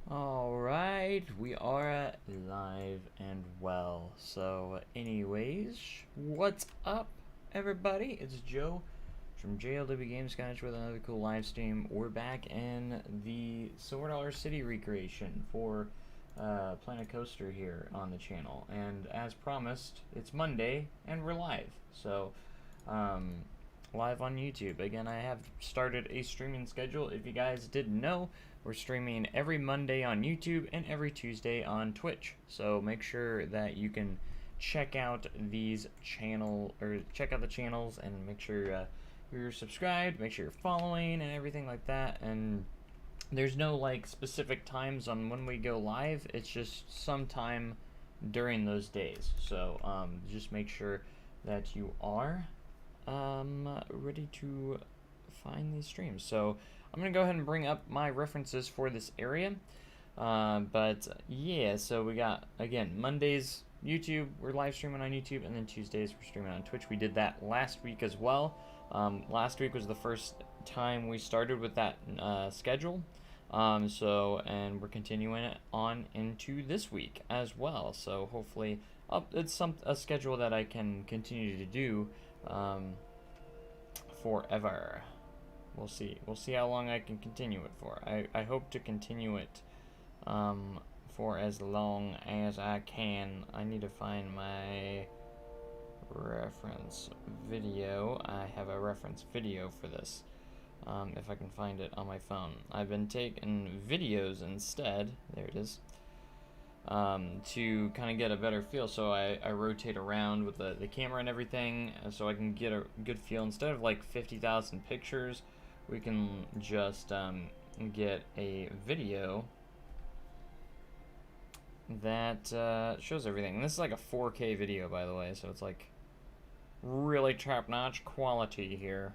Alright, we are live and well. So, anyways, what's up, everybody? It's Joe from JLW Games Signage with another cool live stream. We're back in the Silver Dollar City recreation for Planet Coaster here on the channel. And as promised, it's Monday and we're live. So, live on YouTube. Again, I have started a streaming schedule. If you guys didn't know, we're streaming every Monday on YouTube and every Tuesday on Twitch. So make sure that you can check out these check out the channels and make sure you're subscribed, make sure you're following and everything like that. And there's no like specific times on when we go live. It's just sometime during those days. So just make sure that you are ready to find these streams. So I'm gonna go ahead and bring up my references for this area. But yeah, so we got, again, Mondays YouTube, we're live streaming on YouTube, and then Tuesdays we're streaming on Twitch. We did that last week as well. Last week was the first time we started with that schedule. And we're continuing it on into this week as well. So hopefully, it's a schedule that I can continue to do forever. We'll see. We'll see how long I can continue it for. I hope to continue it for as long as I can. I need to find my reference video. I have a reference video for this. If I can find it on my phone. I've been taking videos instead. There it is. To kind of get a better feel, so I rotate around with the camera and everything, so I can get a good feel. Instead of like 50,000 pictures, we can just get a video that shows everything. And this is like a 4K video, by the way, so it's like really top-notch quality here.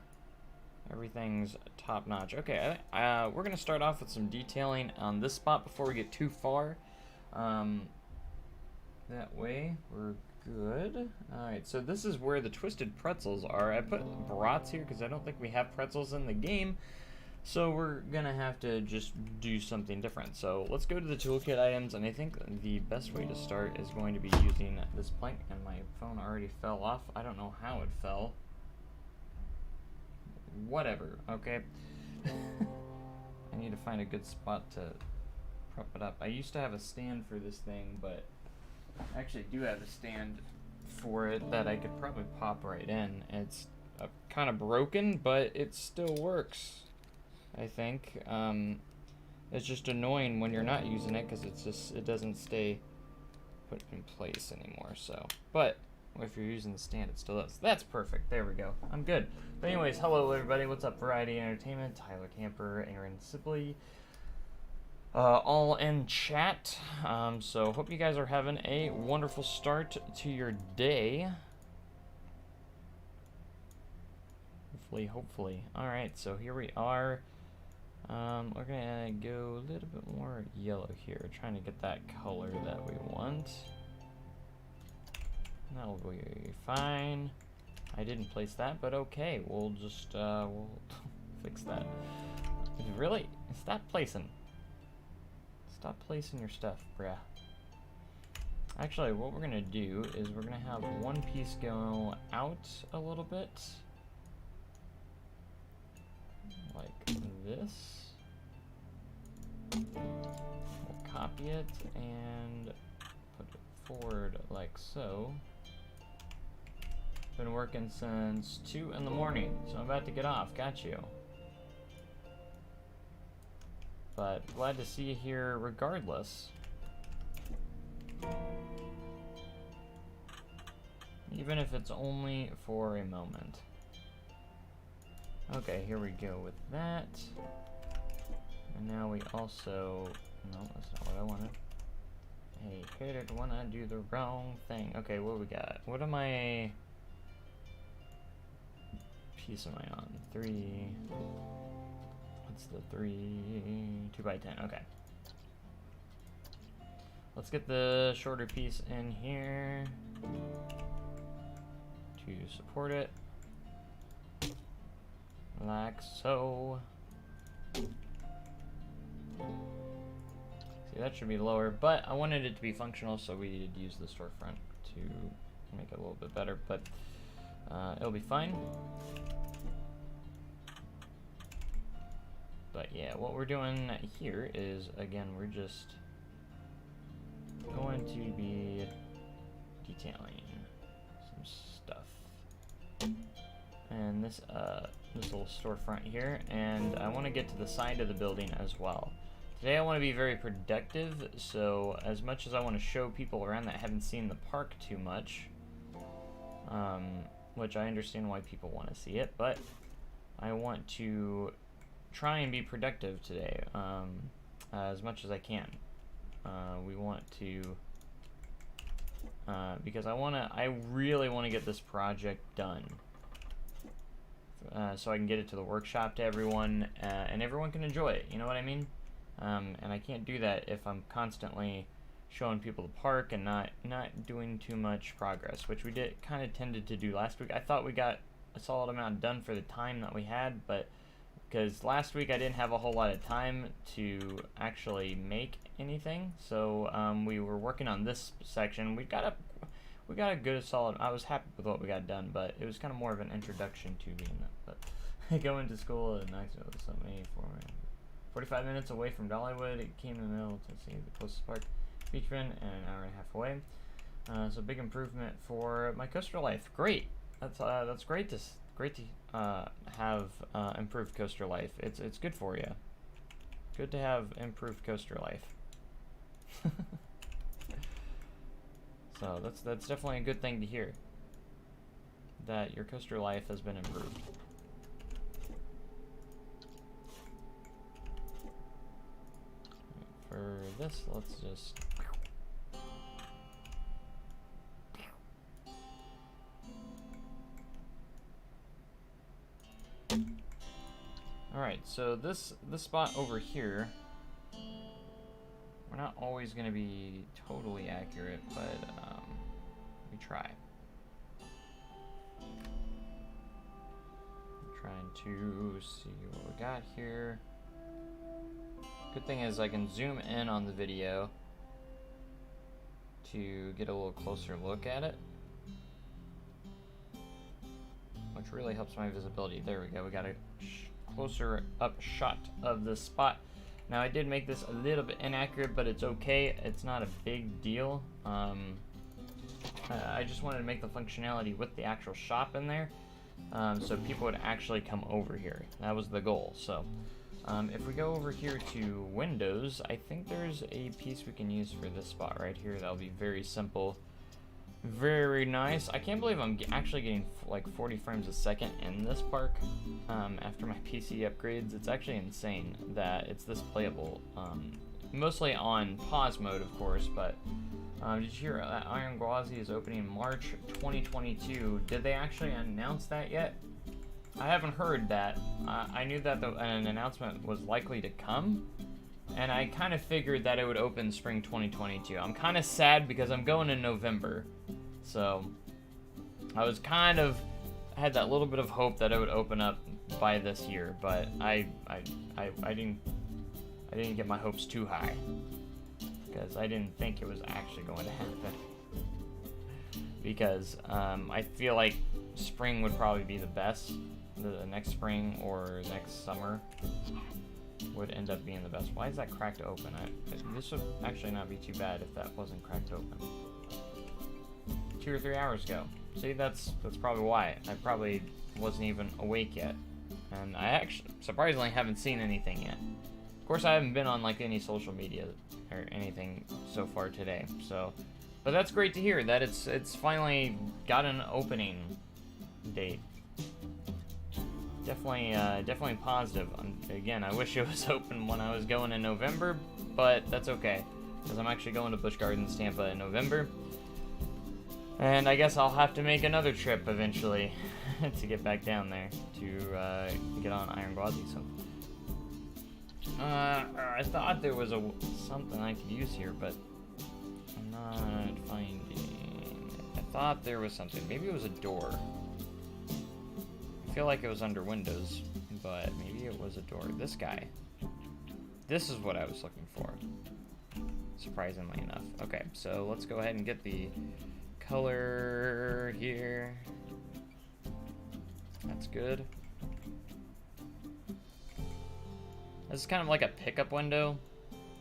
Everything's top-notch. Okay, we're gonna start off with some detailing on this spot before we get too far. That way we're good. Alright, so this is where the twisted pretzels are. I put brats here because I don't think we have pretzels in the game, so we're gonna have to just do something different. So let's go to the toolkit items, and I think the best way to start is going to be using this plank. And my phone already fell off. I don't know how it fell. Whatever, okay. I need to find a good spot to prop it up. I used to have a stand for this thing, but I actually do have a stand for it that I could probably pop right in. It's kind of broken, but it still works, I think. It's just annoying when you're not using it because it doesn't stay put in place anymore. So, but if you're using the stand, it still does. That's perfect. There we go. I'm good. But anyways, hello everybody. What's up, Variety Entertainment? Tyler Camper, Aaron Sibley. All in chat. So hope you guys are having a wonderful start to your day. Hopefully. Alright, so here we are. We're gonna go a little bit more yellow here, trying to get that color that we want. That'll be fine. I didn't place that, but okay, we'll just we'll fix that. Really? Stop placing your stuff, bruh. Actually, what we're gonna do is we're gonna have one piece go out a little bit, like this. We'll copy it and put it forward like so. Been working since 2 in the morning, so I'm about to get off. Got you. But glad to see you here regardless. Even if it's only for a moment. Okay, here we go with that. And now we also... No, that's not what I wanted. Hey, hated when I do the wrong thing. Okay, what we got? What am I... piece am I on? 3... What's the 3... 2x10, okay. Let's get the shorter piece in here to support it. Like so. See, that should be lower, but I wanted it to be functional, so we did use the storefront to make it a little bit better, but it'll be fine. But yeah, what we're doing here is, again, we're just going to be detailing some stuff. And this little storefront here, and I want to get to the side of the building as well. Today I want to be very productive, so as much as I want to show people around that haven't seen the park too much, which I understand why people want to see it, but I want to try and be productive today, as much as I can. We want to, because I really want to get this project done, so I can get it to the workshop to everyone, and everyone can enjoy it, you know what I mean? And I can't do that if I'm constantly showing people the park and not doing too much progress, which we kind of tended to do last week. I thought we got a solid amount done for the time that we had, but because last week I didn't have a whole lot of time to actually make anything, so we were working on this section. We got a good solid. I was happy with what we got done, but it was kind of more of an introduction to being that. But going to school and actually was something 45 minutes away from Dollywood. It came in the middle to see the closest park, Beachfront, and an hour and a half away. So big improvement for my coaster life. Great. That's great to have improved coaster life. It's good for you. Good to have improved coaster life. So that's definitely a good thing to hear, that your coaster life has been improved. For this, let's just Alright, so this spot over here, we're not always going to be totally accurate, but we try. I'm trying to see what we got here. Good thing is I can zoom in on the video to get a little closer look at it, which really helps my visibility. There we go, we got a closer up shot of the spot. Now I did make this a little bit inaccurate, but it's okay. It's not a big deal. I just wanted to make the functionality with the actual shop in there, so people would actually come over here. That was the goal. So if we go over here to Windows, I think there's a piece we can use for this spot right here. That'll be very simple. Very nice. I can't believe I'm actually getting like 40 frames a second in this park after my PC upgrades. It's actually insane that it's this playable. Mostly on pause mode, of course, but did you hear that Iron Gwazi is opening March 2022? Did they actually announce that yet? I haven't heard that. I knew that an announcement was likely to come, and I kind of figured that it would open spring 2022. I'm kind of sad because I'm going in November, so I was kind of had that little bit of hope that it would open up by this year, but I didn't get my hopes too high because I didn't think it was actually going to happen. Because I feel like spring would probably be the best. The next spring or next summer would end up being the best. Why is that cracked open? This would actually not be too bad if that wasn't cracked open 2 or 3 hours ago. See, that's probably why. I probably wasn't even awake yet. And I actually, surprisingly, haven't seen anything yet. Of course, I haven't been on like any social media or anything so far today. So, but that's great to hear that it's finally got an opening date. Definitely positive. Again, I wish it was open when I was going in November, but that's okay, because I'm actually going to Busch Gardens, Tampa in November, and I guess I'll have to make another trip eventually to get back down there to get on Iron Gwazi. So, I thought there was something I could use here, but I'm not finding. I thought there was something. Maybe it was a door. I feel like it was under Windows, but maybe it was a door. This guy. This is what I was looking for. surprisingly enough. Okay, so let's go ahead and get the color here. That's good. This is kind of like a pickup window.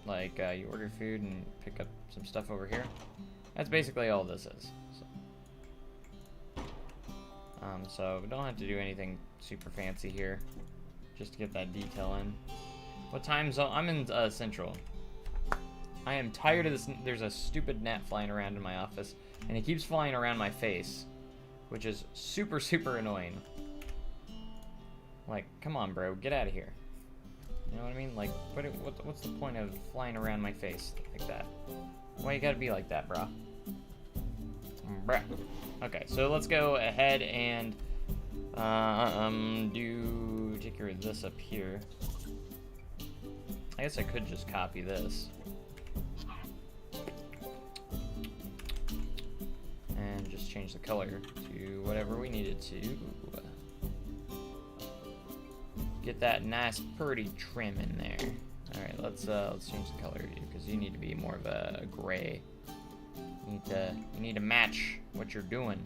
Like, you order food and pick up some stuff over here. That's basically all this is. So we don't have to do anything super fancy here, just to get that detail in. What time zone? I'm in Central. I am tired of this. There's a stupid gnat flying around in my office, and it keeps flying around my face, which is super, super annoying. Like, come on, bro, get out of here. You know what I mean? Like, what's the point of flying around my face like that? Why you gotta be like that, bro? Bruh. Okay, so let's go ahead and take care of this up here. I guess I could just copy this and just change the color to whatever we needed to. Get that nice, pretty trim in there. All right, let's change the color because you need to be more of a gray. You need to match what you're doing.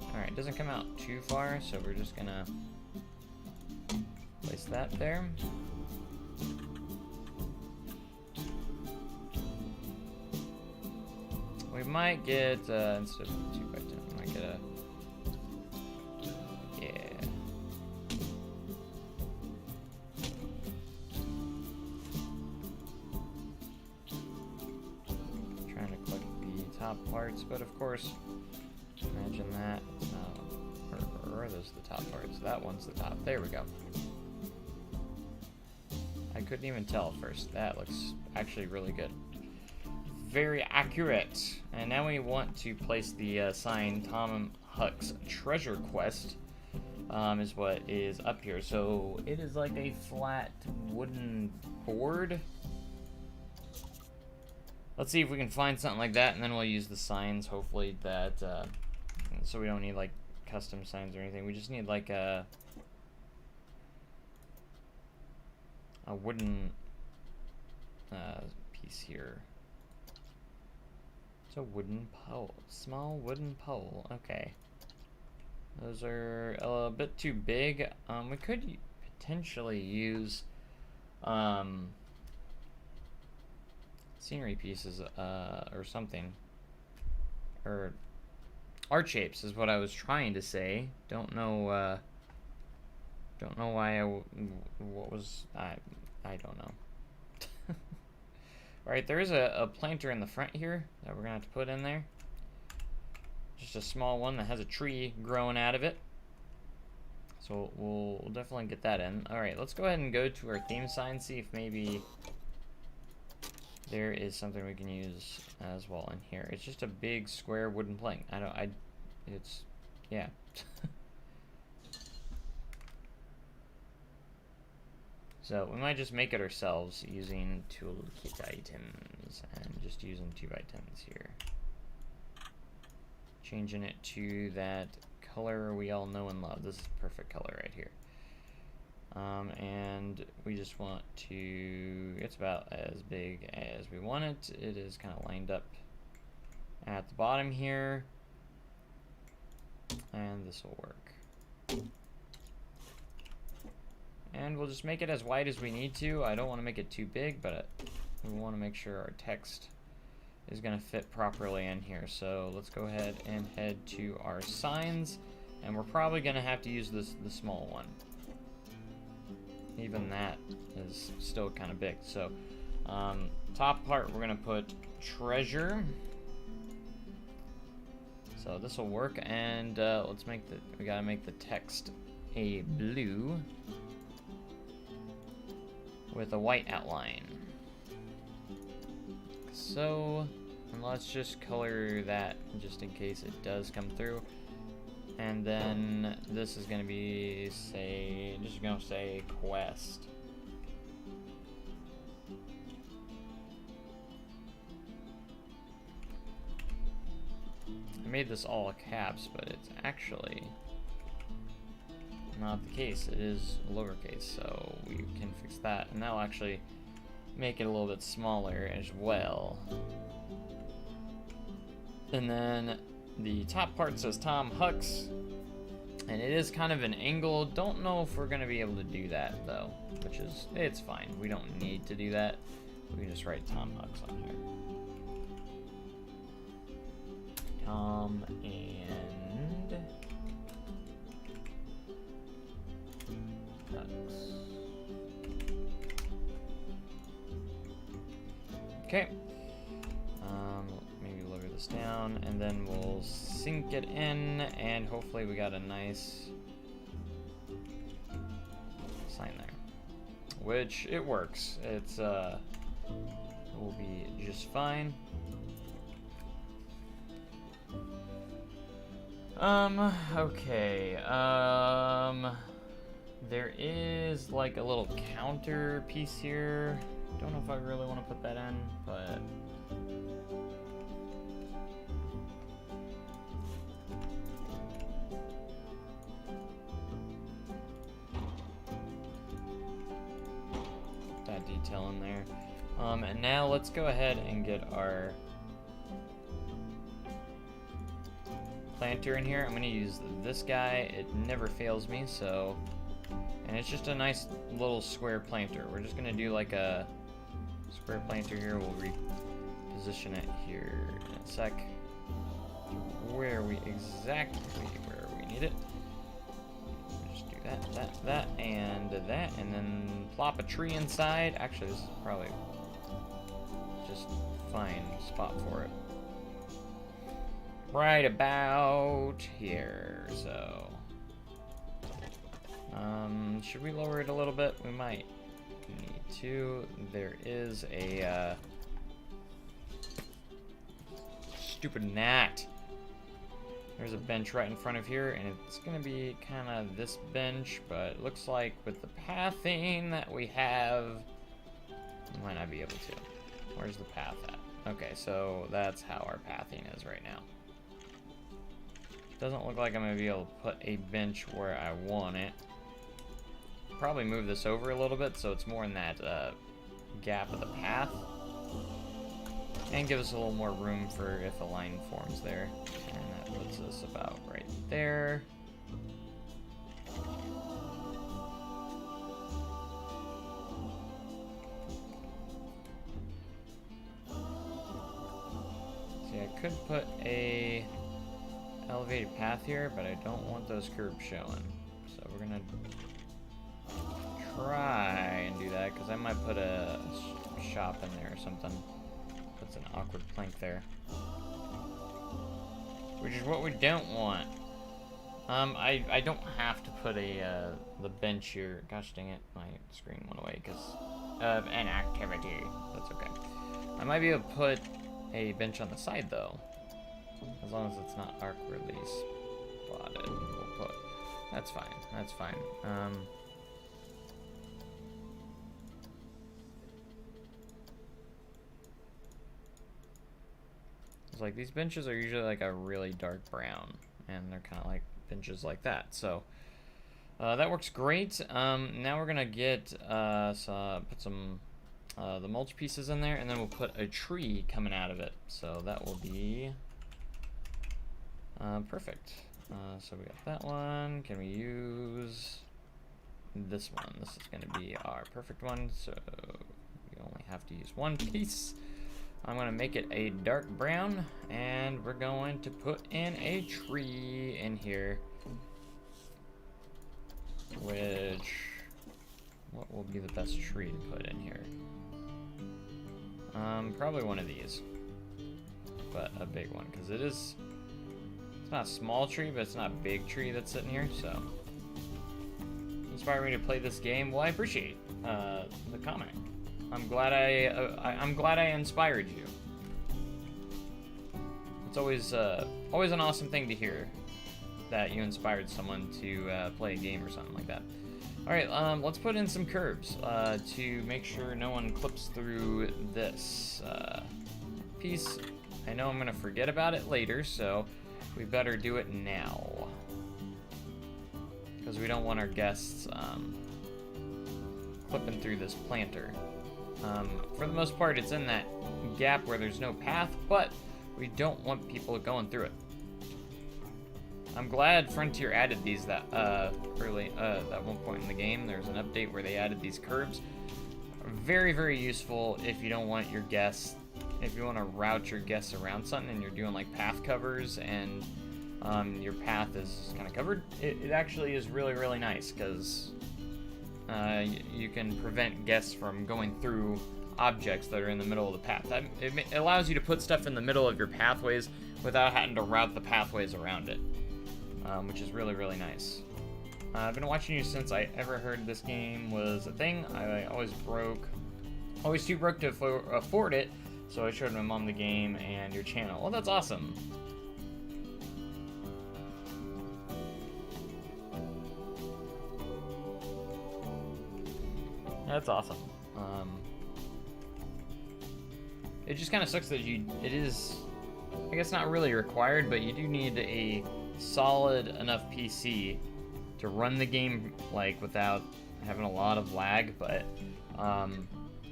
All right, it doesn't come out too far, so we're just gonna place that there. We might get instead of 2x10, we might get a parts, but of course, imagine that. Or are those the top parts? That one's the top. There we go. I couldn't even tell at first. That looks actually really good. Very accurate. And now we want to place the sign Tom Huck's Treasure Quest is what is up here. So it is like a flat wooden board. Let's see if we can find something like that, and then we'll use the signs, hopefully, that, so we don't need, like, custom signs or anything. We just need, like, a wooden piece here. It's a wooden pole. Small wooden pole. Okay. Those are a bit too big. We could potentially use, scenery pieces, or something, or art shapes is what I was trying to say. Don't know why what was I don't know. All right, there is a planter in the front here that we're gonna have to put in there. Just a small one that has a tree growing out of it. So we'll definitely get that in. All right, let's go ahead and go to our theme sign, see if maybe there is something we can use as well in here. It's just a big square wooden plank. Yeah. So we might just make it ourselves using toolkit items and just using 2x10s here. Changing it to that color we all know and love. This is the perfect color right here. And we just want to, it's about as big as we want it. It is kind of lined up at the bottom here. And this will work. And we'll just make it as wide as we need to. I don't want to make it too big, but we want to make sure our text is going to fit properly in here. So let's go ahead and head to our signs. And we're probably going to have to use the small one. Even that is still kind of big. So top part we're gonna put treasure. So this will work, and we gotta make the text a blue with a white outline. So, and let's just color that just in case it does come through. And then this is going to be, just going to say quest. I made this all caps, but it's actually not the case. It is lowercase, so we can fix that, and that'll actually make it a little bit smaller as well. And then the top part says Tom Hucks, and it is kind of an angle. Don't know if we're gonna be able to do that though, which is, it's fine. We don't need to do that. We can just write Tom Hucks on here. Tom and Hucks. Okay. Maybe lower this down, and then we'll sink it in, and hopefully we got a nice sign there. Which, it works. It's, it will be just fine. Okay, there is like a little counter piece here. Don't know if I really want to put that in, but that detail in there. And now let's go ahead and get our planter in here. I'm gonna use this guy. It never fails me, so, and it's just a nice little square planter. We're just gonna do like a square planter here. We'll reposition it here in a sec to where we need it. Just do that, and then plop a tree inside. Actually, this is probably just fine spot for it. Right about here, so should we lower it a little bit? We might need to. There is a stupid gnat. There's a bench right in front of here, and it's gonna be kind of this bench, but it looks like with the pathing that we have, we might not be able to. Where's the path at? Okay, so that's how our pathing is right now. Doesn't look like I'm gonna be able to put a bench where I want it. Probably move this over a little bit so it's more in that gap of the path, and give us a little more room for if a line forms there. And that puts us about right there. See, I could put a elevated path here, but I don't want those curbs showing. So we're gonna try and do that, because I might put a shop in there or something. Puts an awkward plank there, which is what we don't want. I don't have to put a the bench here. Gosh dang it, my screen went away because of an activity. That's okay. I might be able to put a bench on the side though, as long as it's not awkwardly spotted. We'll put. That's fine. That's fine. It's like these benches are usually like a really dark brown, and they're kind of like benches like that. So that works great. Now we're gonna get put some the mulch pieces in there, and then we'll put a tree coming out of it. So that will be perfect. So we got that one. Can we use this one? This is gonna be our perfect one. So we only have to use one piece. I'm gonna make it a dark brown, and we're going to put in a tree in here. What will be the best tree to put in here? Probably one of these, but a big one, because it's not a small tree, but it's not a big tree that's sitting here. So inspire me to play this game. Well, I appreciate the comment. I'm glad I inspired you. It's always an awesome thing to hear that you inspired someone to play a game or something like that. All right, let's put in some curbs to make sure no one clips through this piece. I know I'm gonna forget about it later, so we better do it now. because we don't want our guests clipping through this planter. For the most part, it's in that gap where there's no path, but we don't want people going through it. I'm glad Frontier added these that early at one point in the game. There's an update where they added these curbs. Very, very useful if you don't want your guests, if you want to route your guests around something and you're doing like path covers and your path is kind of covered. It actually is really, really nice because you can prevent guests from going through objects that are in the middle of the path. It allows you to put stuff in the middle of your pathways without having to route the pathways around it, which is really, really nice. I've been watching you since I ever heard this game was a thing. I always too broke to afford it, so I showed my mom the game and your channel. Well, that's awesome. That's awesome. It just kind of sucks that it is, I guess not really required, but you do need a solid enough PC to run the game like without having a lot of lag. But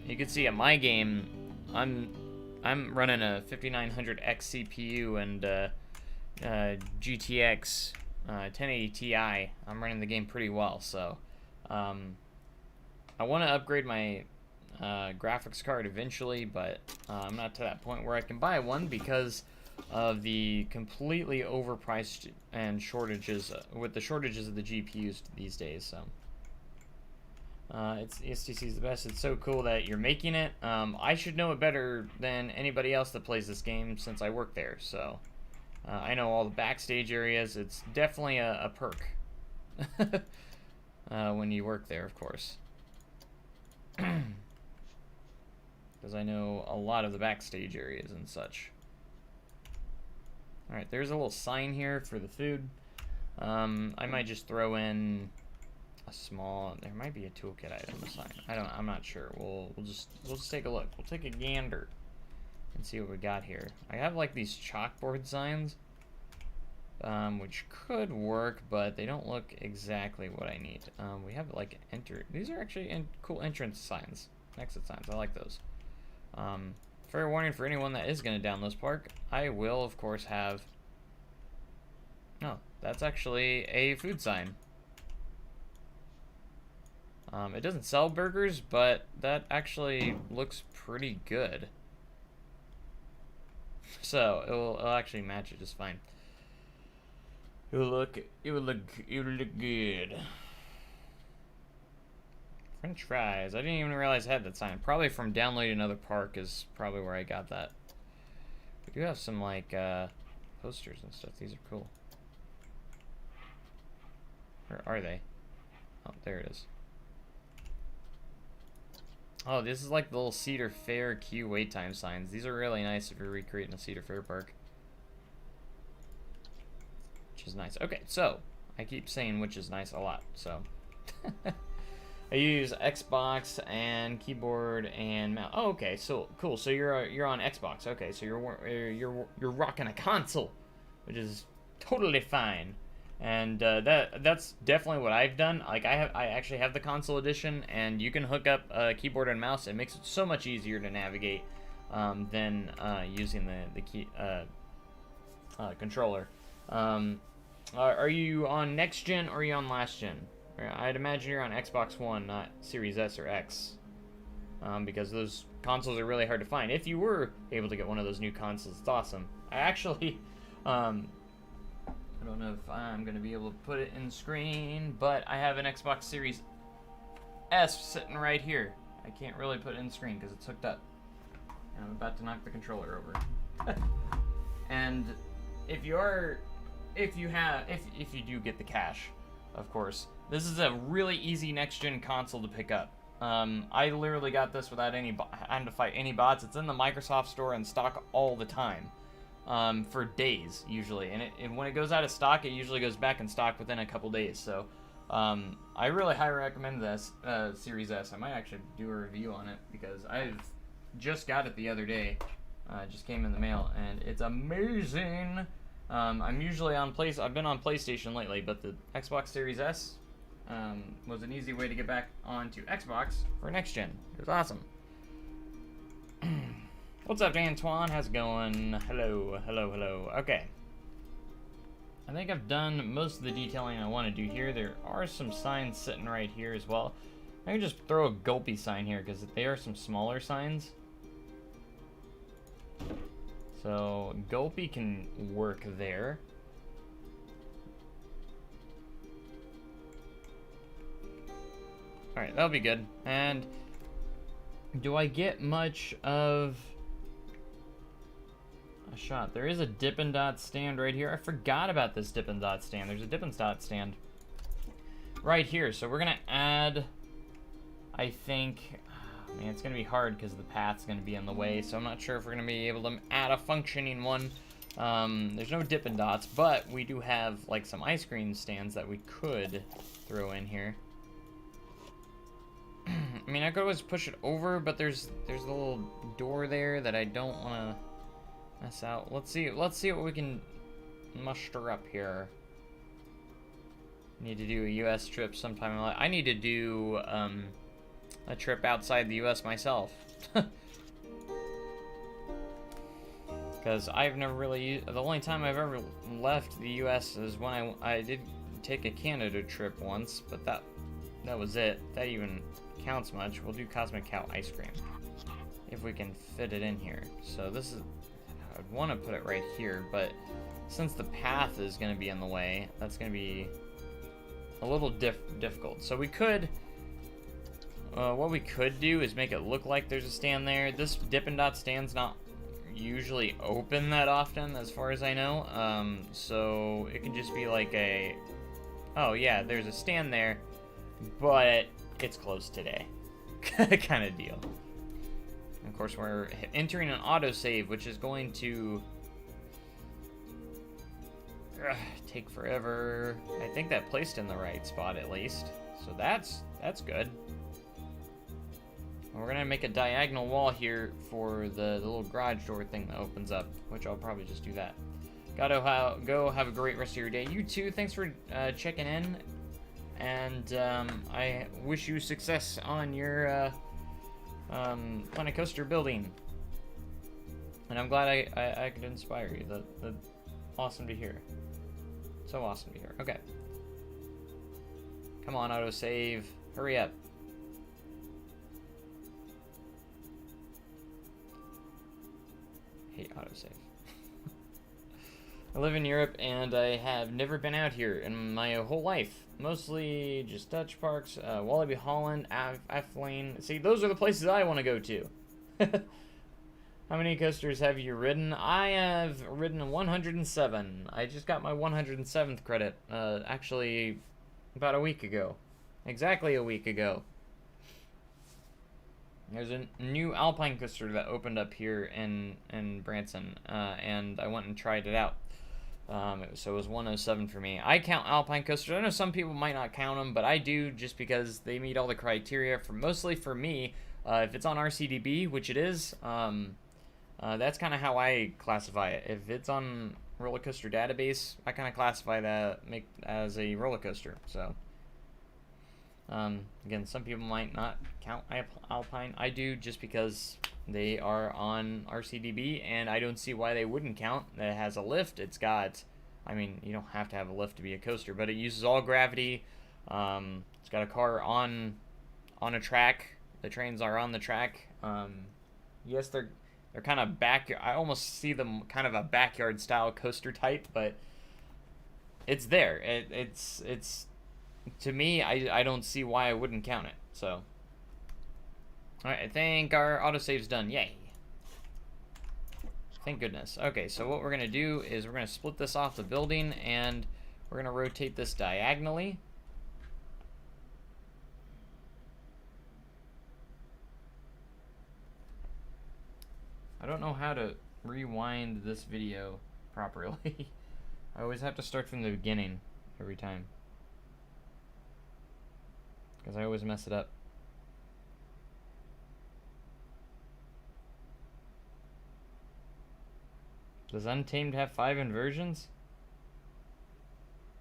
you can see at my game, I'm running a 5900X CPU and GTX 1080 Ti. I'm running the game pretty well, so I want to upgrade my graphics card eventually, but I'm not to that point where I can buy one because of the completely overpriced and shortages with the shortages of the GPUs these days. So it's STC is the best. It's so cool that you're making it. I should know it better than anybody else that plays this game since I work there. So I know all the backstage areas. It's definitely a perk when you work there, of course. Because I know a lot of the backstage areas and such. Alright, there's a little sign here for the food. I might just throw in a small, there might be a toolkit item, a sign. I'm not sure. We'll just take a look. We'll take a gander and see what we got here. I have like these chalkboard signs, which could work, but they don't look exactly what I need. We have like these are actually cool entrance signs, exit signs. I like those. Fair warning for anyone that is going to download this park, I will of course have, oh, that's actually a food sign. It doesn't sell burgers, but that actually looks pretty good. So it'll actually match it just fine. It would look good. French fries. I didn't even realize I had that sign. Probably from downloading another park is probably where I got that. We do have some like posters and stuff. These are cool. Where are they? Oh, there it is. Oh, this is like the little Cedar Fair queue wait time signs. These are really nice if you're recreating a Cedar Fair park. Which is nice. Okay, so I keep saying which is nice a lot. So I use Xbox and keyboard and mouse. Oh, okay, so cool. So you're on Xbox. Okay, so you're rocking a console, which is totally fine. And that's definitely what I've done. Like I actually have the console edition, and you can hook up a keyboard and mouse. It makes it so much easier to navigate than using the key controller. Are you on next gen or are you on last gen? I'd imagine you're on Xbox One, not Series S or X, because those consoles are really hard to find. If you were able to get one of those new consoles, it's awesome. I actually, I don't know if I'm going to be able to put it in screen, but I have an Xbox Series S sitting right here. I can't really put it in screen because it's hooked up. And I'm about to knock the controller over. And if you do get the cash, of course, this is a really easy next-gen console to pick up. I literally got this without having to fight any bots. It's in the Microsoft Store in stock all the time. For days usually, and when it goes out of stock, it usually goes back in stock within a couple days. So I really highly recommend this Series S. I might actually do a review on it because I've just got it the other day. It just came in the mail and it's amazing. I'm usually on I've been on PlayStation lately, but the Xbox Series S, was an easy way to get back onto Xbox for next gen. It was awesome. What's up, Antoine? How's it going? Hello, hello, hello. Okay. I think I've done most of the detailing I want to do here. There are some signs sitting right here as well. I can just throw a Gulpy sign here because they are some smaller signs. So Gulpy can work there. Alright, that'll be good. And do I get much of a shot? There is a Dippin' Dot stand right here. I forgot about this Dippin' Dot stand. There's a Dippin' Dot stand right here. So we're going to add, I think, man, it's going to be hard because the path's going to be in the way. So I'm not sure if we're going to be able to add a functioning one. There's no Dippin' Dots, but we do have like some ice cream stands that we could throw in here. I mean, I could always push it over, but there's a little door there that I don't want to mess out. Let's see what we can muster up here. Need to do a U.S. trip sometime in life. I need to do a trip outside the U.S. myself. Because I've never really the only time I've ever left the U.S. is when I did take a Canada trip once, but that was it. That even counts much. We'll do Cosmic Cow ice cream if we can fit it in here. So this is, I'd want to put it right here, but since the path is going to be in the way, that's going to be a little difficult. So we could, what we could do is make it look like there's a stand there. This Dippin' Dot stand's not usually open that often, as far as I know. So it can just be like a, oh yeah, there's a stand there, but it's closed today, kind of deal. And of course, we're entering an autosave, which is going to take forever. I think that placed in the right spot at least, so that's good. And we're gonna make a diagonal wall here for the little garage door thing that opens up, which I'll probably just do that. Gotta go have a great rest of your day. You too. Thanks for checking in. And I wish you success on your Planet Coaster building. And I'm glad I could inspire you. That's awesome to hear. So awesome to hear. Okay. Come on, autosave. Hurry up. Hate autosave. I live in Europe and I have never been out here in my whole life. Mostly just Dutch parks, Wallaby Holland, Aflane. See, those are the places I want to go to. How many coasters have you ridden? I have ridden 107. I just got my 107th credit, actually, about a week ago. Exactly a week ago. There's a new Alpine coaster that opened up here in Branson, and I went and tried it out. So it was 107 for me. I count Alpine coasters. I know some people might not count them, but I do just because they meet all the criteria. Mostly for me, if it's on RCDB, which it is, that's kind of how I classify it. If it's on Roller Coaster Database, I kind of classify that as a roller coaster. So again, some people might not count Alpine. I do just because they are on RCDB, and I don't see why they wouldn't count. It has a lift. It's got, I mean, you don't have to have a lift to be a coaster, but it uses all gravity. It's got a car on a track. The trains are on the track. Yes, they're kind of I almost see them kind of a backyard style coaster type, but it's there. It's to me, I don't see why I wouldn't count it. So. Alright, I think our autosave's done. Yay. Thank goodness. Okay, so what we're going to do is we're going to split this off the building, and we're going to rotate this diagonally. I don't know how to rewind this video properly. I always have to start from the beginning every time, because I always mess it up. Does Untamed have 5 inversions?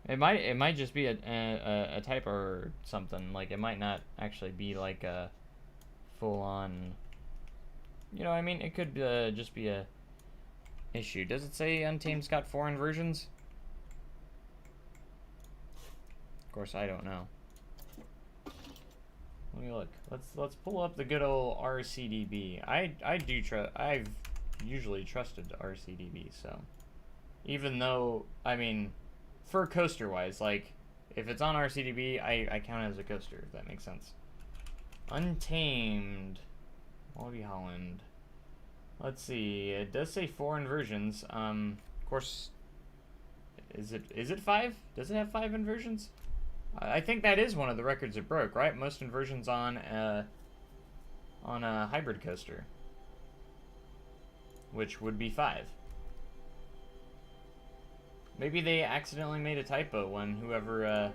It might just be a typo or something. Like, it might not actually be like a full on. You know what I mean? It could just be a issue. Does it say Untamed's got 4 inversions? Of course, I don't know. Let me look. Let's pull up the good old RCDB. I've usually trusted RCDB, so even though, I mean, for coaster wise, like if it's on RCDB, I count it as a coaster, if that makes sense. Untamed, Wally Holland. Let's see. It does say 4 inversions. Of course, is it 5? Does it have 5 inversions? I think that is one of the records it broke, right? Most inversions on a hybrid coaster, which would be 5. Maybe they accidentally made a typo when whoever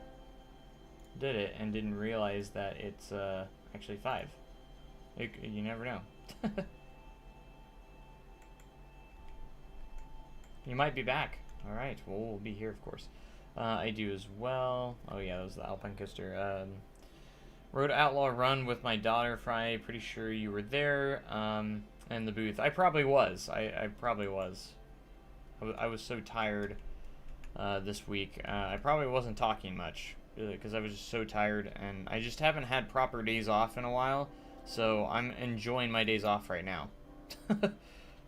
did it and didn't realize that it's actually 5. You never know. You might be back. All right, well, we'll be here, of course. I do as well. Oh yeah, that was the Alpine coaster. Rode Outlaw Run with my daughter Friday. Pretty sure you were there in the booth. I probably was. I probably was. I was so tired this week. I probably wasn't talking much because I was just so tired, and I just haven't had proper days off in a while. So I'm enjoying my days off right now.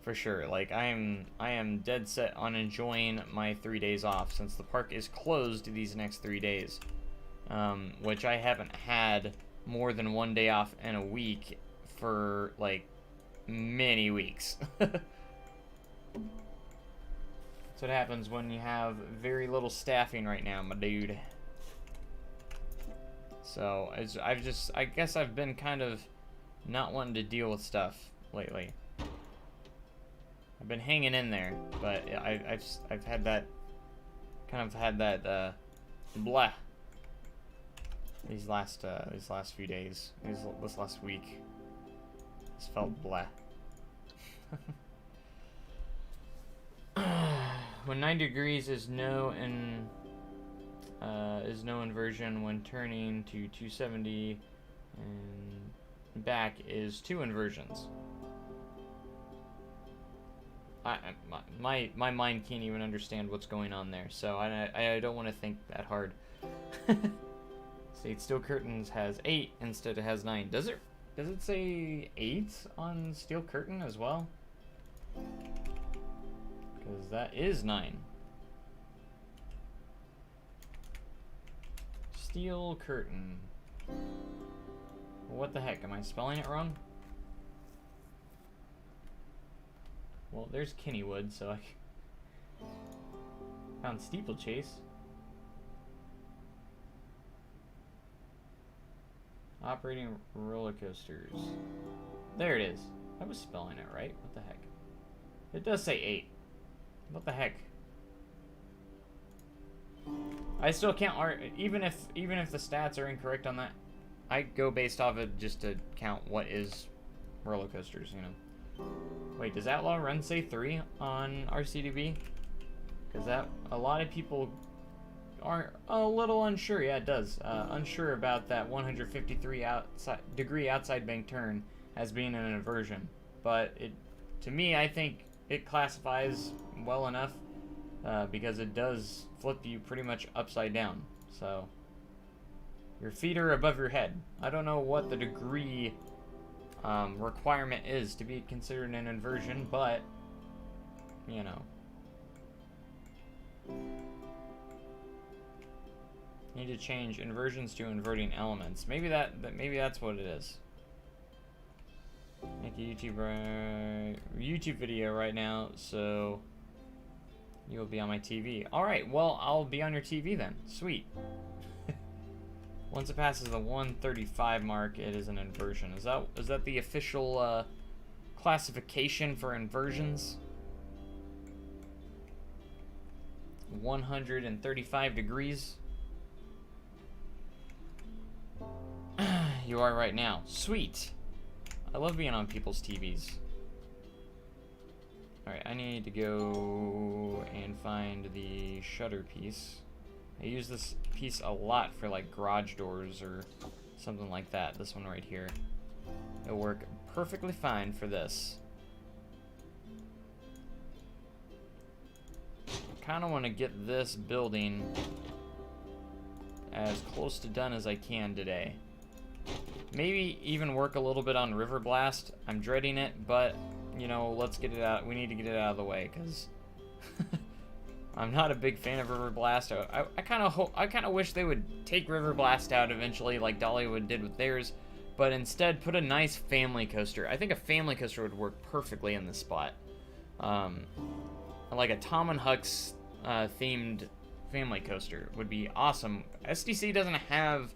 For sure. Like, I am dead set on enjoying my 3 days off since the park is closed these next 3 days, which I haven't had more than 1 day off in a week for like many weeks. That's what happens when you have very little staffing right now, my dude. So I guess I've been kind of not wanting to deal with stuff lately. I've been hanging in there, but I've had that blah these last few days, this last week. It's felt blah. When 90 degrees is no inversion, when turning to 270 and back is 2 inversions. My mind can't even understand what's going on there, so I don't want to think that hard. See, Steel Curtains has 8 instead it has 9. Does it say 8 on Steel Curtain as well? Because that is 9. Steel Curtain. What the heck? Am I spelling it wrong? Well, there's Kennywood, so I found Steeplechase. Operating roller coasters. There it is. I was spelling it right. What the heck? It does say 8. What the heck? I still can't even if the stats are incorrect on that. I go based off of just to count what is roller coasters, you know. Wait, does Outlaw Run say 3 on RCDB? Because that a lot of people are a little unsure. Yeah, it does. Unsure about that 153 degree outside bank turn as being an inversion. But to me, I think it classifies well enough because it does flip you pretty much upside down. So your feet are above your head. I don't know what the degree requirement is to be considered an inversion, but you know, need to change inversions to inverting elements. Maybe that's what it is. Make a YouTube video right now, so you'll be on my TV. All right, well, I'll be on your TV then. Sweet. Once it passes the 135 mark, it is an inversion. Is that the official classification for inversions? 135 degrees. You are right now. Sweet. I love being on people's TVs. Alright, I need to go and find the shutter piece. I use this piece a lot for like garage doors or something like that. This one right here. It'll work perfectly fine for this. Kind of want to get this building as close to done as I can today. Maybe even work a little bit on River Blast. I'm dreading it, but you know, let's get it out. We need to get it out of the way because I'm not a big fan of River Blast. I kind of wish they would take River Blast out eventually, like Dollywood did with theirs, but instead put a nice family coaster. I think a family coaster would work perfectly in this spot. Like a Tom and Huck's themed family coaster would be awesome. SDC doesn't have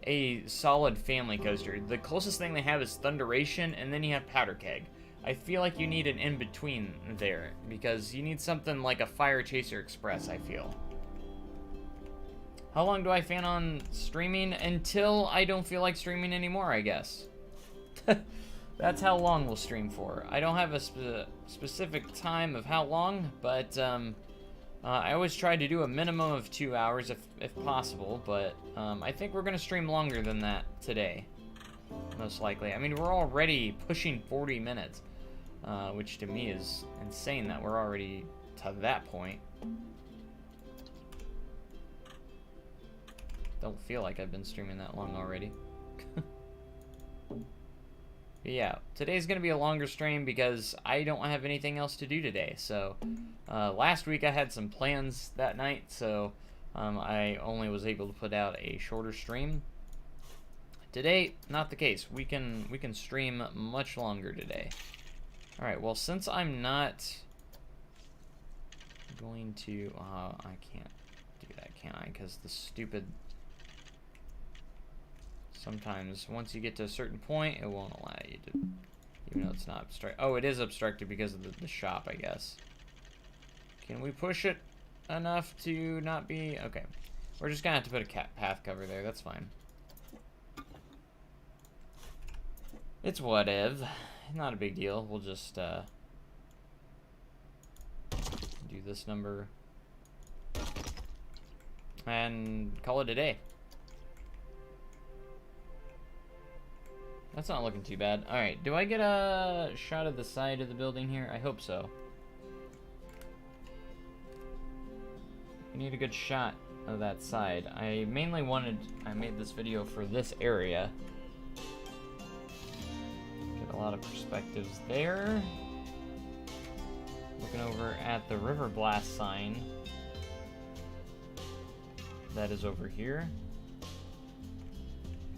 a solid family coaster. The closest thing they have is Thunderation, and then you have Powder Keg. I feel like you need an in-between there, because you need something like a Fire Chaser Express, I feel. How long do I plan on streaming? Until I don't feel like streaming anymore, I guess. That's how long we'll stream for. I don't have a specific time of how long, but I always try to do a minimum of 2 hours if possible, but I think we're going to stream longer than that today, most likely. I mean, we're already pushing 40 minutes, which to me is insane that we're already to that point. Don't feel like I've been streaming that long already. But yeah, today's going to be a longer stream because I don't have anything else to do today. So, last week I had some plans that night, so I only was able to put out a shorter stream. Today, not the case. We can stream much longer today. All right. Well, since I'm not going to, I can't do that, can I? Because the stupid. Sometimes, once you get to a certain point, it won't allow you to, even though it's not obstructed. Oh, it is obstructed because of the shop, I guess. Can we push it enough to not be? Okay. We're just going to have to put a path cover there. That's fine. It's whatever. Not a big deal. We'll just do this number and call it a day. That's not looking too bad. Alright, do I get a shot of the side of the building here? I hope so. I need a good shot of that side. I mainly I made this video for this area. Get a lot of perspectives there. Looking over at the River Blast sign. That is over here.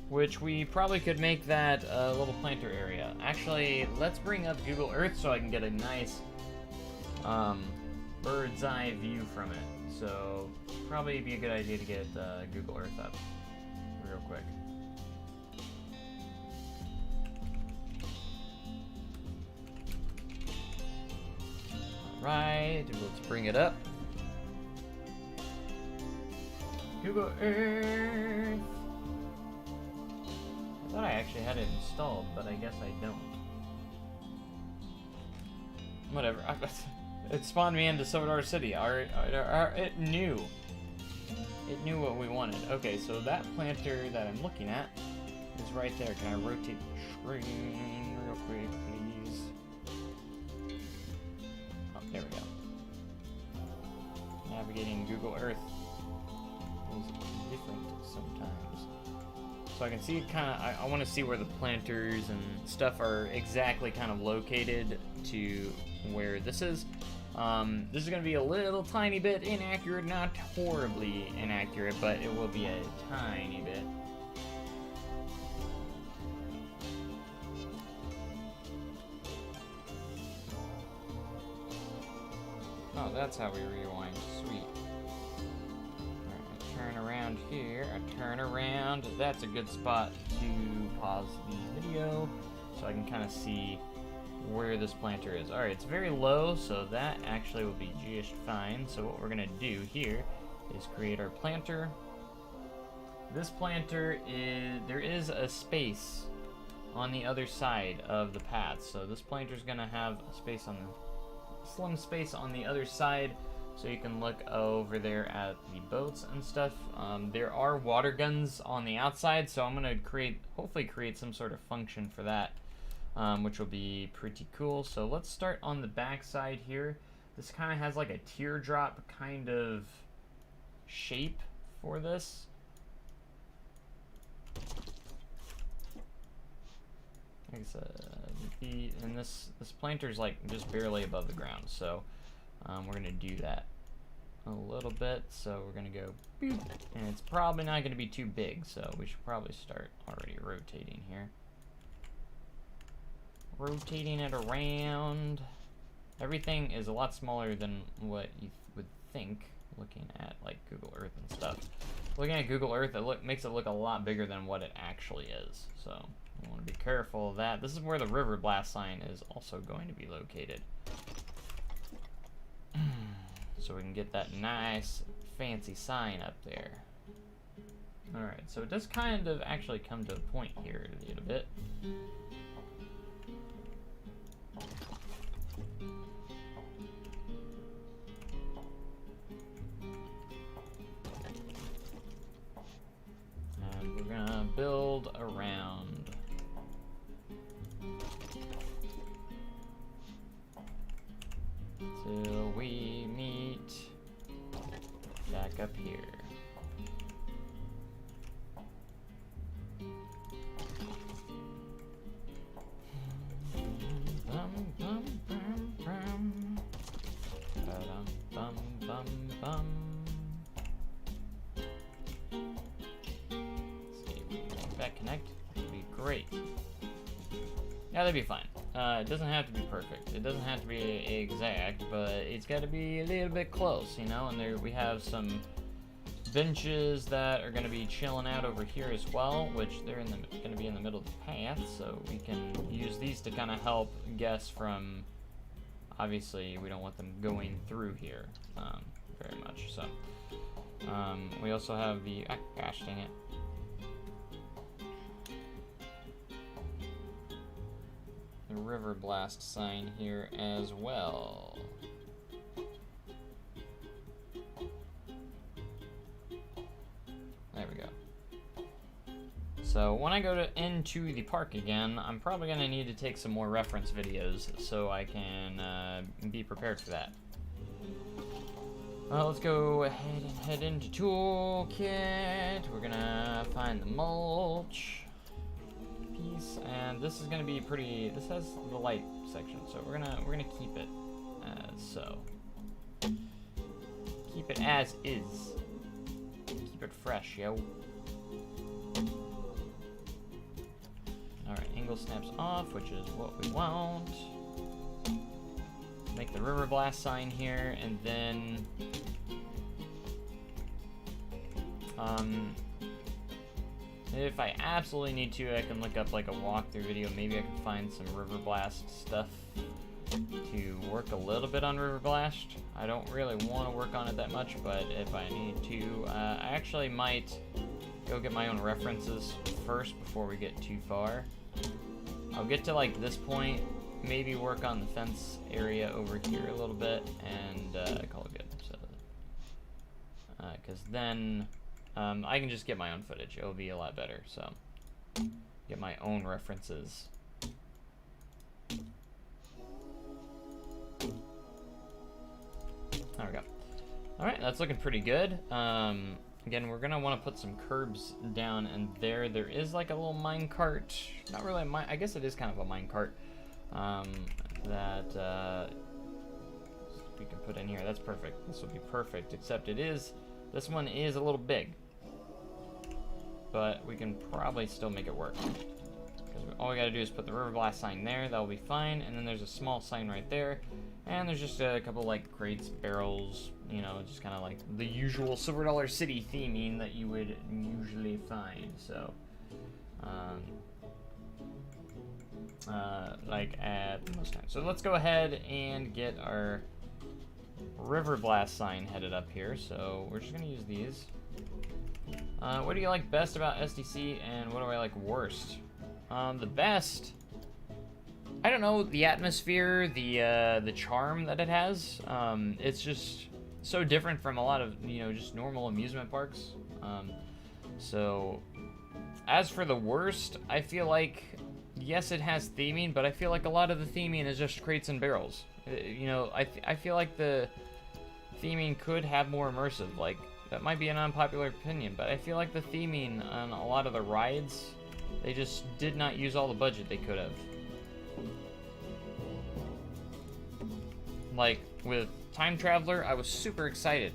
Which we probably could make that a little planter area. Actually, let's bring up Google Earth so I can get a nice bird's eye view from it. So, probably be a good idea to get Google Earth up real quick. Alright, let's bring it up. Google Earth! I thought I actually had it installed, but I guess I don't. Whatever. It spawned me into Sodar City. It knew. It knew what we wanted. Okay, so that planter that I'm looking at is right there. Can I rotate the screen real quick, please? Oh, there we go. Navigating Google Earth is different sometimes. So I can see kind of, I want to see where the planters and stuff are exactly kind of located to where this is. This is going to be a little tiny bit inaccurate, not horribly inaccurate, but it will be a tiny bit. Oh, that's how we rewind. Sweet. Turn around here, I turn around. That's a good spot to pause the video so I can kind of see where this planter is. Alright, it's very low, so that actually will be just fine. So what we're going to do here is create our planter. This planter there is a space on the other side of the path. So this planter is going to have a space on the slim space on the other side. So you can look over there at the boats and stuff. There are water guns on the outside, so I'm gonna hopefully create some sort of function for that, which will be pretty cool. So let's start on the back side here. This kind of has like a teardrop kind of shape for this. Like I said, and this planter's like just barely above the ground, so we're gonna do that a little bit. So we're gonna go boop, and it's probably not gonna be too big, so we should probably start already rotating here. Rotating it around. Everything is a lot smaller than what you would think looking at like Google Earth and stuff. Looking at Google Earth, it makes it look a lot bigger than what it actually is, so I want to be careful of that. This is where the river blast sign is also going to be located. So we can get that nice fancy sign up there. Alright, so it does kind of actually come to a point here a little bit. And we're gonna build around. Till we meet back up here. See if we can make that connect. That'd be great. Yeah, that'd be fine. It doesn't have to be perfect. It doesn't have to be exact, but it's got to be a little bit close, you know? And there we have some benches that are going to be chilling out over here as well, which they're going to be in the middle of the path, so we can use these to kind of help guests from... Obviously, we don't want them going through here very much, so... we also have the... gosh dang it. The river blast sign here as well. There we go. So when I go into the park again, I'm probably going to need to take some more reference videos so I can be prepared for that. Well, let's go ahead and head into Toolkit. We're gonna find the mulch piece, and this is gonna be pretty. This has the light section, so we're gonna keep it as so. Keep it as is. Keep it fresh, yo. All right, angle snaps off, which is what we want. Make the river blast sign here, and then if I absolutely need to, I can look up like a walkthrough video. Maybe I can find some river blast stuff to work a little bit on river blast. I don't really want to work on it that much, but if I need to, I actually might go get my own references first before we get too far. I'll get to like this point, maybe work on the fence area over here a little bit, and call it good. So, because then I can just get my own footage. It'll be a lot better. So, get my own references. There we go. All right, that's looking pretty good. Again, we're gonna want to put some curbs down, and there is like a little mine cart. Not really a mine. I guess it is kind of a mine cart. That we can put in here. That's perfect. This will be perfect, except this one is a little big, but we can probably still make it work, because all we got to do is put the river blast sign there. That'll be fine. And then there's a small sign right there, and there's just a couple like crates, barrels, you know, just kind of like the usual Silver Dollar City theming that you would usually find. So like at most times. So let's go ahead and get our river blast sign headed up here. So we're just gonna use these. What do you like best about SDC, and what do I like worst? The best, I don't know, the atmosphere, the charm that it has. It's just so different from a lot of, you know, just normal amusement parks. So as for the worst, I feel like, yes, it has theming, but I feel like a lot of the theming is just crates and barrels. You know, I feel like the theming could have more immersive. Like, that might be an unpopular opinion, but I feel like the theming on a lot of the rides, they just did not use all the budget they could have. Like, with Time Traveler, I was super excited.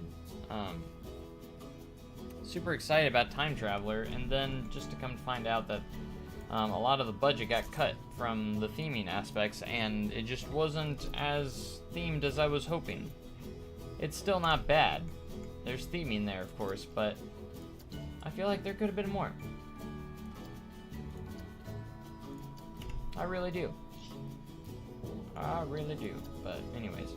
Super excited about Time Traveler, and then just to come to find out that a lot of the budget got cut from the theming aspects, and it just wasn't as themed as I was hoping. It's still not bad. There's theming there, of course, but I feel like there could have been more. I really do. I really do. But anyways,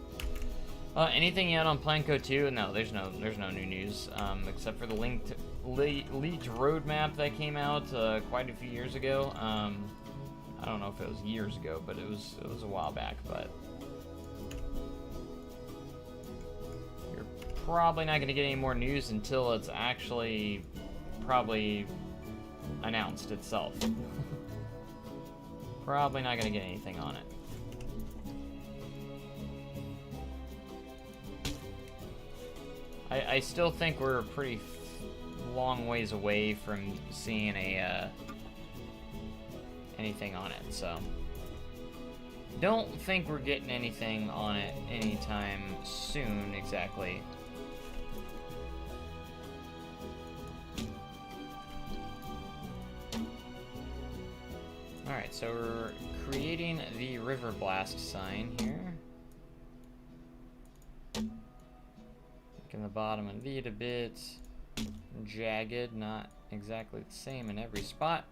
anything yet on Planco 2? No, there's no new news, except for the leaked roadmap that came out quite a few years ago. I don't know if it was years ago, but it was a while back. But you're probably not going to get any more news until it's actually probably announced itself. Probably not going to get anything on it. I still think we're a pretty long ways away from seeing anything on it, so don't think we're getting anything on it anytime soon exactly. Alright, so we're creating the River Blast sign here. In the bottom of it a bit jagged, not exactly the same in every spot.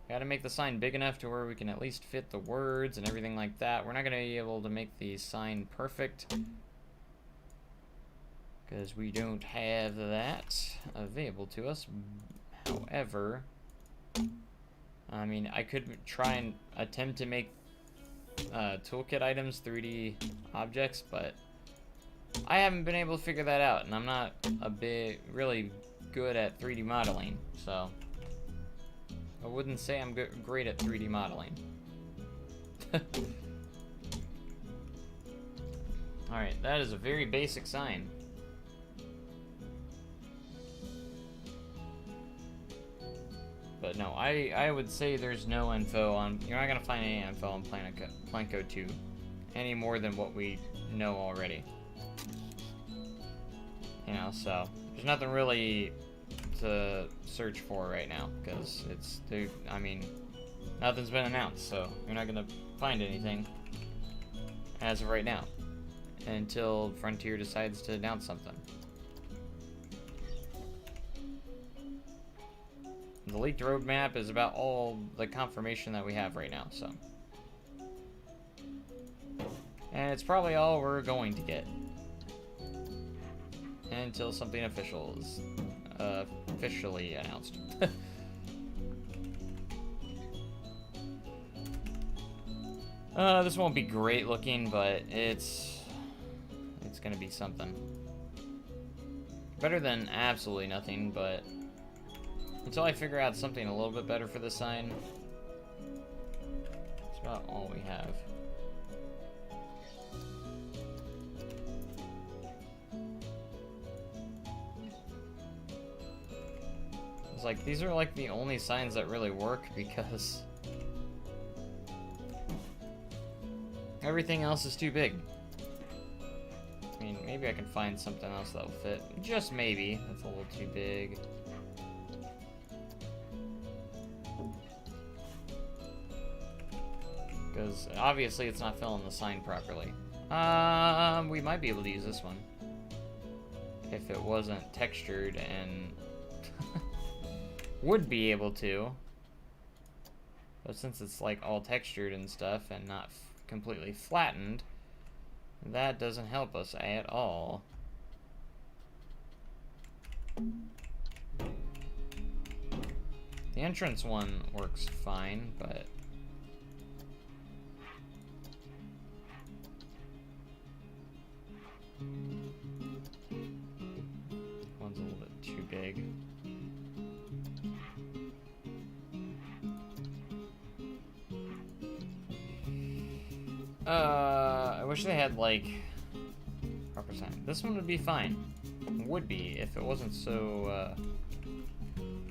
Gotta make the sign big enough to where we can at least fit the words and everything like that. We're not gonna be able to make the sign perfect because we don't have that available to us. However, I mean, I could try and attempt to make toolkit items 3D objects, but I haven't been able to figure that out, and I'm not really good at 3D modeling, so I wouldn't say I'm great at 3D modeling. Alright, that is a very basic sign. But no, I would say there's no info on... You're not going to find any info on Planco 2. Any more than what we know already. You know, so... There's nothing really to search for right now. Because it's... I mean... Nothing's been announced, so you're not going to find anything. As of right now. Until Frontier decides to announce something. The leaked roadmap is about all the confirmation that we have right now, so. And it's probably all we're going to get. Until something official is officially announced. This won't be great looking, but it's gonna be something. Better than absolutely nothing, but until I figure out something a little bit better for this sign, that's about all we have. It's like, these are like the only signs that really work because everything else is too big. I mean, maybe I can find something else that'll fit. Just maybe. That's a little too big. Because obviously it's not filling the sign properly. We might be able to use this one. If it wasn't textured and... would be able to. But since it's like all textured and stuff and not completely flattened, that doesn't help us at all. The entrance one works fine, but... I wish they had, like, proper sign. This one would be fine. Would be if it wasn't so,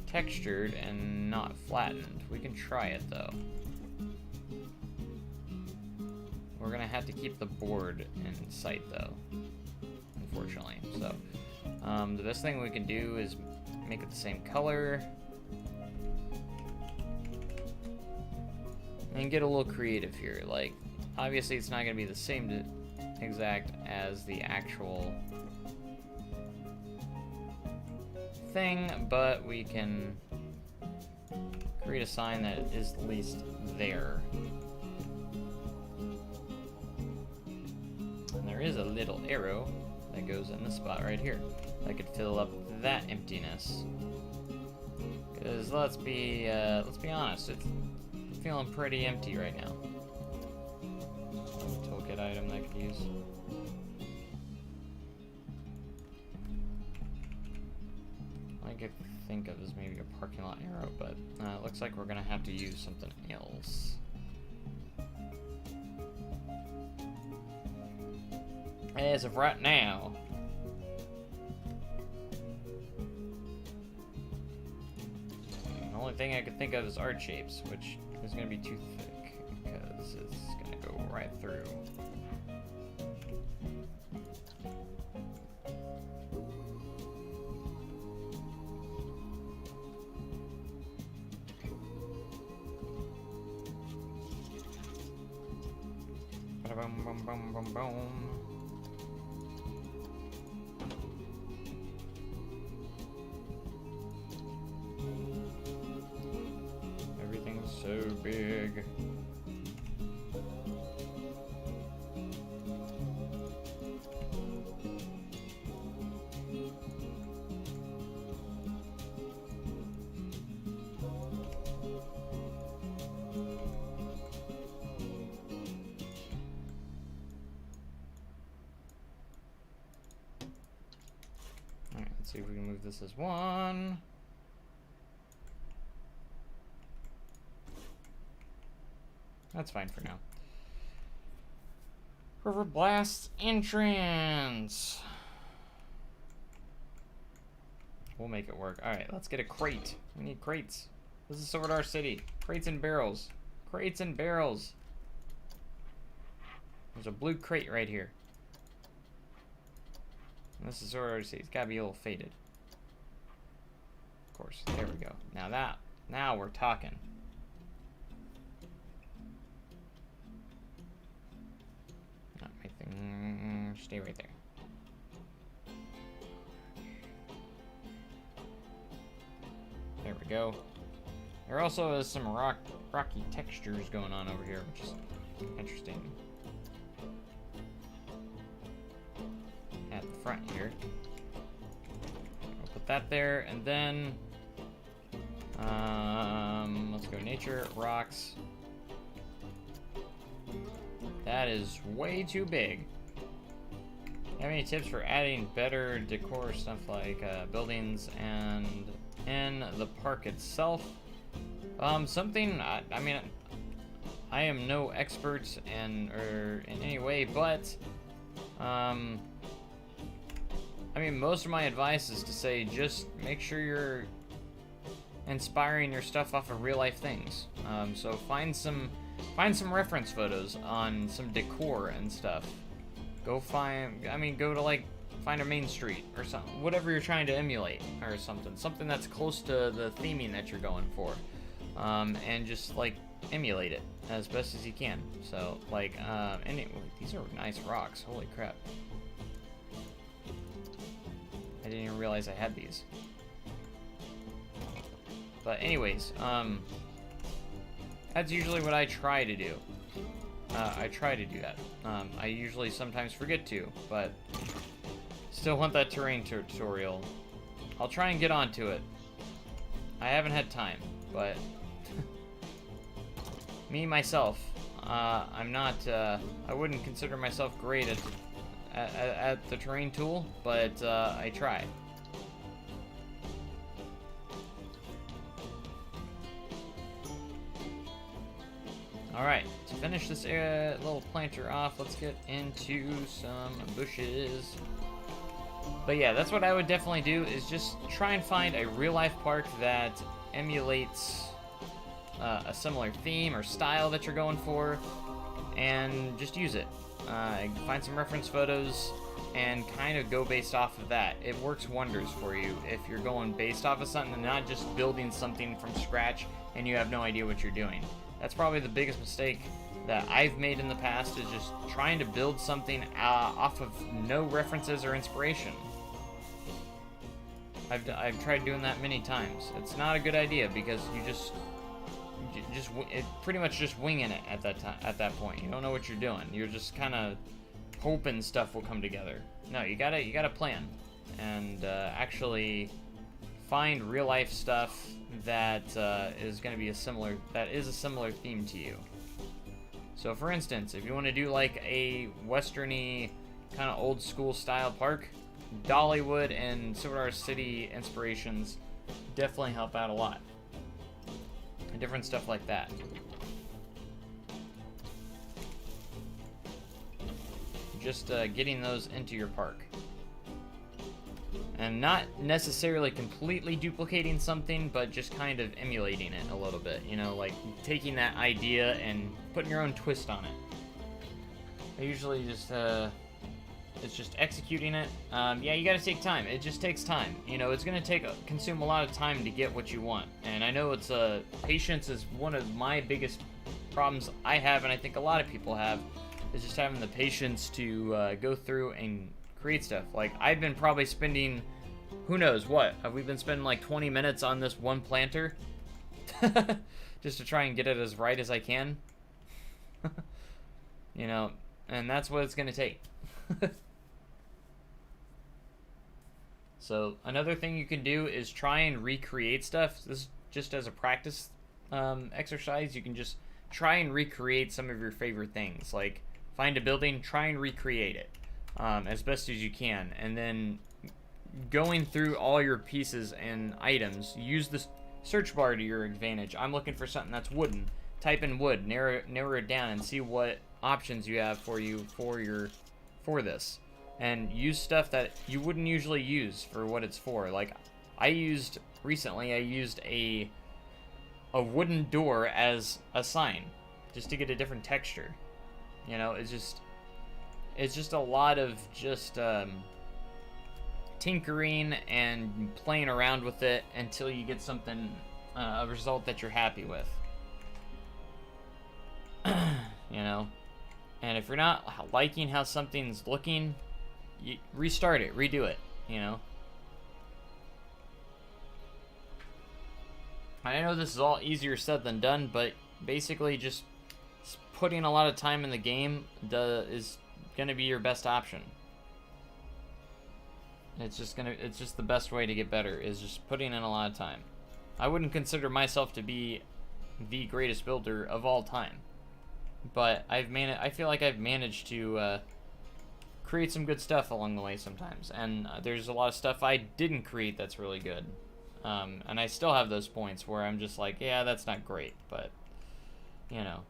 textured and not flattened. We can try it, though. We're gonna have to keep the board in sight, though, unfortunately. So, the best thing we can do is make it the same color. And get a little creative here. Like, obviously it's not gonna be the same exact as the actual thing, but we can create a sign that is at least there. And there is a little arrow that goes in the spot right here that could fill up that emptiness. Because let's be honest, it's feeling pretty empty right now. Toolkit item that I could use. All I could think of is maybe a parking lot arrow, but it looks like we're gonna have to use something else. As of right now, the only thing I could think of is art shapes, which is going to be too thick because it's going to go right through. Boom, boom, boom, boom, boom. Everything's so big. Alright, let's see if we can move this as one. That's fine for now. River Blast entrance. We'll make it work. Alright, let's get a crate. We need crates. This is Sword Art City. Crates and barrels. Crates and barrels. There's a blue crate right here. And this is Sword Art City. It's gotta be a little faded. Of course. There we go. Now we're talking. Stay right there. There we go. There also is some rocky textures going on over here, which is interesting. At the front here. I'll put that there, and then let's go nature, rocks. That is way too big. Have any tips for adding better decor stuff like buildings and in the park itself? Something I mean, I am no expert in any way, but I mean, most of my advice is to say just make sure you're inspiring your stuff off of real life things. So find some reference photos on some decor and stuff. Go to like find a main street or something, whatever you're trying to emulate or something that's close to the theming that you're going for, and just like emulate it as best as you can. So like, these are nice rocks. Holy crap! I didn't even realize I had these. But anyways, that's usually what I try to do. I try to do that. I usually sometimes forget to, but still want that terrain tutorial. I'll try and get onto it. I haven't had time, but me, myself, I'm not, I wouldn't consider myself great at the terrain tool, but I try. Alright, to finish this little planter off, let's get into some bushes. But yeah, that's what I would definitely do, is just try and find a real-life park that emulates a similar theme or style that you're going for, and just use it. Find some reference photos and kind of go based off of that. It works wonders for you if you're going based off of something and not just building something from scratch and you have no idea what you're doing. That's probably the biggest mistake that I've made in the past, is just trying to build something off of no references or inspiration. I've tried doing that many times. It's not a good idea, because pretty much just winging it at that point. You don't know what you're doing. You're just kind of hoping stuff will come together. No, you gotta plan and actually find real life stuff that is going to be a similar theme to you. So for instance, if you want to do like a westerny kind of old school style park, Dollywood and Silver City inspirations definitely help out a lot. And different stuff like that. Just getting those into your park. And not necessarily completely duplicating something, but just kind of emulating it a little bit. You know, like taking that idea and putting your own twist on it. I usually just, it's just executing it. Yeah, you gotta take time. It just takes time. You know, it's gonna consume a lot of time to get what you want. And I know it's, patience is one of my biggest problems I have, and I think a lot of people have, is just having the patience to go through and create stuff. Like, I've been probably spending, who knows what, have we been spending like 20 minutes on this one planter? Just to try and get it as right as I can. You know, and that's what it's gonna take. So another thing you can do is try and recreate stuff. This is just as a practice exercise. You can just try and recreate some of your favorite things. Like, find a building, try and recreate it as best as you can, and then going through all your pieces and items, use the search bar to your advantage. I'm looking for something that's wooden. Type in wood, narrow it down, and see what options you have for this. And use stuff that you wouldn't usually use for what it's for. Like, recently I used a wooden door as a sign, just to get a different texture. You know, it's just a lot of just tinkering and playing around with it until you get something, a result that you're happy with. You know, and if you're not liking how something's looking, you restart it, redo it, you know. I know this is all easier said than done, but basically just putting a lot of time in the game is gonna be your best option. It's just the best way to get better, is just putting in a lot of time. I wouldn't consider myself to be the greatest builder of all time, but I feel like I've managed to create some good stuff along the way sometimes, and there's a lot of stuff I didn't create that's really good, and I still have those points where I'm just like, yeah, that's not great, but you know.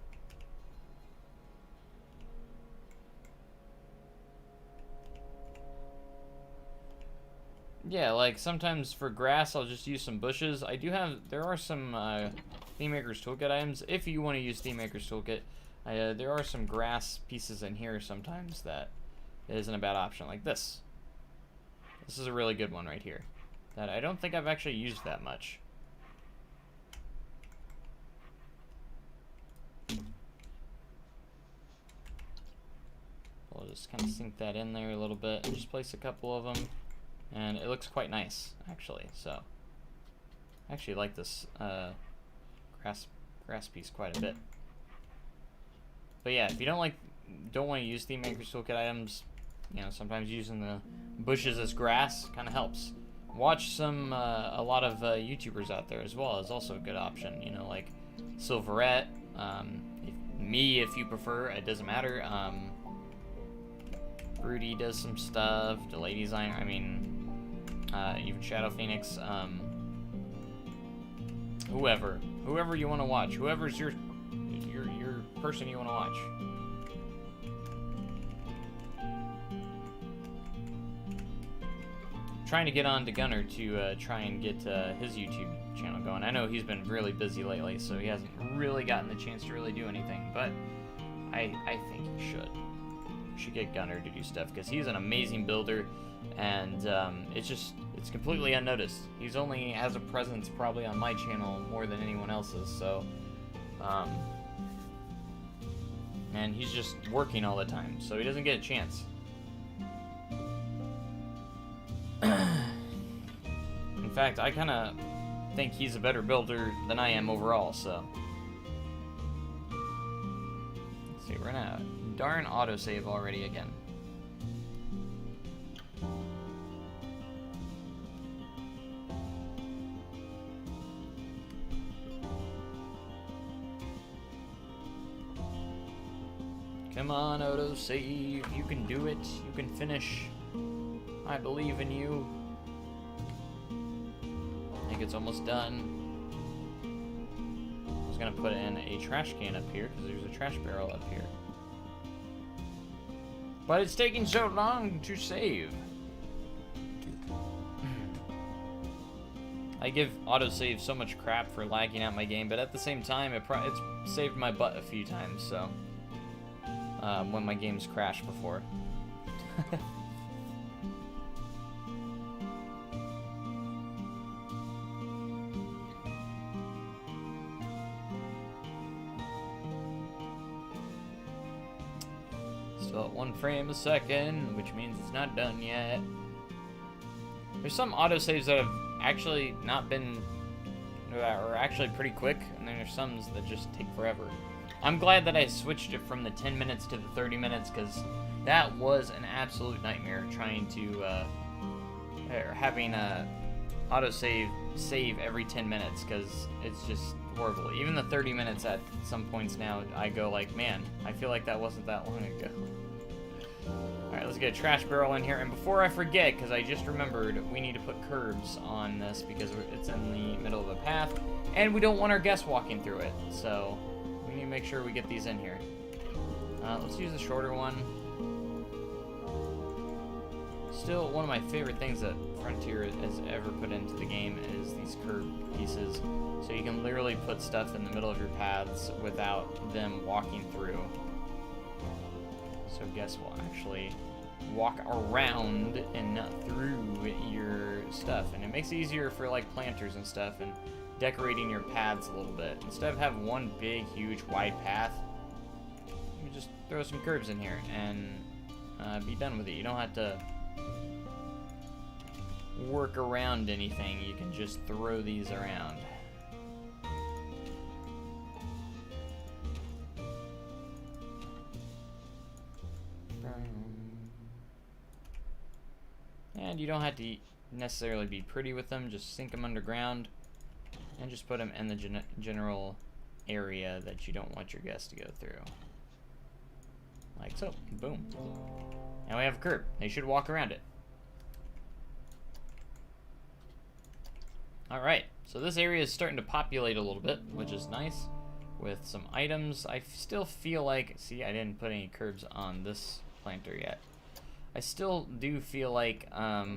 Yeah, like sometimes for grass I'll just use some bushes. There are some Theme Maker's Toolkit items. If you want to use Theme Maker's Toolkit, there are some grass pieces in here sometimes that isn't a bad option, like this. This is a really good one right here that I don't think I've actually used that much. We'll just kind of sink that in there a little bit and just place a couple of them. And it looks quite nice, actually. So, I actually like this grass piece quite a bit. But yeah, if you don't want to use Theme Maker's Toolkit items, you know, sometimes using the bushes as grass kind of helps. Watch a lot of YouTubers out there as well is also a good option. You know, like Silverette, me if you prefer, it doesn't matter. Rudy does some stuff. Delay Designer, I mean. Even Shadow Phoenix, whoever you want to watch, whoever's your person you want to watch. Trying to get on to Gunner to try and get his YouTube channel going. I know he's been really busy lately, so he hasn't really gotten the chance to really do anything, but I think he should. Should get Gunner to do stuff, because he's an amazing builder, and it's completely unnoticed. He's only has a presence probably on my channel more than anyone else's, so and he's just working all the time, so he doesn't get a chance. In fact, I kind of think he's a better builder than I am overall, so. Let's see, we're gonna darn autosave already again. Come on, autosave, you can do it, you can finish. I believe in you. I think it's almost done. I was gonna put in a trash can up here because there's a trash barrel up here. But it's taking so long to save. I give autosave so much crap for lagging out my game, but at the same time, it's saved my butt a few times, so. When my games crashed before. Still at 1 frame a second, which means it's not done yet. There's some autosaves that have actually not been, or actually pretty quick, and then there's some that just take forever. I'm glad that I switched it from the 10 minutes to the 30 minutes, because that was an absolute nightmare trying to, having a autosave save every 10 minutes, because it's just horrible. Even the 30 minutes at some points now, I go like, man, I feel like that wasn't that long ago. Alright, let's get a trash barrel in here, and before I forget, because I just remembered, we need to put curbs on this, because it's in the middle of a path, and we don't want our guests walking through it, so we need to make sure we get these in here. Let's use the shorter one. Still, one of my favorite things that Frontier has ever put into the game is these curb pieces. So you can literally put stuff in the middle of your paths without them walking through. So guests will actually walk around and not through your stuff. And it makes it easier for like planters and stuff and decorating your paths a little bit. Instead of having one big, huge, wide path, you can just throw some curbs in here and be done with it. You don't have to work around anything. You can just throw these around. And you don't have to necessarily be pretty with them. Just sink them underground and just put them in the general area that you don't want your guests to go through. Like so. Boom. Now we have a curb. They should walk around it. Alright, so this area is starting to populate a little bit, which is nice, with some items. I still feel like, see, I didn't put any curbs on this planter yet. I still do feel like it's a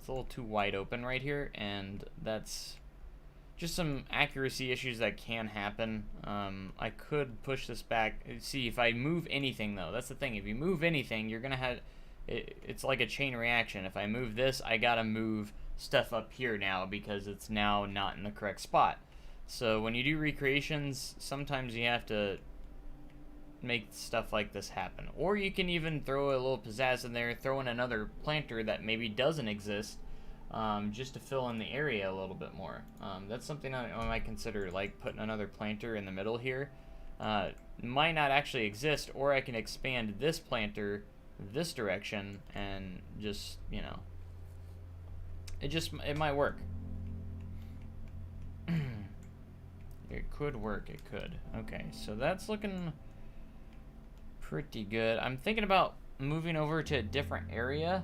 little too wide open right here, and that's just some accuracy issues that can happen. I could push this back. See, if I move anything, though, that's the thing. If you move anything, you're going to have, it's like a chain reaction. If I move this, I got to move stuff up here now because it's now not in the correct spot. So when you do recreations, sometimes you have to make stuff like this happen. Or you can even throw a little pizzazz in there, throw in another planter that maybe doesn't exist, just to fill in the area a little bit more. That's something I might consider, like putting another planter in the middle here. Might not actually exist, or I can expand this planter this direction and just, you know, it might work. It could work, it could. Okay, so that's looking pretty good. I'm thinking about moving over to a different area,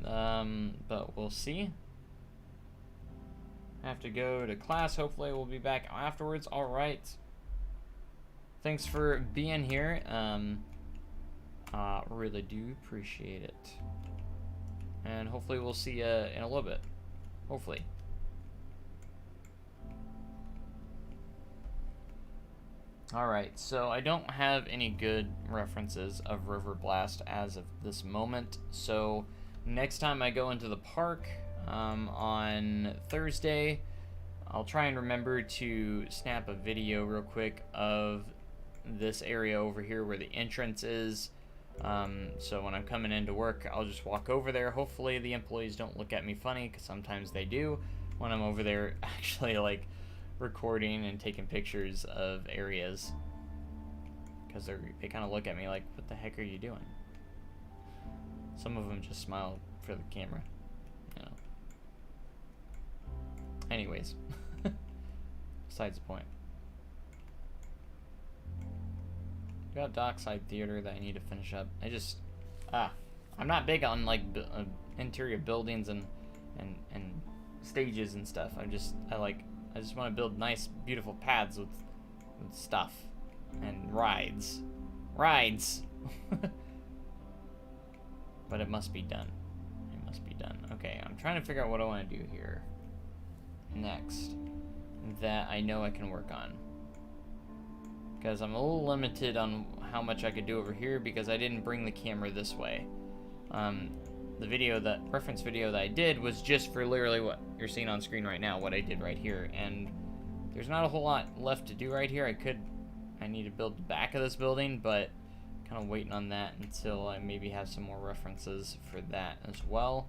but we'll see. I have to go to class. Hopefully we'll be back afterwards. All right. thanks for being here. Really do appreciate it. And hopefully we'll see you in a little bit. Hopefully. Alright, so I don't have any good references of River Blast as of this moment, so next time I go into the park on Thursday, I'll try and remember to snap a video real quick of this area over here where the entrance is. So when I'm coming into work, I'll just walk over there. Hopefully the employees don't look at me funny, because sometimes they do when I'm over there actually like recording and taking pictures of areas, because they kind of look at me like, what the heck are you doing? Some of them just smile for the camera, you know. Anyways, besides the point. Got Dockside Theater that I need to finish up. I'm not big on like interior buildings and stages and stuff. I just want to build nice, beautiful paths with stuff and rides. But it must be done. It must be done. Okay, I'm trying to figure out what I want to do here next that I know I can work on, because I'm a little limited on how much I could do over here because I didn't bring the camera this way. The reference video that I did was just for literally what you're seeing on screen right now, what I did right here, and there's not a whole lot left to do right here. I need to build the back of this building, but kind of waiting on that until I maybe have some more references for that as well.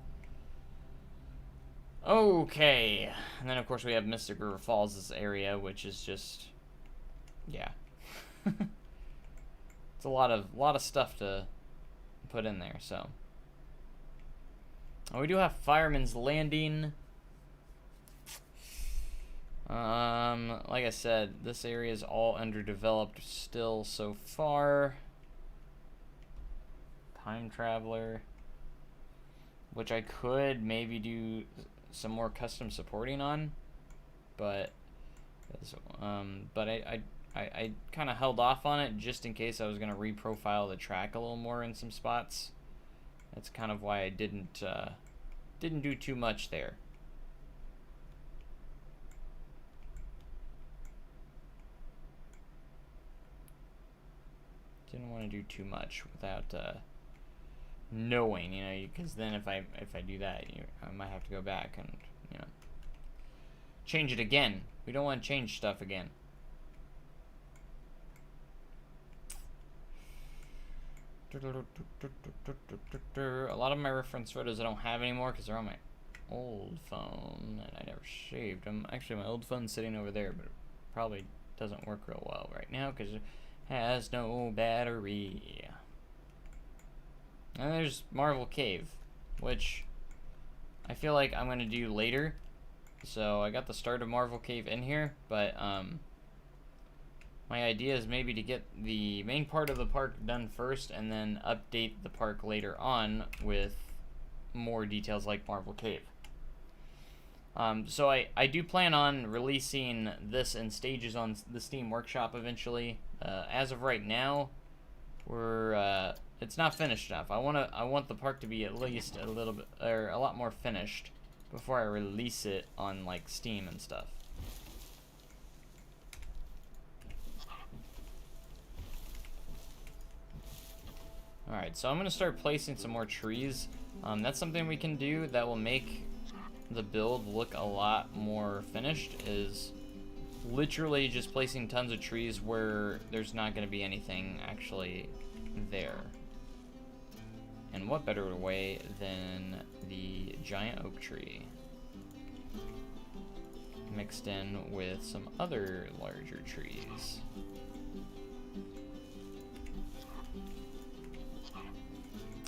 Okay, and then of course we have Mystic River Falls' area, which is just, yeah. It's a lot of stuff to put in there, so. We do have Fireman's Landing. Like I said, this area is all underdeveloped still so far. Time Traveler, which I could maybe do some more custom supporting on, but I kind of held off on it just in case I was gonna reprofile the track a little more in some spots. That's kind of why I didn't do too much there. Didn't want to do too much without knowing, you know, because then if I do that, I might have to go back and, you know, change it again. We don't want to change stuff again. A lot of my reference photos I don't have anymore because they're on my old phone and I never saved them. Actually, my old phone's sitting over there, but it probably doesn't work real well right now because it has no battery. And there's Marvel Cave, which I feel like I'm going to do later. So I got the start of Marvel Cave in here, but my idea is maybe to get the main part of the park done first and then update the park later on with more details like Marvel Cave. So I do plan on releasing this in stages on the Steam Workshop eventually. As of right now, it's not finished enough. I want the park to be at least a little bit or a lot more finished before I release it on like Steam and stuff. Alright, so I'm going to start placing some more trees. That's something we can do that will make the build look a lot more finished, is literally just placing tons of trees where there's not going to be anything actually there. And what better way than the giant oak tree mixed in with some other larger trees.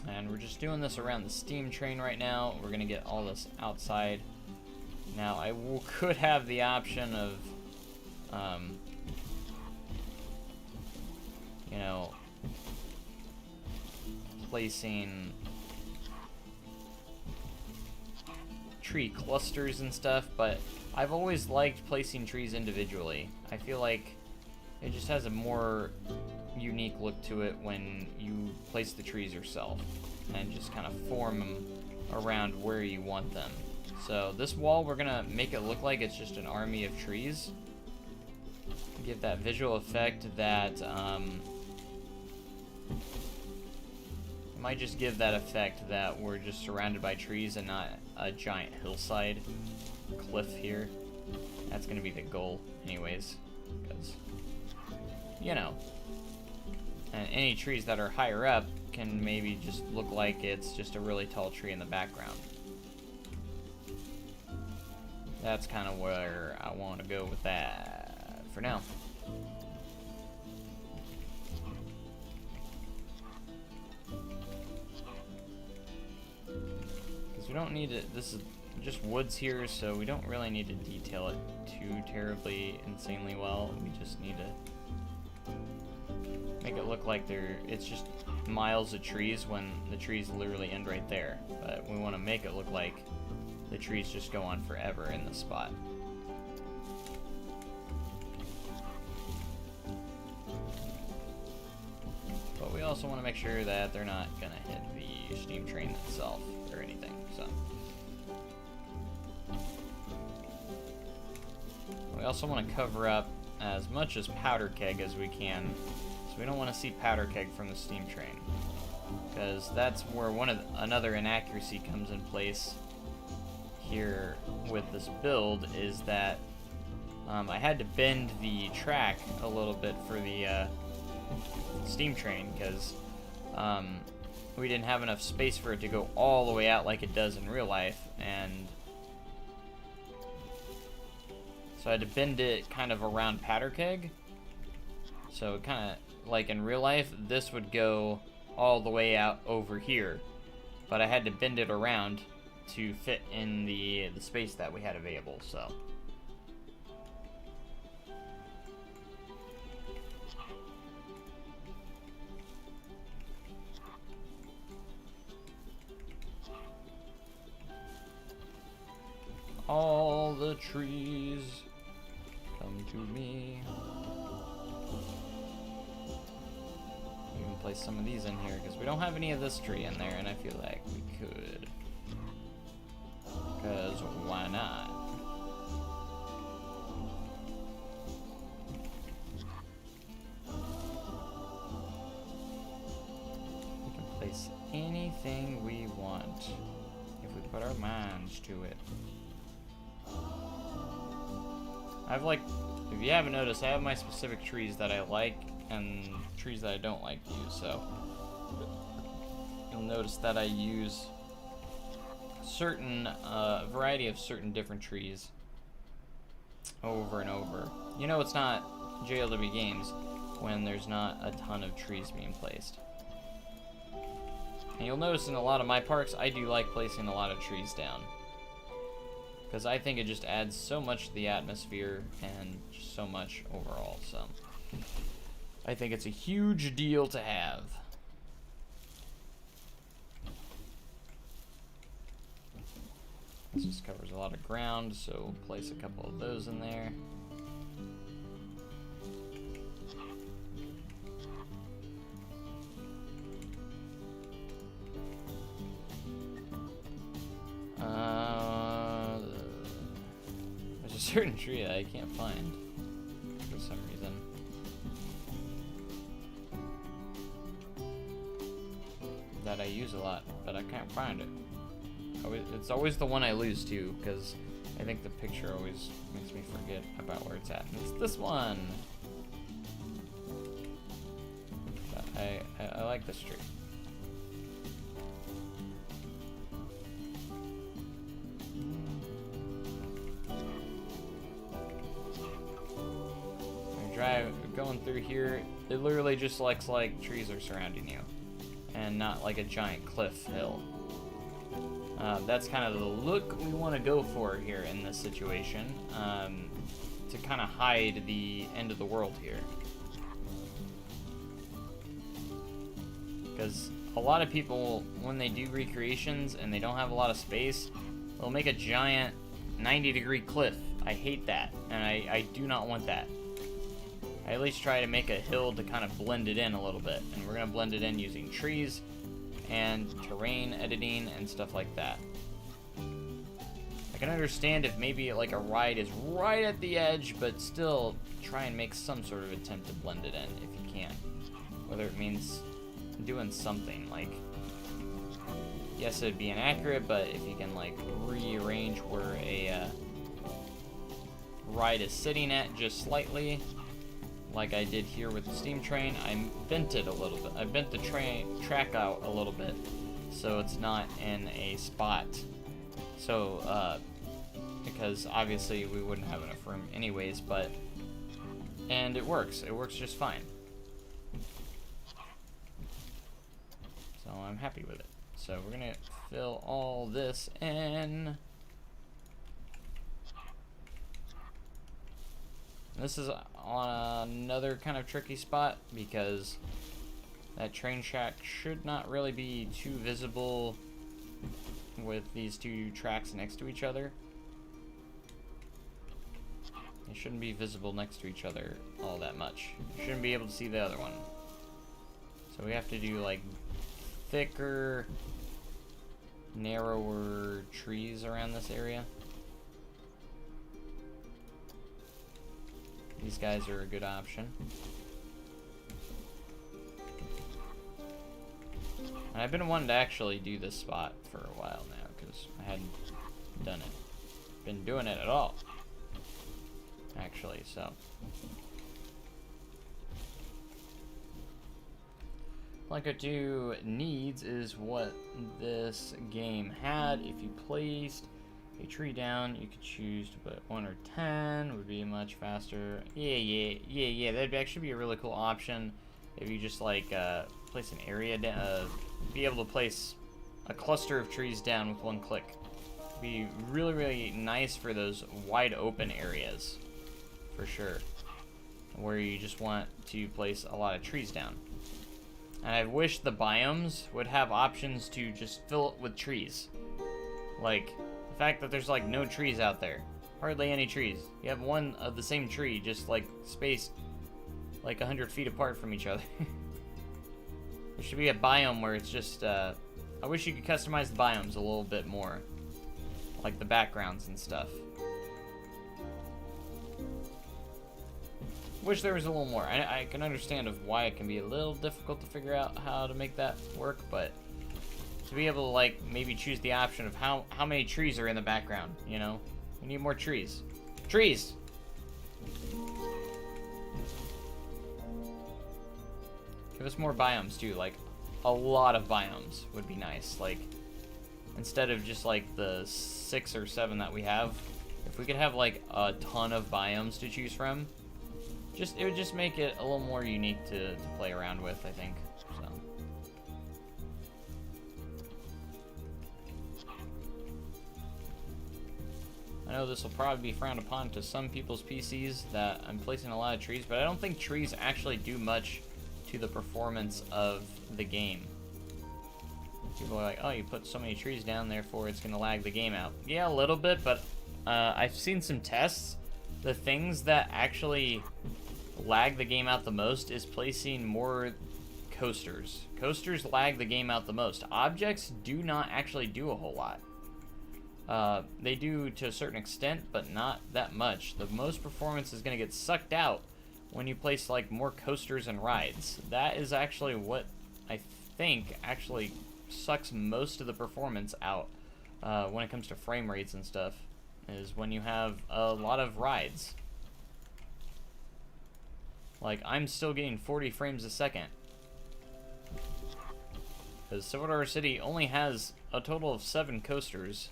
And we're just doing this around the steam train right now. We're gonna get all this outside. Now I could have the option of, you know, placing tree clusters and stuff, but I've always liked placing trees individually. I feel like it just has a more unique look to it when you place the trees yourself and just kind of form them around where you want them. So this wall, we're gonna make it look like it's just an army of trees. Give that visual effect that, it might just give that effect that we're just surrounded by trees and not a giant hillside cliff here. That's gonna be the goal anyways, because, you know, and any trees that are higher up can maybe just look like it's just a really tall tree in the background. That's kind of where I want to go with that for now. Because we don't need to, this is just woods here, so we don't really need to detail it too terribly insanely well. We just need to make it look like it's just miles of trees when the trees literally end right there. But we want to make it look like the trees just go on forever in this spot. But we also want to make sure that they're not going to hit the steam train itself or anything, so. We also want to cover up as much as powder keg as we can, so we don't want to see powder keg from the steam train, because that's where another inaccuracy comes in place here with this build, is that I had to bend the track a little bit for the steam train, because we didn't have enough space for it to go all the way out like it does in real life, and so I had to bend it kind of around powder keg. So kind of like in real life, this would go all the way out over here, but I had to bend it around to fit in the space that we had available, so. All the trees come to me. We can place some of these in here because we don't have any of this tree in there, and I feel like we could. Because why not? We can place anything we want if we put our minds to it. If you haven't noticed, I have my specific trees that I like and trees that I don't like to use, so you'll notice that I use certain variety of certain different trees over and over. You know, it's not JLW games when there's not a ton of trees being placed. And you'll notice in a lot of my parks, I do like placing a lot of trees down, because I think it just adds so much to the atmosphere and just so much overall, so I think it's a huge deal to have. This just covers a lot of ground, so we'll place a couple of those in there. There's a certain tree that I can't find for some reason. That I use a lot, but I can't find it. It's always the one I lose to, because I think the picture always makes me forget about where it's at. And it's this one! But I like this tree. Going through here, it literally just looks like trees are surrounding you, and not like a giant cliff hill. That's kind of the look we want to go for here in this situation, to kind of hide the end of the world here. Because a lot of people, when they do recreations and they don't have a lot of space, they'll make a giant 90-degree cliff. I hate that, and I do not want that. I at least try to make a hill to kind of blend it in a little bit. And we're going to blend it in using trees and terrain editing and stuff like that. I can understand if maybe like a ride is right at the edge, but still try and make some sort of attempt to blend it in if you can. Whether it means doing something like, yes, it'd be inaccurate, but if you can like rearrange where a ride is sitting at just slightly, like I did here with the steam train, I bent it a little bit. I bent the track out a little bit so it's not in a spot. So, because obviously we wouldn't have enough room anyways, and it works. It works just fine. So I'm happy with it. So we're gonna fill all this in. This is on another kind of tricky spot because that train track should not really be too visible with these two tracks next to each other. They shouldn't be visible next to each other all that much. You shouldn't be able to see the other one. So we have to do like thicker, narrower trees around this area. These guys are a good option. And I've been wanting to actually do this spot for a while now because I hadn't done it. Been doing it at all, actually, so. Like 2 needs is what this game had. If you placed a tree down, you could choose to put 1 or 10, would be much faster. Yeah, that'd actually be a really cool option if you just like place an area down, be able to place a cluster of trees down with 1 click. Be really, really nice for those wide open areas, for sure, where you just want to place a lot of trees down. And I wish the biomes would have options to just fill it with trees. Like, the fact that there's like no trees out there. Hardly any trees. You have one of the same tree just like spaced like 100 feet apart from each other. There should be a biome where it's just, I wish you could customize the biomes a little bit more. Like the backgrounds and stuff. Wish there was a little more. I can understand of why it can be a little difficult to figure out how to make that work, but to be able to like maybe choose the option of how many trees are in the background, you know? We need more trees. Trees! Give us more biomes too, like a lot of biomes would be nice. Like instead of just like the 6 or 7 that we have, if we could have like a ton of biomes to choose from, it would just make it a little more unique to play around with, I think. So. I know this will probably be frowned upon to some people's PCs that I'm placing a lot of trees, but I don't think trees actually do much to the performance of the game. People are like, oh, you put so many trees down, therefore it's going to lag the game out. Yeah, a little bit, but I've seen some tests. The things that actually lag the game out the most is placing more coasters. Coasters lag the game out the most. Objects do not actually do a whole lot. They do to a certain extent, but not that much. The most performance is going to get sucked out when you place like more coasters and rides. That is actually what I think actually sucks most of the performance out when it comes to frame rates and stuff, is when you have a lot of rides. Like, I'm still getting 40 frames a second. Because Civil War City only has a total of 7 coasters.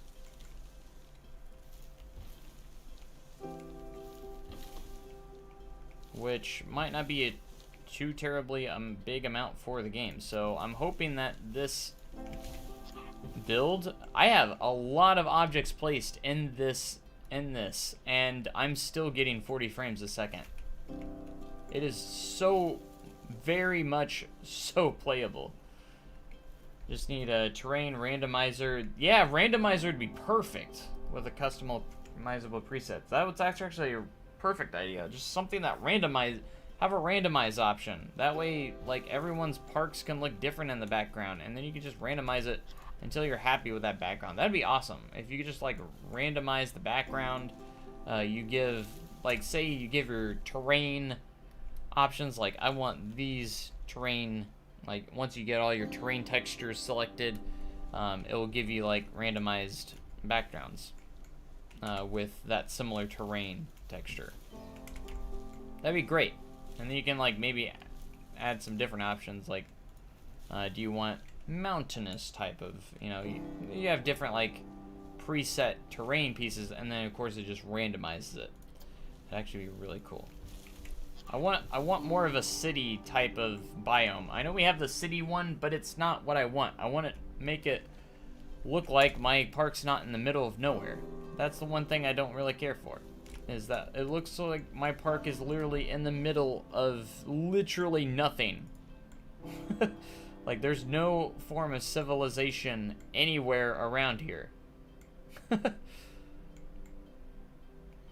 Which might not be a too terribly big amount for the game. So I'm hoping that this build, I have a lot of objects placed in this, and I'm still getting 40 frames a second. It is so very much so playable. Just need a terrain randomizer. Yeah, randomizer would be perfect with a customizable preset. That was actually a perfect idea. Just something that have a randomize option. That way, like, everyone's parks can look different in the background, and then you can just randomize it until you're happy with that background. That'd be awesome. If you could just, like, randomize the background, you give, like, say you give your terrain options, like, I want these terrain, like, once you get all your terrain textures selected, it will give you, like, randomized backgrounds with that similar terrain texture. That'd be great. And then you can, like, maybe add some different options, like, do you want mountainous type of, you know, you have different, like, preset terrain pieces, and then, of course, it just randomizes it. It'd actually be really cool. I want more of a city type of biome. I know we have the city one, but it's not what I want. I want to make it look like my park's not in the middle of nowhere. That's the one thing I don't really care for. Is that it looks like my park is literally in the middle of literally nothing. Like, there's no form of civilization anywhere around here.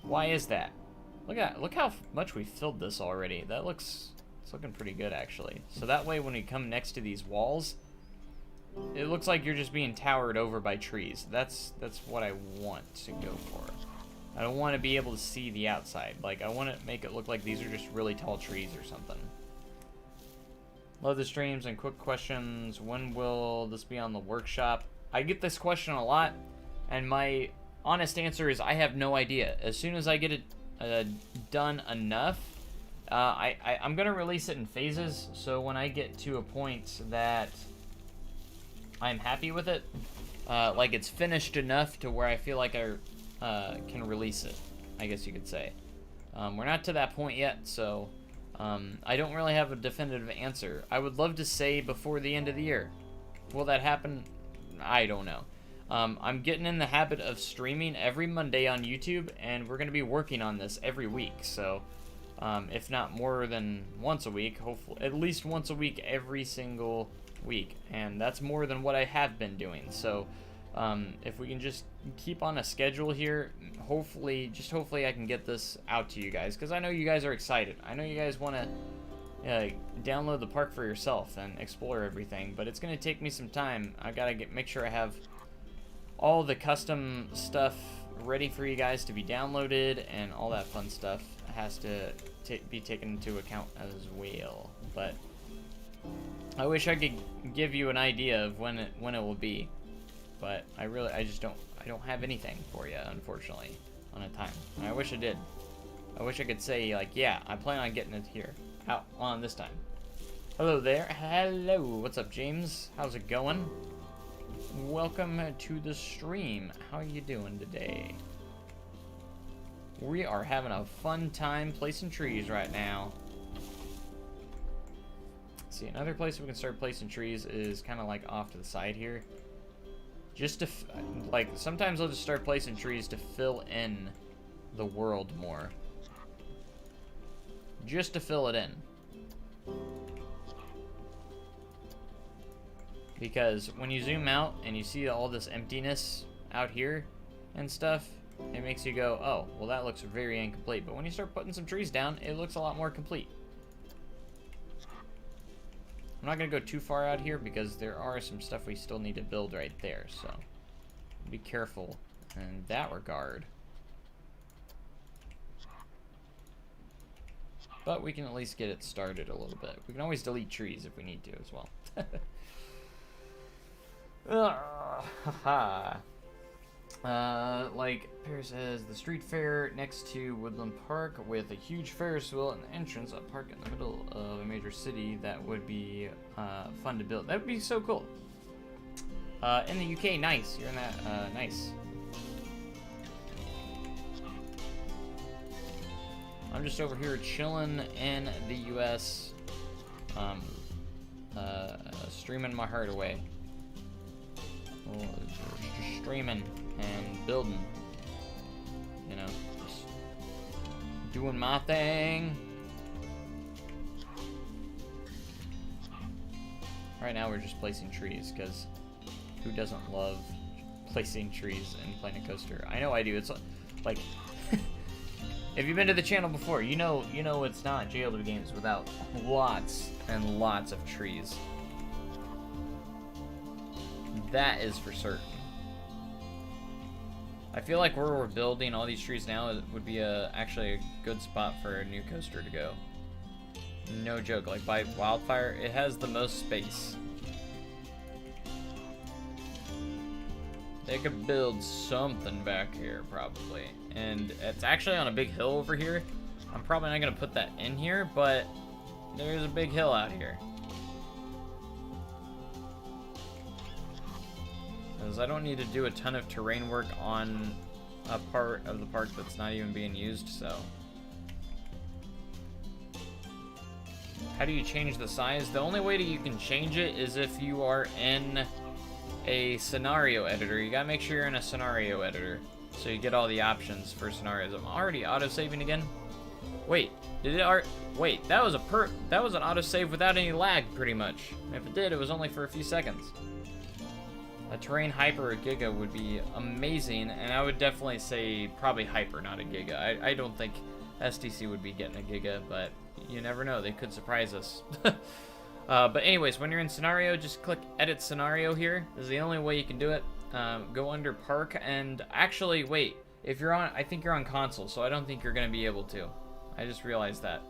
Why is that? Look how much we filled this already. It's looking pretty good, actually. So that way, when we come next to these walls, it looks like you're just being towered over by trees. That's what I want to go for. I don't want to be able to see the outside. Like, I want to make it look like these are just really tall trees or something. Love the streams and quick questions. When will this be on the workshop? I get this question a lot, and my honest answer is I have no idea. As soon as I get it done enough, I'm going to release it in phases. So when I get to a point that I'm happy with it, like it's finished enough to where I feel like I can release it, I guess you could say. We're not to that point yet, so I don't really have a definitive answer. I would love to say before the end of the year. Will that happen? I don't know. I'm getting in the habit of streaming every Monday on YouTube, and we're going to be working on this every week. So if not more than once a week, hopefully at least once a week every single week. And that's more than what I have been doing. So if we can just keep on a schedule here, hopefully I can get this out to you guys, because I know you guys are excited. I know you guys want to download the park for yourself and explore everything, but it's going to take me some time. I got to make sure I have all the custom stuff ready for you guys to be downloaded, and all that fun stuff has to be taken into account as well. But I wish I could give you an idea of when it will be. But I don't have anything for you, unfortunately, on a time. And I wish I did. I wish I could say, like, yeah, I plan on getting it here, out on this time. Hello there. Hello. What's up, James? How's it going? Welcome to the stream. How are you doing today? We are having a fun time placing trees right now. See, another place we can start placing trees is kind of like off to the side here. Just to, like, sometimes I'll just start placing trees to fill in the world more. Just to fill it in. Because when you zoom out and you see all this emptiness out here and stuff, it makes you go, oh, well, that looks very incomplete. But when you start putting some trees down, it looks a lot more complete. I'm not going to go too far out here because there are some stuff we still need to build right there, so be careful in that regard. But we can at least get it started a little bit. We can always delete trees if we need to as well. Like Pear says, the street fair next to Woodland Park with a huge Ferris wheel and the entrance, a park in the middle of a major city. That would be fun to build. That would be so cool. In the UK, nice. You're in that, nice. I'm just over here chilling in the US, streaming my heart away. Just streaming and building, you know, just doing my thing. Right now we're just placing trees, because who doesn't love placing trees in Planet Coaster? I know I do. It's like If you've been to the channel before, you know it's not JLW Games without lots and lots of trees. That is for certain. I feel like where we're building all these trees now would be actually a good spot for a new coaster to go. No joke, like by Wildfire, it has the most space. They could build something back here, probably. And it's actually on a big hill over here. I'm probably not going to put that in here, but there's a big hill out here. Because I don't need to do a ton of terrain work on a part of the park that's not even being used, so. How do you change the size? The only way that you can change it is if you are in a scenario editor. You gotta make sure you're in a scenario editor, so you get all the options for scenarios. I'm already auto-saving again. Wait, did it wait, that was an autosave without any lag, pretty much. If it did, it was only for a few seconds. A terrain hyper or giga would be amazing, and I would definitely say probably hyper, not a giga. I don't think STC would be getting a giga, but you never know, they could surprise us. But anyways, when you're in scenario, just click edit scenario here. This is the only way you can do it. Go under park, and actually, wait, if you're on, I think you're on console, so I don't think you're going to be able to. I just realized that.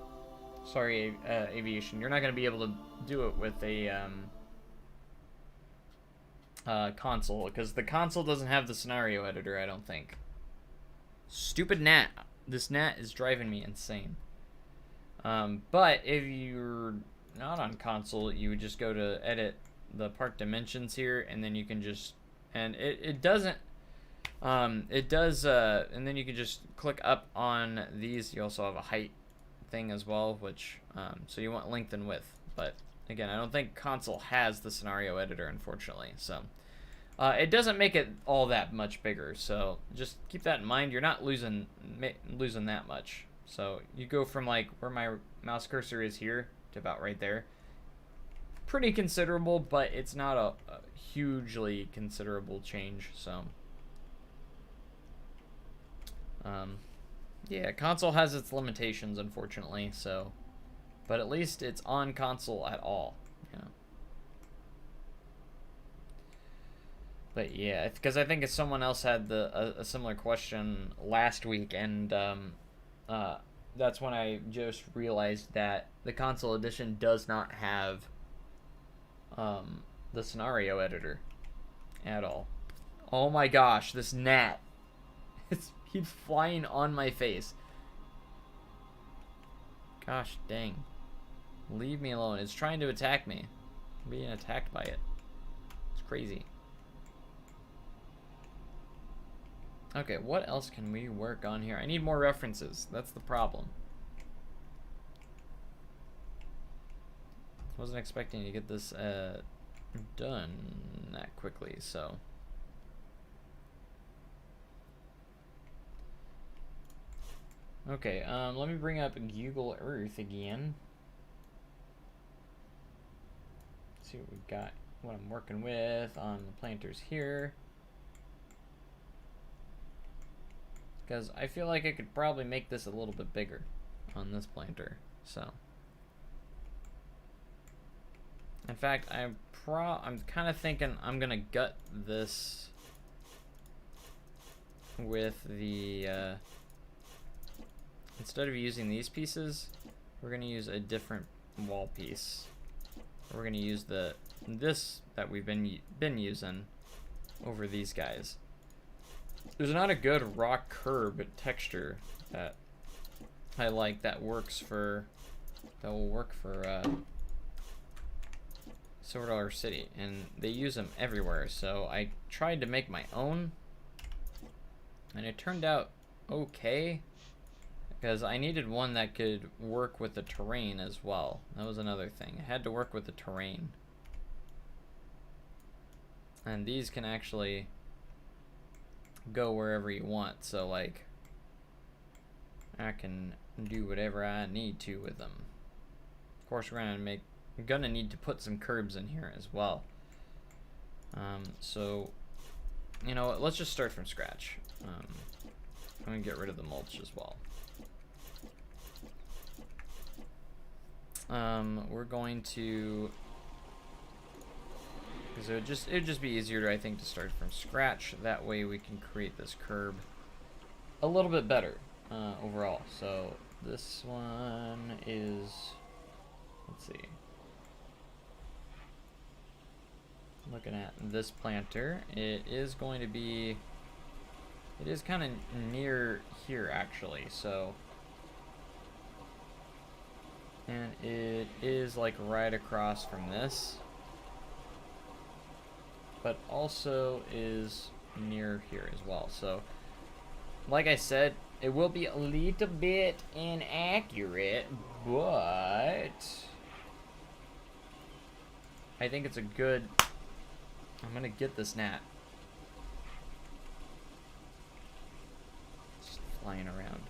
Sorry, Aviation, you're not going to be able to do it with a console, because the console doesn't have the scenario editor, I don't think. Stupid gnat. This gnat is driving me insane. But if you're not on console, you would just go to edit the park dimensions here, and then you can just, and it doesn't, it does, and then you can just click up on these. You also have a height thing as well, which, so you want length and width, but again, I don't think console has the scenario editor, unfortunately, so it doesn't make it all that much bigger, so just keep that in mind. You're not losing that much. So you go from like where my mouse cursor is here to about right there. Pretty considerable, but it's not a hugely considerable change, so yeah, console has its limitations, unfortunately, so, but at least it's on console at all. Yeah. But yeah, because I think if someone else had a similar question last week, and that's when I just realized that the console edition does not have the scenario editor at all. Oh my gosh, this gnat. It keeps flying on my face. Gosh dang. Leave me alone. It's trying to attack me. I'm being attacked by it. It's crazy. Okay, what else can we work on here? I need more references. That's the problem. Wasn't expecting to get this done that quickly, so. Okay, let me bring up Google Earth again. See what we've got, what I'm working with on the planters here. Because I feel like I could probably make this a little bit bigger on this planter, so. In fact, I'm kind of thinking I'm gonna gut this with the, instead of using these pieces, we're gonna use a different wall piece. We're gonna use this that we've been using over these guys. There's not a good rock curb texture that I like that will work for Silver City, and they use them everywhere, so I tried to make my own, and it turned out okay, because I needed one that could work with the terrain as well. That was another thing. It had to work with the terrain. And these can actually go wherever you want, so like I can do whatever I need to with them. Of course, we're gonna need to put some curbs in here as well. So you know what, let's just start from scratch. I'm gonna get rid of the mulch as well. we're going to, because it would just be easier, I think, to start from scratch. That way we can create this curb a little bit better overall. So this one is, let's see, looking at this planter, it is going to be, it is kind of near here actually, so, and it is like right across from this, but also is near here as well. So like I said, it will be a little bit inaccurate, but I think it's a good, I'm gonna get this gnat. Just flying around.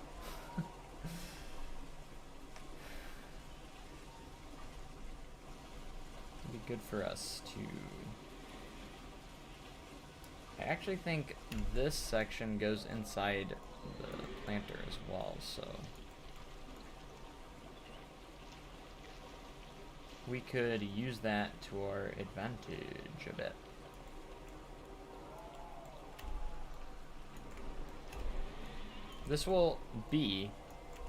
It'd be good for us to, I actually think this section goes inside the planter as well, so we could use that to our advantage a bit. This will be,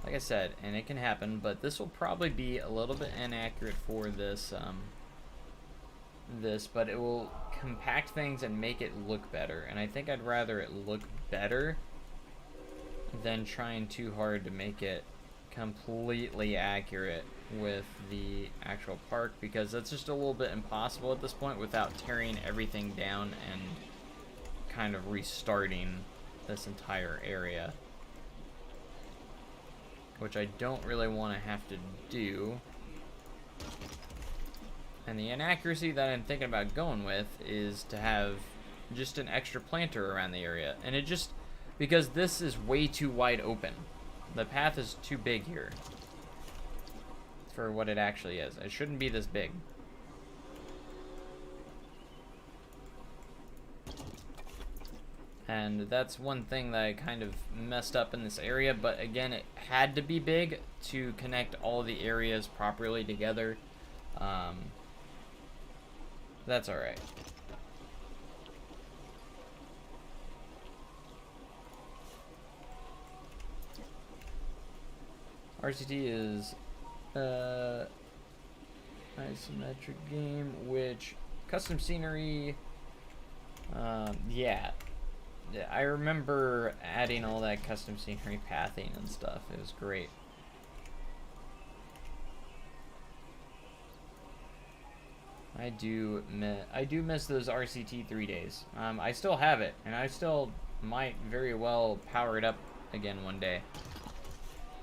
like I said, and it can happen, but this will probably be a little bit inaccurate for this but it will compact things and make it look better, and I think I'd rather it look better than trying too hard to make it completely accurate with the actual park, because that's just a little bit impossible at this point without tearing everything down and kind of restarting this entire area, which I don't really want to have to do. And the inaccuracy that I'm thinking about going with is to have just an extra planter around the area. And it just, because this is way too wide open. The path is too big here for what it actually is. It shouldn't be this big. And that's one thing that I kind of messed up in this area, but again, it had to be big to connect all the areas properly together. That's alright. RCT is isometric game, which custom scenery, yeah, I remember adding all that custom scenery pathing and stuff. It was great. I do miss those RCT 3 days. I still have it, and I still might very well power it up again one day.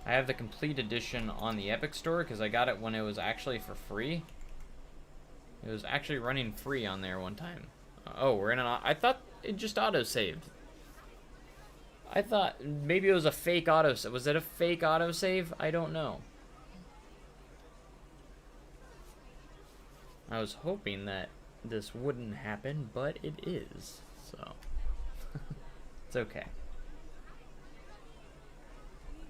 I have the complete edition on the Epic Store because I got it when it was actually for free. It was actually running free on there one time. Oh, we're in an, I thought it just auto-saved. I thought maybe it was a fake auto-save. Was it a fake auto-save? I don't know. I was hoping that this wouldn't happen, but it is, so it's okay.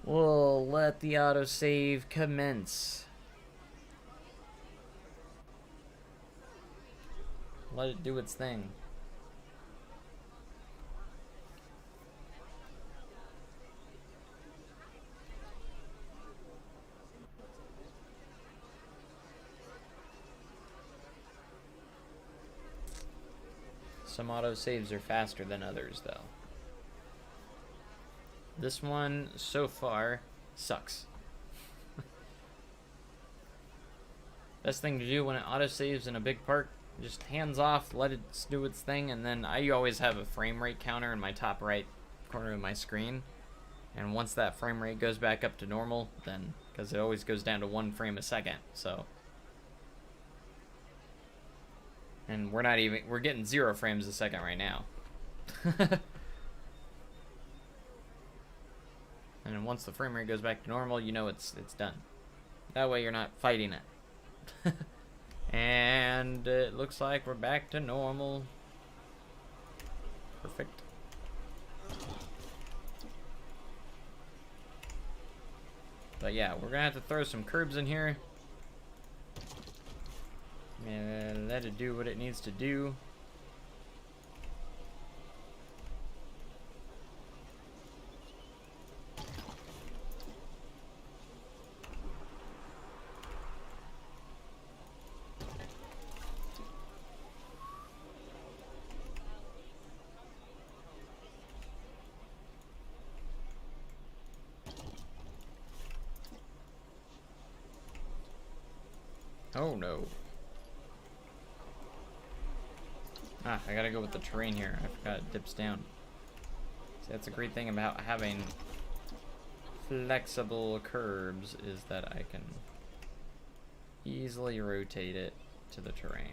We'll let the autosave commence. Let it do its thing. Some autosaves are faster than others, though. This one, so far, sucks. Best thing to do when it autosaves in a big park, just hands off, let it do its thing, and then I always have a frame rate counter in my top right corner of my screen. And once that frame rate goes back up to normal, then, because it always goes down to 1 frame a second, so. And we're not even, we're getting 0 frames a second right now. And then once the frame rate goes back to normal, you know it's done. That way you're not fighting it. And it looks like we're back to normal. Perfect. But yeah, we're gonna have to throw some curbs in here. Let it do what it needs to do. Oh no. Ah, I gotta go with the terrain here. I forgot it dips down. See, that's a great thing about having flexible curbs, is that I can easily rotate it to the terrain.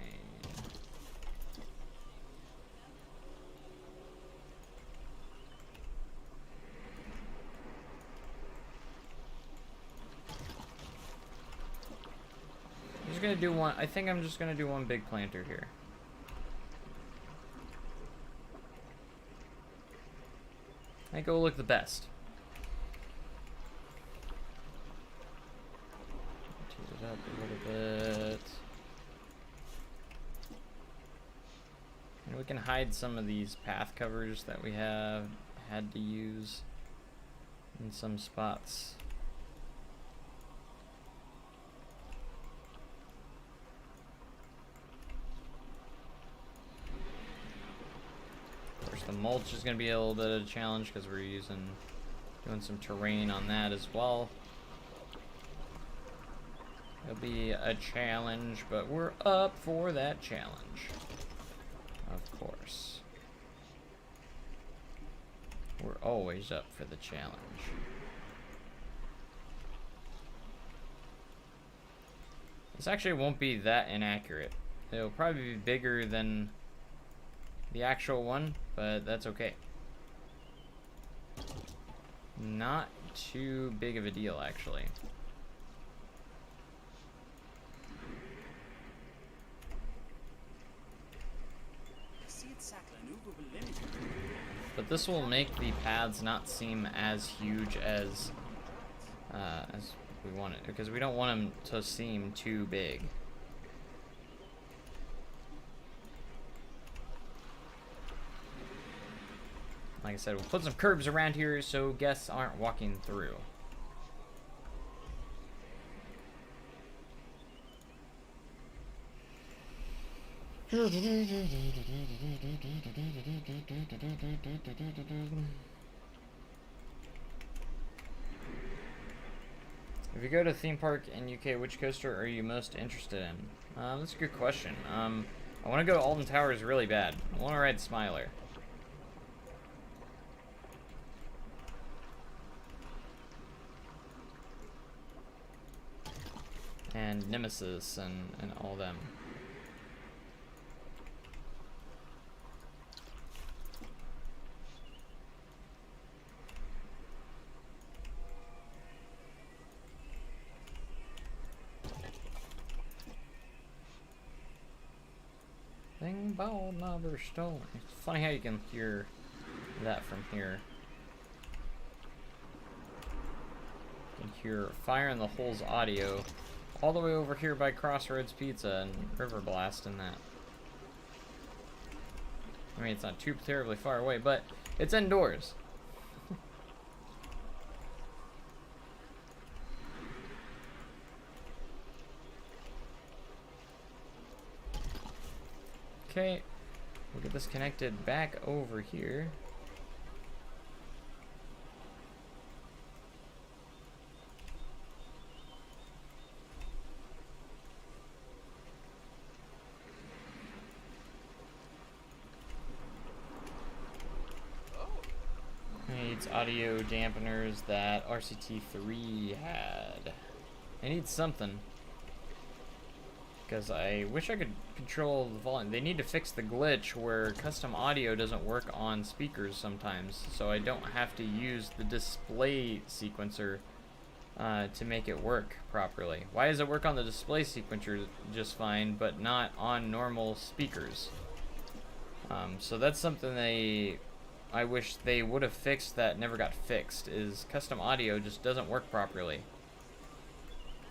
I'm just gonna do one. I think I'm just gonna do one big planter here. I think it will look the best. Tease it up a little bit. And we can hide some of these path covers that we had to use in some spots. Of course, the mulch is going to be a little bit of a challenge because we're doing some terrain on that as well. It'll be a challenge, but we're up for that challenge. Of course. We're always up for the challenge. This actually won't be that inaccurate. It'll probably be bigger than the actual one, but that's okay. Not too big of a deal, actually. But this will make the paths not seem as huge as we want it, because we don't want them to seem too big. Like I said, we'll put some curbs around here so guests aren't walking through. If you go to a theme park in UK, which coaster are you most interested in? That's a good question. I want to go to Alton Towers really bad. I want to ride Smiler. And Nemesis and all them. Thing ball never stolen. It's funny how you can hear that from here. You can hear Fire in the Hole's audio all the way over here by Crossroads Pizza and River Blast and that. I mean, it's not too terribly far away, but it's indoors. Okay, we'll get this connected back over here. Needs audio dampeners that RCT3 had. I need something. Because I wish I could control the volume. They need to fix the glitch where custom audio doesn't work on speakers sometimes, so I don't have to use the display sequencer to make it work properly. Why does it work on the display sequencer just fine, but not on normal speakers? So that's something I wish they would have fixed that never got fixed, is custom audio just doesn't work properly.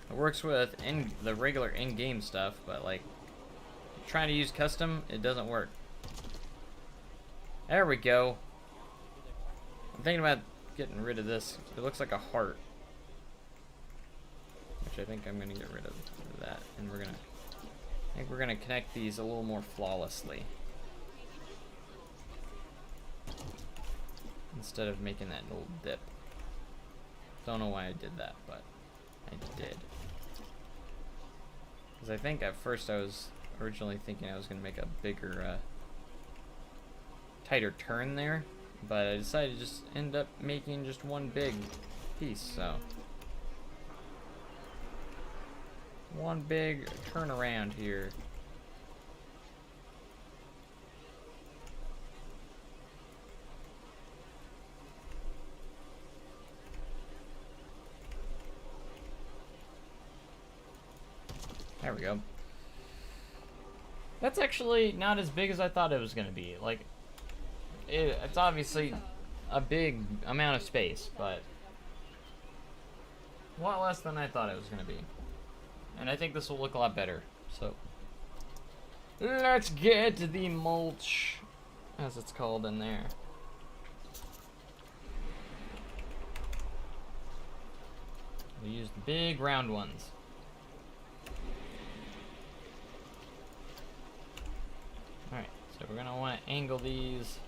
It works with the regular in-game stuff, but like trying to use custom, it doesn't work. There we go. I'm thinking about getting rid of this. It looks like a heart. Which I think I'm gonna get rid of that. And I think we're gonna connect these a little more flawlessly. Instead of making that little dip. Don't know why I did that, but I did. Because I think at first I was originally thinking I was going to make a bigger, tighter turn there. But I decided to just end up making just one big piece, so. One big turnaround here. There we go. That's actually not as big as I thought it was going to be. Like, it's obviously a big amount of space, but a lot less than I thought it was going to be. And I think this will look a lot better. So, let's get the mulch, as it's called in there. We use the big round ones. Alright, so we're going to want to angle these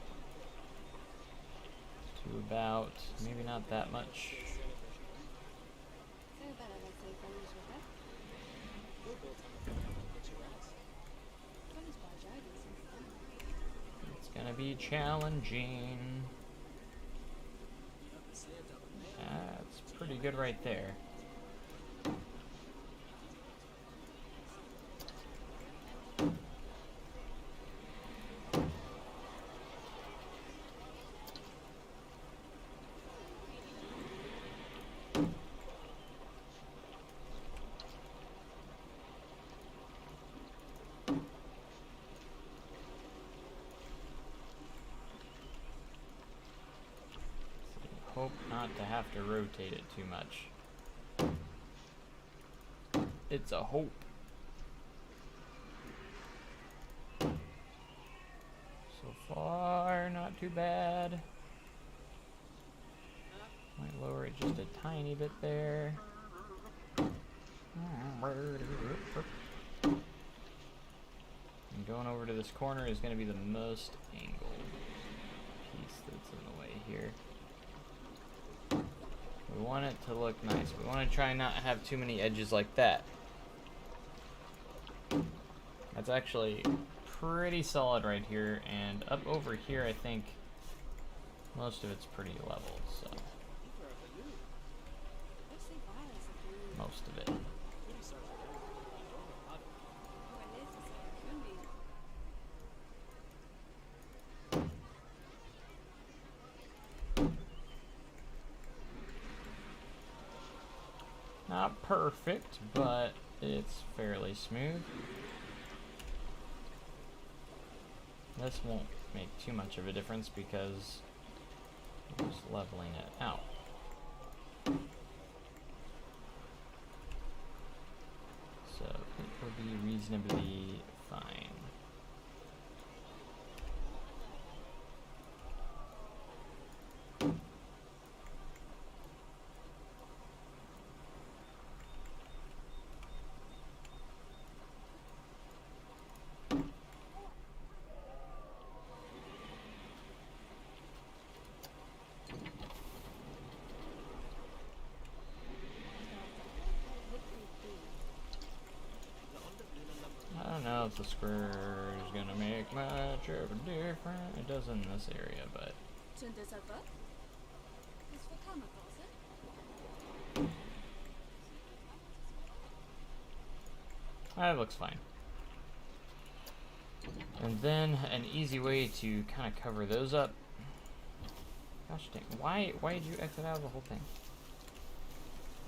to about, maybe not that much. It's going to be challenging. That's pretty good right there. Hope not to have to rotate it too much. It's a hope. So far, not too bad. Might lower it just a tiny bit there. And going over to this corner is going to be the most angled piece that's in the way here. We want it to look nice. We want to try and not have too many edges like that. That's actually pretty solid right here, and up over here I think most of it's pretty level, so. Most of it. Not perfect, but it's fairly smooth. This won't make too much of a difference because I'm just leveling it out. So it will be reasonably fine. I don't know if the square is gonna make much of a difference. It does in this area, but that looks fine. And then an easy way to kind of cover those up. Gosh dang, why did you exit out of the whole thing?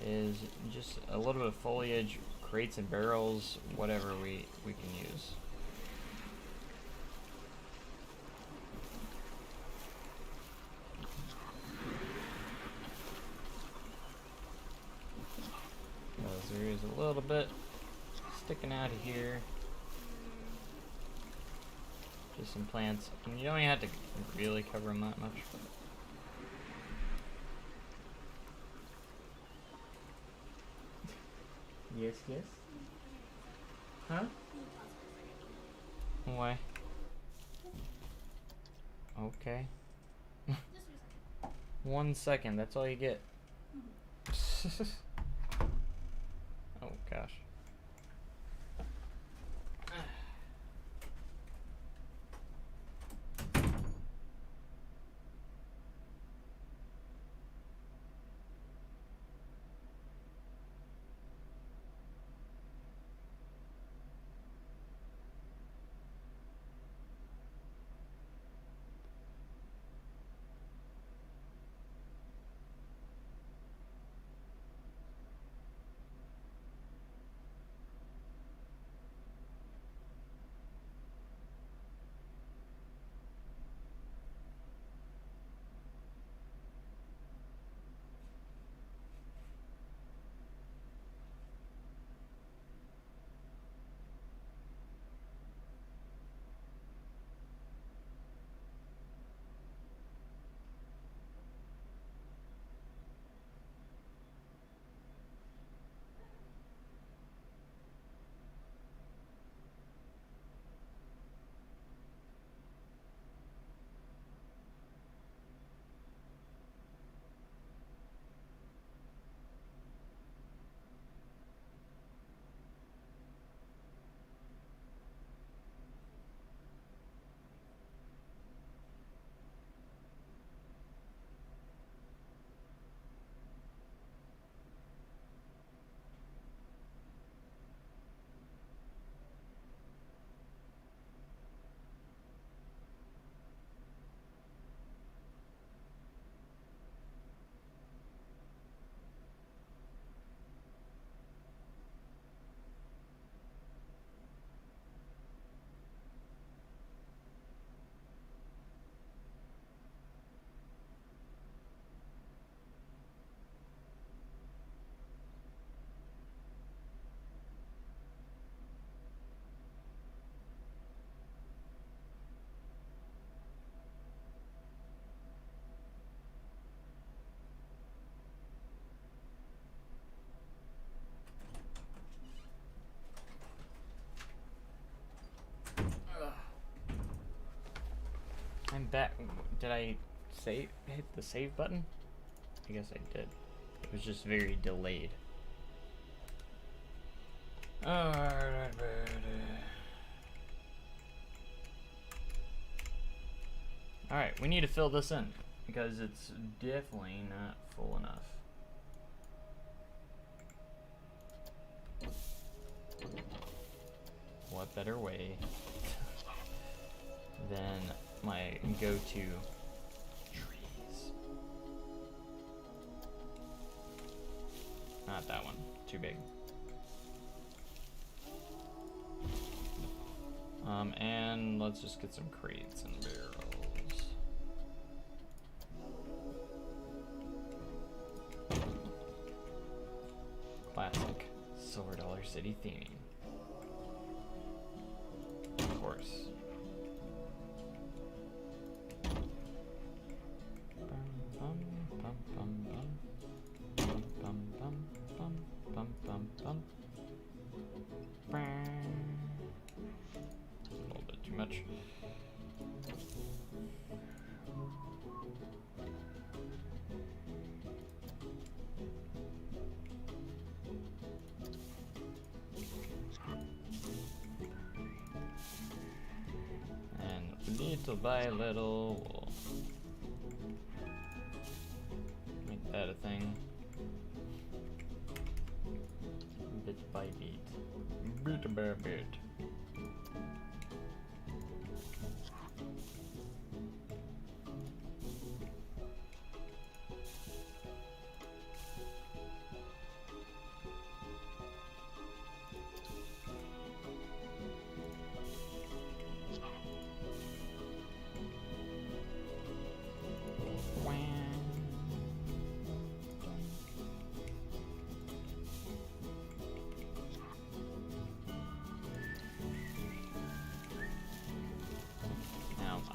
Is just a little bit of foliage, crates and barrels, whatever we can use. Because there is a little bit sticking out of here. Just some plants. And you don't even have to really cover them that much. Yes, yes. Huh? Why? Okay. 1 second, that's all you get. Oh gosh. I'm back. Did I hit the save button? I guess I did. It was just very delayed. Alright, we need to fill this in because it's definitely not full enough. What better way than my go-to trees? Not that one, too big. And let's just get some crates and barrels. Classic Silver Dollar City theming. Of course. A little bit too much. And little by little, we'll make that a thing. Bit by bit. Bit by bit.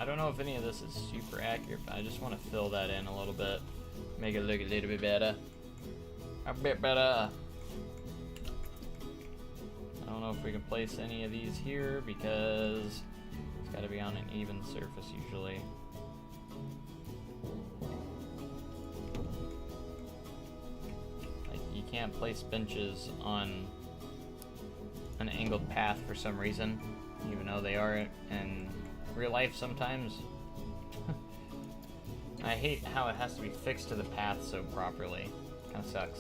I don't know if any of this is super accurate, but I just want to fill that in a little bit. Make it look a little bit better. A bit better. I don't know if we can place any of these here because it's got to be on an even surface usually. Like, you can't place benches on an angled path for some reason, even though they are in real life sometimes. I hate how it has to be fixed to the path so properly. Kind of sucks.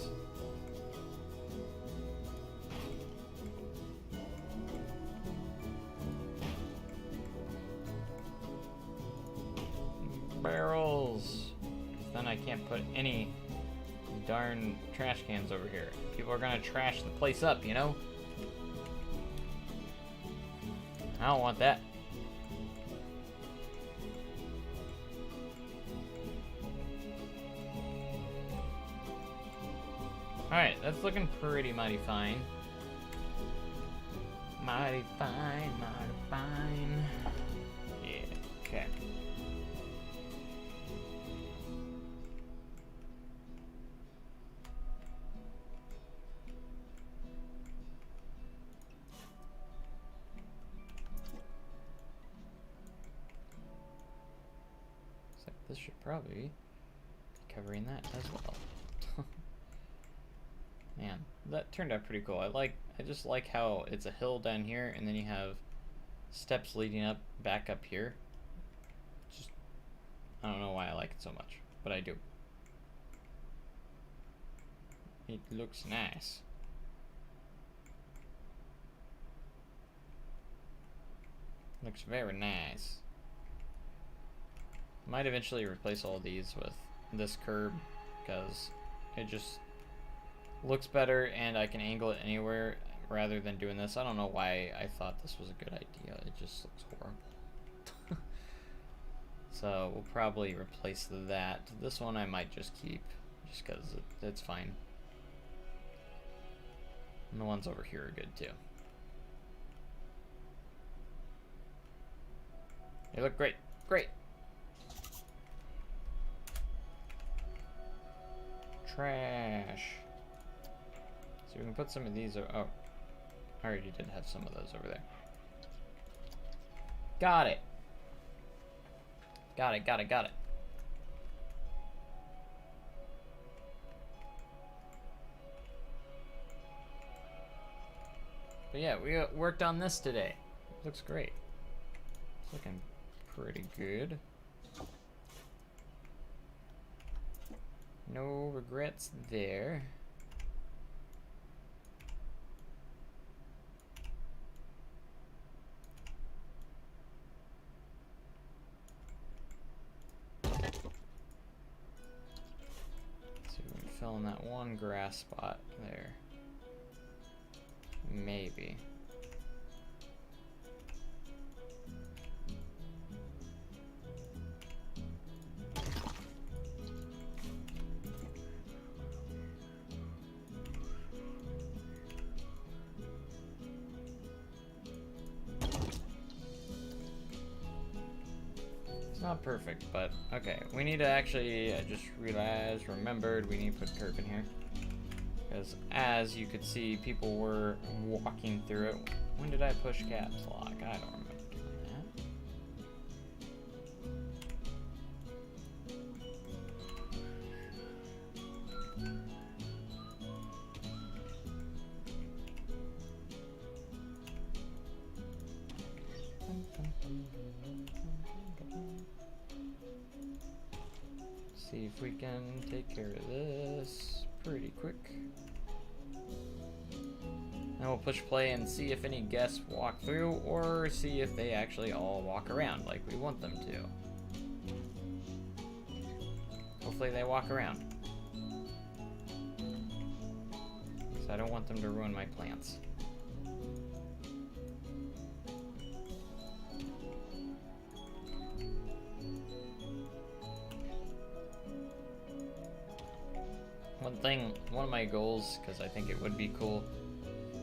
Barrels! Then I can't put any darn trash cans over here. People are gonna trash the place up, you know? I don't want that. Alright, that's looking pretty mighty fine. Mighty fine, mighty fine. Yeah, okay. So this should probably be covering that as well. Man, that turned out pretty cool. I just like how it's a hill down here, and then you have steps leading up back up here. Just, I don't know why I like it so much, but I do. It looks nice. Looks very nice. Might eventually replace all these with this curb because it just looks better and I can angle it anywhere rather than doing this. I don't know why I thought this was a good idea. It just looks horrible. So we'll probably replace that. This one I might just keep just because it's fine. And the ones over here are good too. They look great. Great. Trash. So we can put some of these. Oh, I already did have some of those over there. Got it. Got it, got it, got it. But yeah, we worked on this today. Looks great. It's looking pretty good. No regrets there. Fill in that one grass spot there. Maybe. Not perfect, but okay. We need to actually, I just remembered we need to put curb in here. Because as you could see, people were walking through it. When did I push caps lock? I don't remember doing that. See if we can take care of this pretty quick. And we'll push play and see if any guests walk through, or see if they actually all walk around like we want them to. Hopefully they walk around. Because I don't want them to ruin my plants. One of my goals, because I think it would be cool,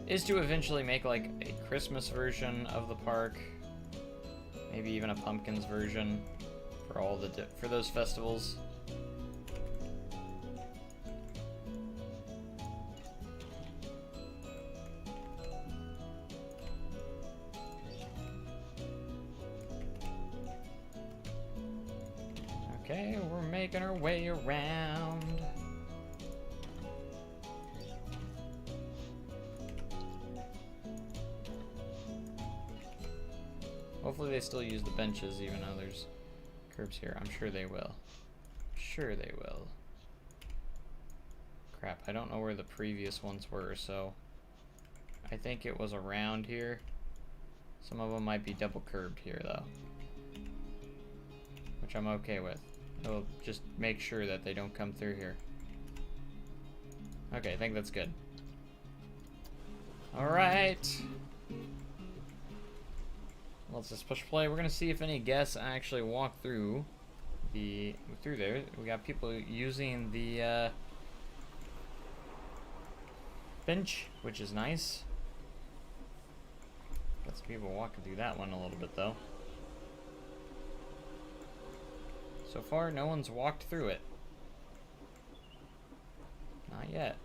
is to eventually make like a Christmas version of the park. Maybe even a pumpkins version for all the for those festivals. Okay, we're making our way around. Hopefully they still use the benches even though there's curbs here. I'm sure they will. Sure they will. Crap, I don't know where the previous ones were, so I think it was around here. Some of them might be double curbed here though, which I'm okay with. It'll just make sure that they don't come through here. Okay, I think that's good. Alright. Let's just push play. We're gonna see if any guests actually walk through there. We got people using the bench, which is nice. Got some people walking through that one a little bit though. So far, no one's walked through it. Not yet.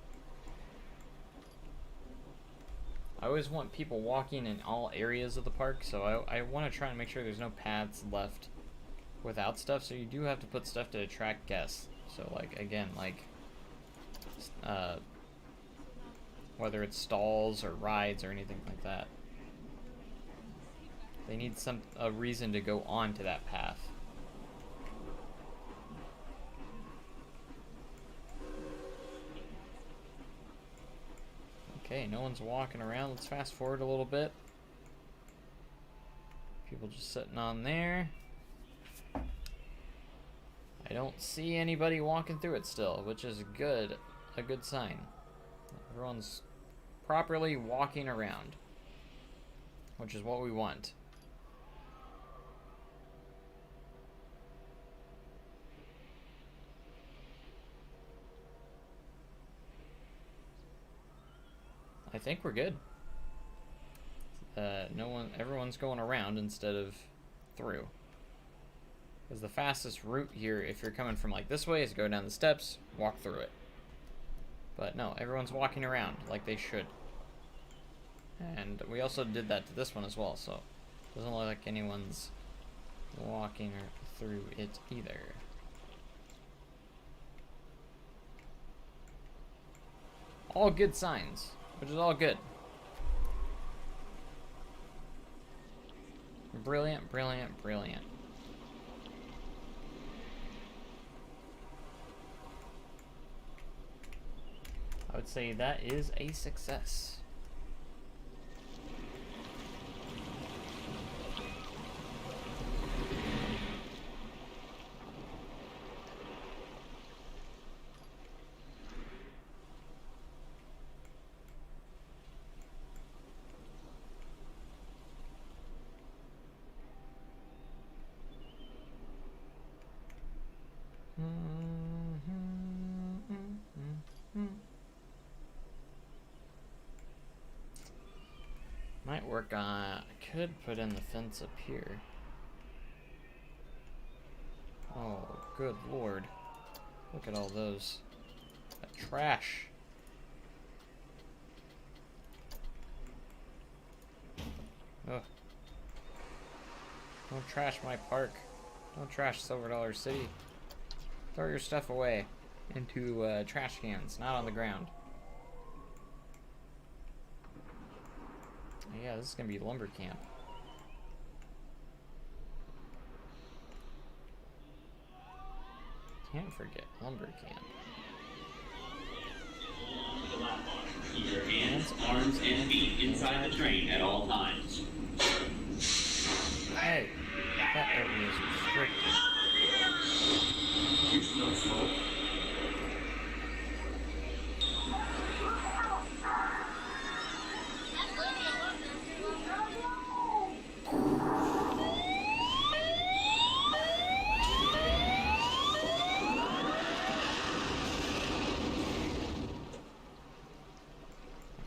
I always want people walking in all areas of the park, so I want to try and make sure there's no paths left without stuff, so you do have to put stuff to attract guests. So like, again, like whether it's stalls or rides or anything like that, they need a reason to go on to that path. Okay, no one's walking around. Let's fast forward a little bit. People just sitting on there. I don't see anybody walking through it still, which is a good sign. Everyone's properly walking around, which is what we want. I think we're good. Everyone's going around instead of through. Because the fastest route here, if you're coming from like this way, is go down the steps, walk through it. But no, everyone's walking around like they should. And we also did that to this one as well, so it doesn't look like anyone's walking through it either. All good signs, which is all good. Brilliant, brilliant, brilliant. I would say that is a success. Might work on, I could put in the fence up here. Oh, good lord. Look at all those. That trash. Ugh. Don't trash my park. Don't trash Silver Dollar City. Throw your stuff away into trash cans, not on the ground. Yeah, this is gonna be lumber camp. Can't forget lumber camp. Keep your hands, arms, and feet inside the train at all times. Hey, that area is restricted. You smell smoke.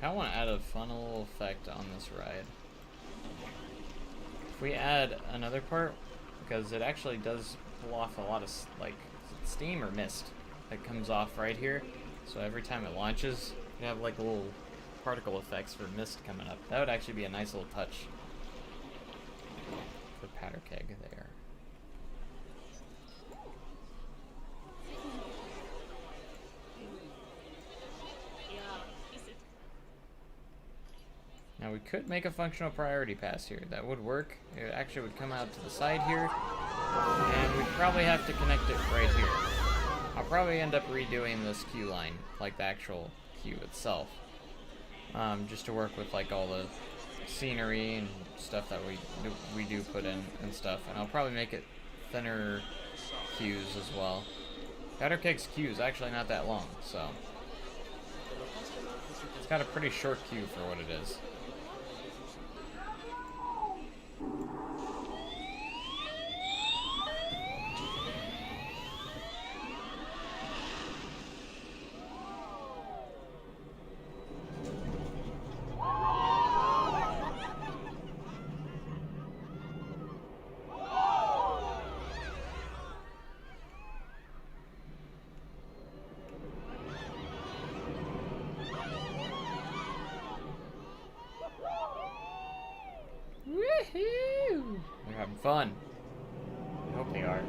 I want to add a fun little effect on this ride. if we add another part, because it actually does pull off a lot of like steam or mist that comes off right here. So every time it launches, you have like little particle effects for mist coming up. That would actually be a nice little touch for powder keg there. Now we could make a functional priority pass here. That would work. It actually would come out to the side here, and we'd probably have to connect it right here. I'll probably end up redoing this queue line, like the actual queue itself, just to work with like all the scenery and stuff that we do put in and stuff. And I'll probably make it thinner queues as well. Powder keg's queue is actually not that long, so it's got a pretty short queue for what it is. Woohoo! They're having fun. I hope they are.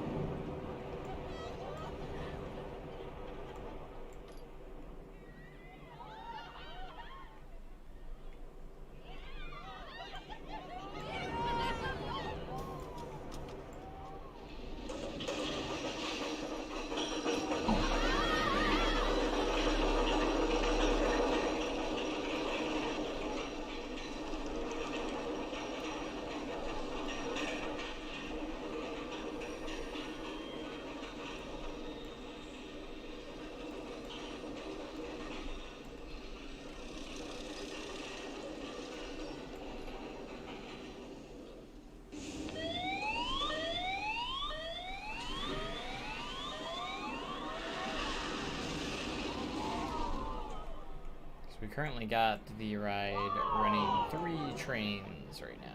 We currently got the ride running 3 trains right now.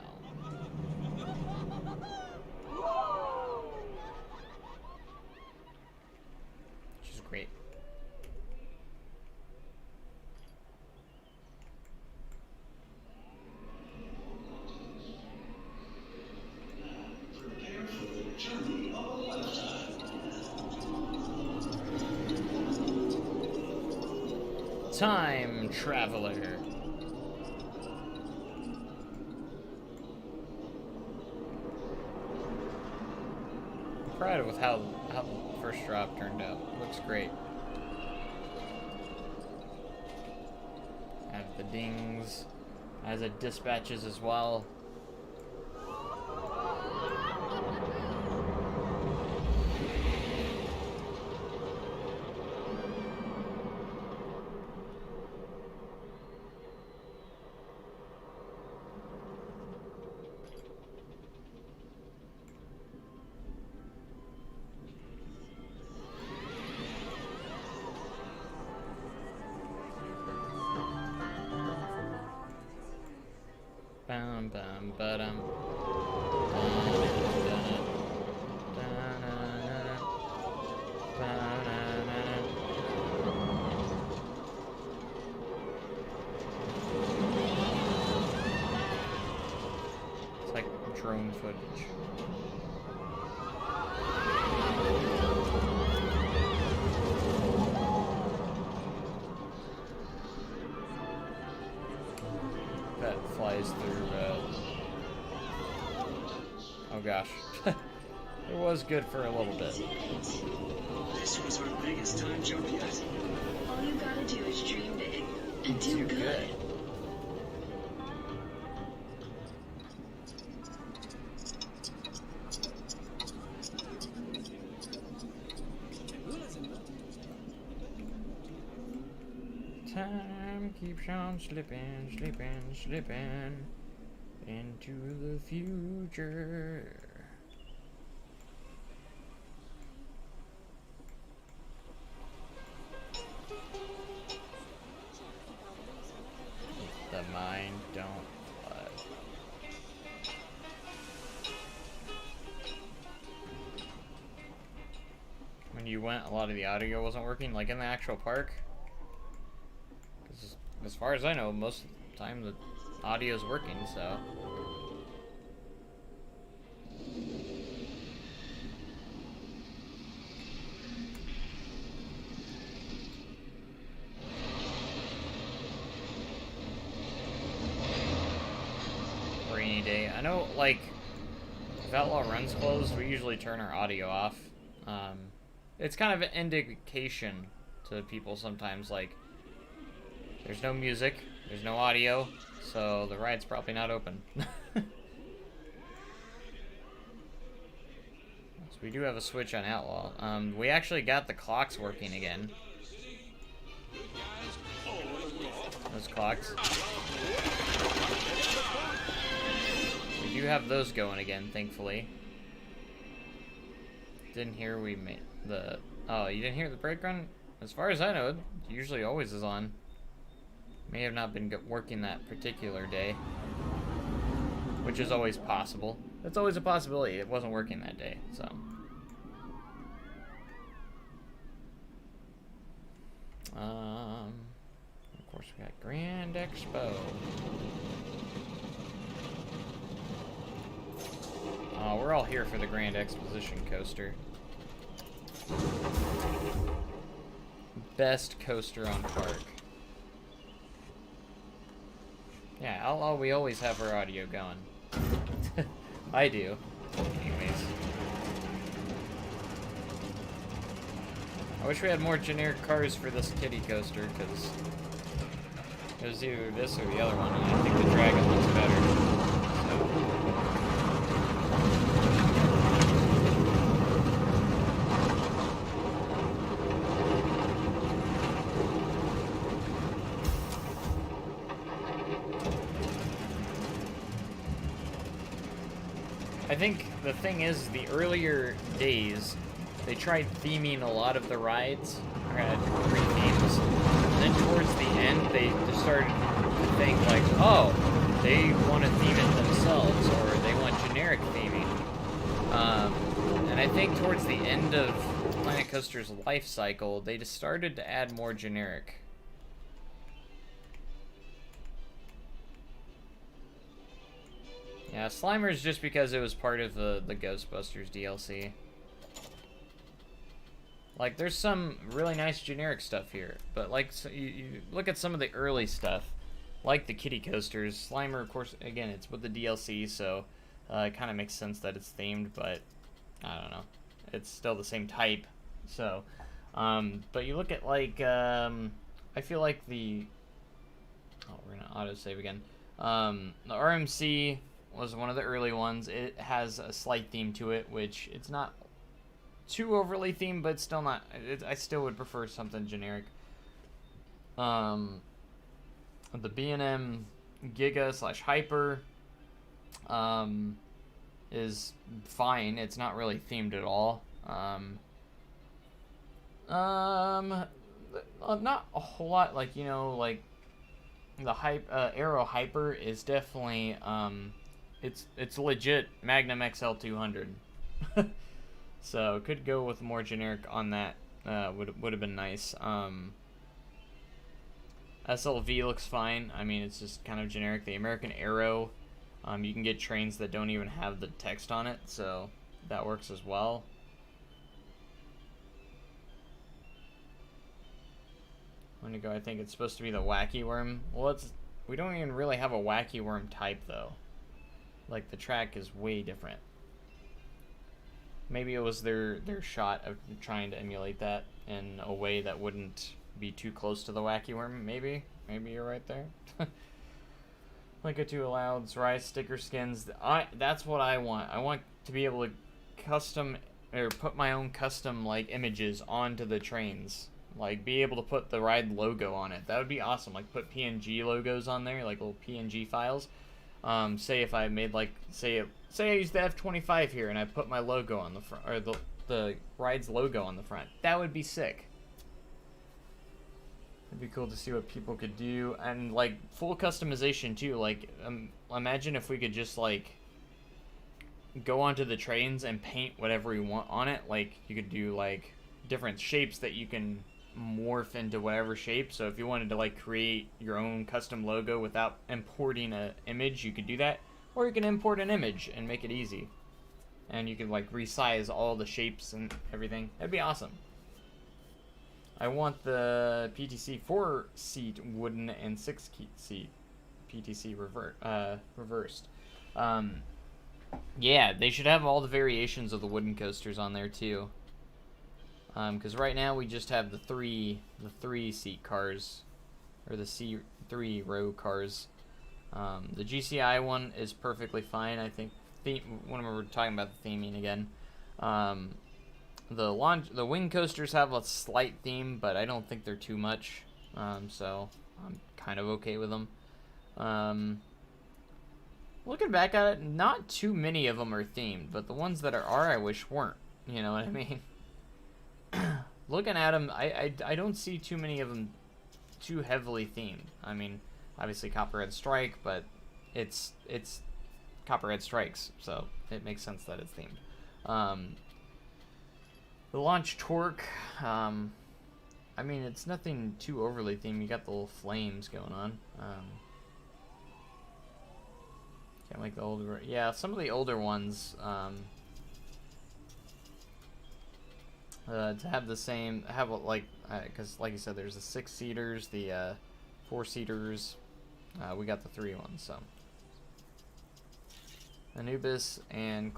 Which is great. Prepare for the journey of a lifetime. Time Traveler. I'm proud with how the first drop turned out. Looks great. Have the dings as it dispatches as well. Bum bum ba-dum. It's like drone footage. That flies through, oh gosh. It was good for a little bit. This was our biggest time jump yet. All you gotta do is dream big and do good. Time keeps on slipping, slipping, slipping into the future. The mind don't lie. when you went, a lot of the audio wasn't working, like in the actual park? 'Cause as far as I know, most of the time the audio's working, so. Rainy day. I know, like, if Outlaw Run's closed, we usually turn our audio off. It's kind of an indication to people sometimes, like, there's no music, there's no audio, so the ride's probably not open. So we do have a switch on Outlaw. We actually got the clocks working again. Those clocks. We do have those going again, thankfully. Didn't hear we made the... Oh, you didn't hear the brake run? As far as I know, it usually always is on. May have not been working that particular day. Which is always possible. It's always a possibility it wasn't working that day, so... Of course we got Grand Expo. Oh, we're all here for the Grand Exposition coaster. Best coaster on park. Yeah, Outlaw, we always have our audio going. I do. Anyways. I wish we had more generic cars for this kiddie coaster, because it was either this or the other one, and I think the Dragon looks better. I think the thing is, the earlier days, they tried theming a lot of the rides, or had three themes, and then towards the end, they just started to think like, oh, they want to theme it themselves, or they want generic theming. And I think towards the end of Planet Coaster's life cycle, they just started to add more generic. Yeah, Slimer's just because it was part of the Ghostbusters DLC. Like, there's some really nice generic stuff here, but like, so you look at some of the early stuff, like the kiddie coasters. Slimer, of course, again, it's with the DLC, so it kind of makes sense that it's themed, but I don't know. It's still the same type, so. But you look at, like, I feel like the... Oh, we're gonna autosave again. The RMC was one of the early ones. It has a slight theme to it, which it's not too overly themed, but still not. I still would prefer something generic. The B&M Giga / Hyper is fine. It's not really themed at all. Not a whole lot. Like, you know, like the Aero Hyper is definitely it's legit Magnum XL 200. So could go with more generic on that. Would have been nice. SLV looks fine. I mean, it's just kind of generic. The American Aero, you can get trains that don't even have the text on it, so that works as well. Wendigo, I think it's supposed to be the Wacky Worm. Well, we don't even really have a Wacky Worm type, though. Like, the track is way different. Maybe it was their shot of trying to emulate that in a way that wouldn't be too close to the Wacky Worm. Maybe you're right there. Like a 2 Allows, Rise sticker skins. That's what I want. I want to be able to custom or put my own custom like images onto the trains. Like, be able to put the ride logo on it. That would be awesome. Like, put PNG logos on there, like little PNG files. Say if I made, like, say I used the F-25 here and I put my logo on the front, or the ride's logo on the front. That would be sick. It'd be cool to see what people could do. And, like, full customization, too. Like, imagine if we could just, like, go onto the trains and paint whatever you want on it. Like, you could do, like, different shapes that you can morph into whatever shape. So if you wanted to like create your own custom logo without importing an image, you could do that. Or you can import an image and make it easy. And you can like resize all the shapes and everything. That'd be awesome. I want the PTC 4-seat wooden and 6-seat PTC reversed. Yeah, they should have all the variations of the wooden coasters on there too. Because right now we just have the three seat cars, or the C3 row cars. The GCI one is perfectly fine. I think when we're talking about the theming again, the wing coasters have a slight theme, but I don't think they're too much. So I'm kind of okay with them. Looking back at it, not too many of them are themed, but the ones that are I wish weren't. You know what I mean? Looking at them, I don't see too many of them too heavily themed. I mean, obviously Copperhead Strike, but it's Copperhead Strikes, so it makes sense that it's themed. The launch torque, I mean, it's nothing too overly themed. You got the little flames going on. Can't make the older, yeah, some of the older ones, to have the same, like, because like you said, there's the 6-seaters, the 4-seaters. We got the 3 ones, so. Anubis and,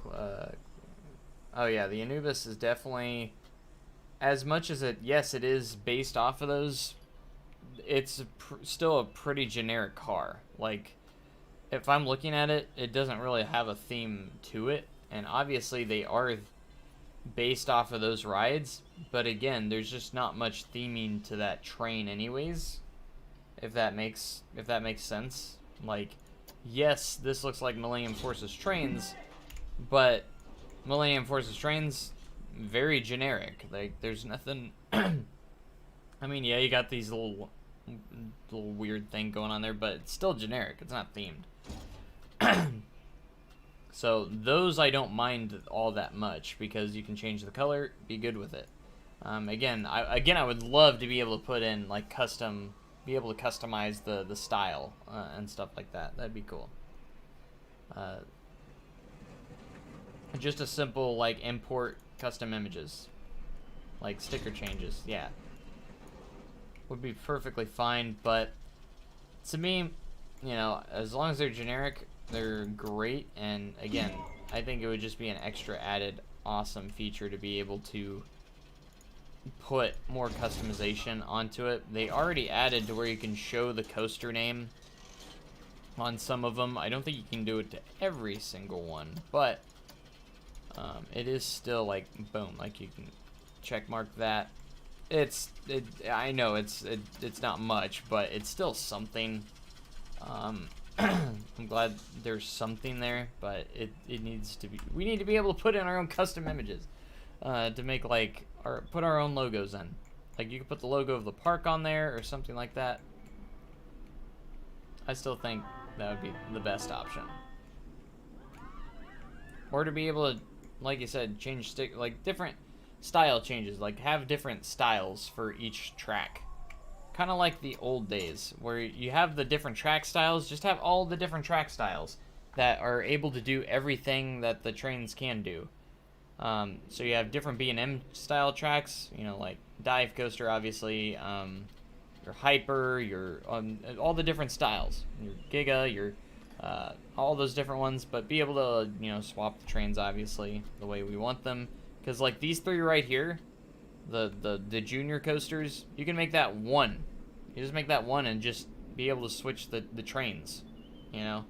oh yeah, the Anubis is definitely, as much as it, yes, it is based off of those, it's still a pretty generic car. Like, if I'm looking at it, it doesn't really have a theme to it, and obviously they are based off of those rides, but again, there's just not much theming to that train anyways, if that makes sense. Like, yes, this looks like Millennium Forces trains, but Millennium Forces trains, very generic. Like, there's nothing I mean, yeah, you got these little weird thing going on there, but it's still generic. It's not themed. So those I don't mind all that much, because you can change the color, be good with it. Again, I would love to be able to put in like be able to customize the style and stuff like that. That'd be cool. Just a simple like import custom images, like sticker changes. Yeah, would be perfectly fine. But to me, you know, as long as they're generic, they're great. And again, I think it would just be an extra added awesome feature to be able to put more customization onto it. They already added to where you can show the coaster name on some of them. I don't think you can do it to every single one, but it is still like boom, like you can check mark that. I know it's not much, but it's still something. I'm glad there's something there, but it needs to be. We need to be able to put in our own custom images to make like put our own logos in. Like you could put the logo of the park on there or something like that. I still think that would be the best option. Or to be able to, like you said, change like different style changes, like have different styles for each track. Kind of like the old days, where you have the different track styles, just have all the different track styles that are able to do everything that the trains can do. So you have different B&M style tracks, you know, like dive coaster, obviously, your hyper, your all the different styles, your Giga, your all those different ones, but be able to, you know, swap the trains obviously the way we want them, because like these 3 right here, the junior coasters, you can make that one. You just make that one and just be able to switch the trains, you know.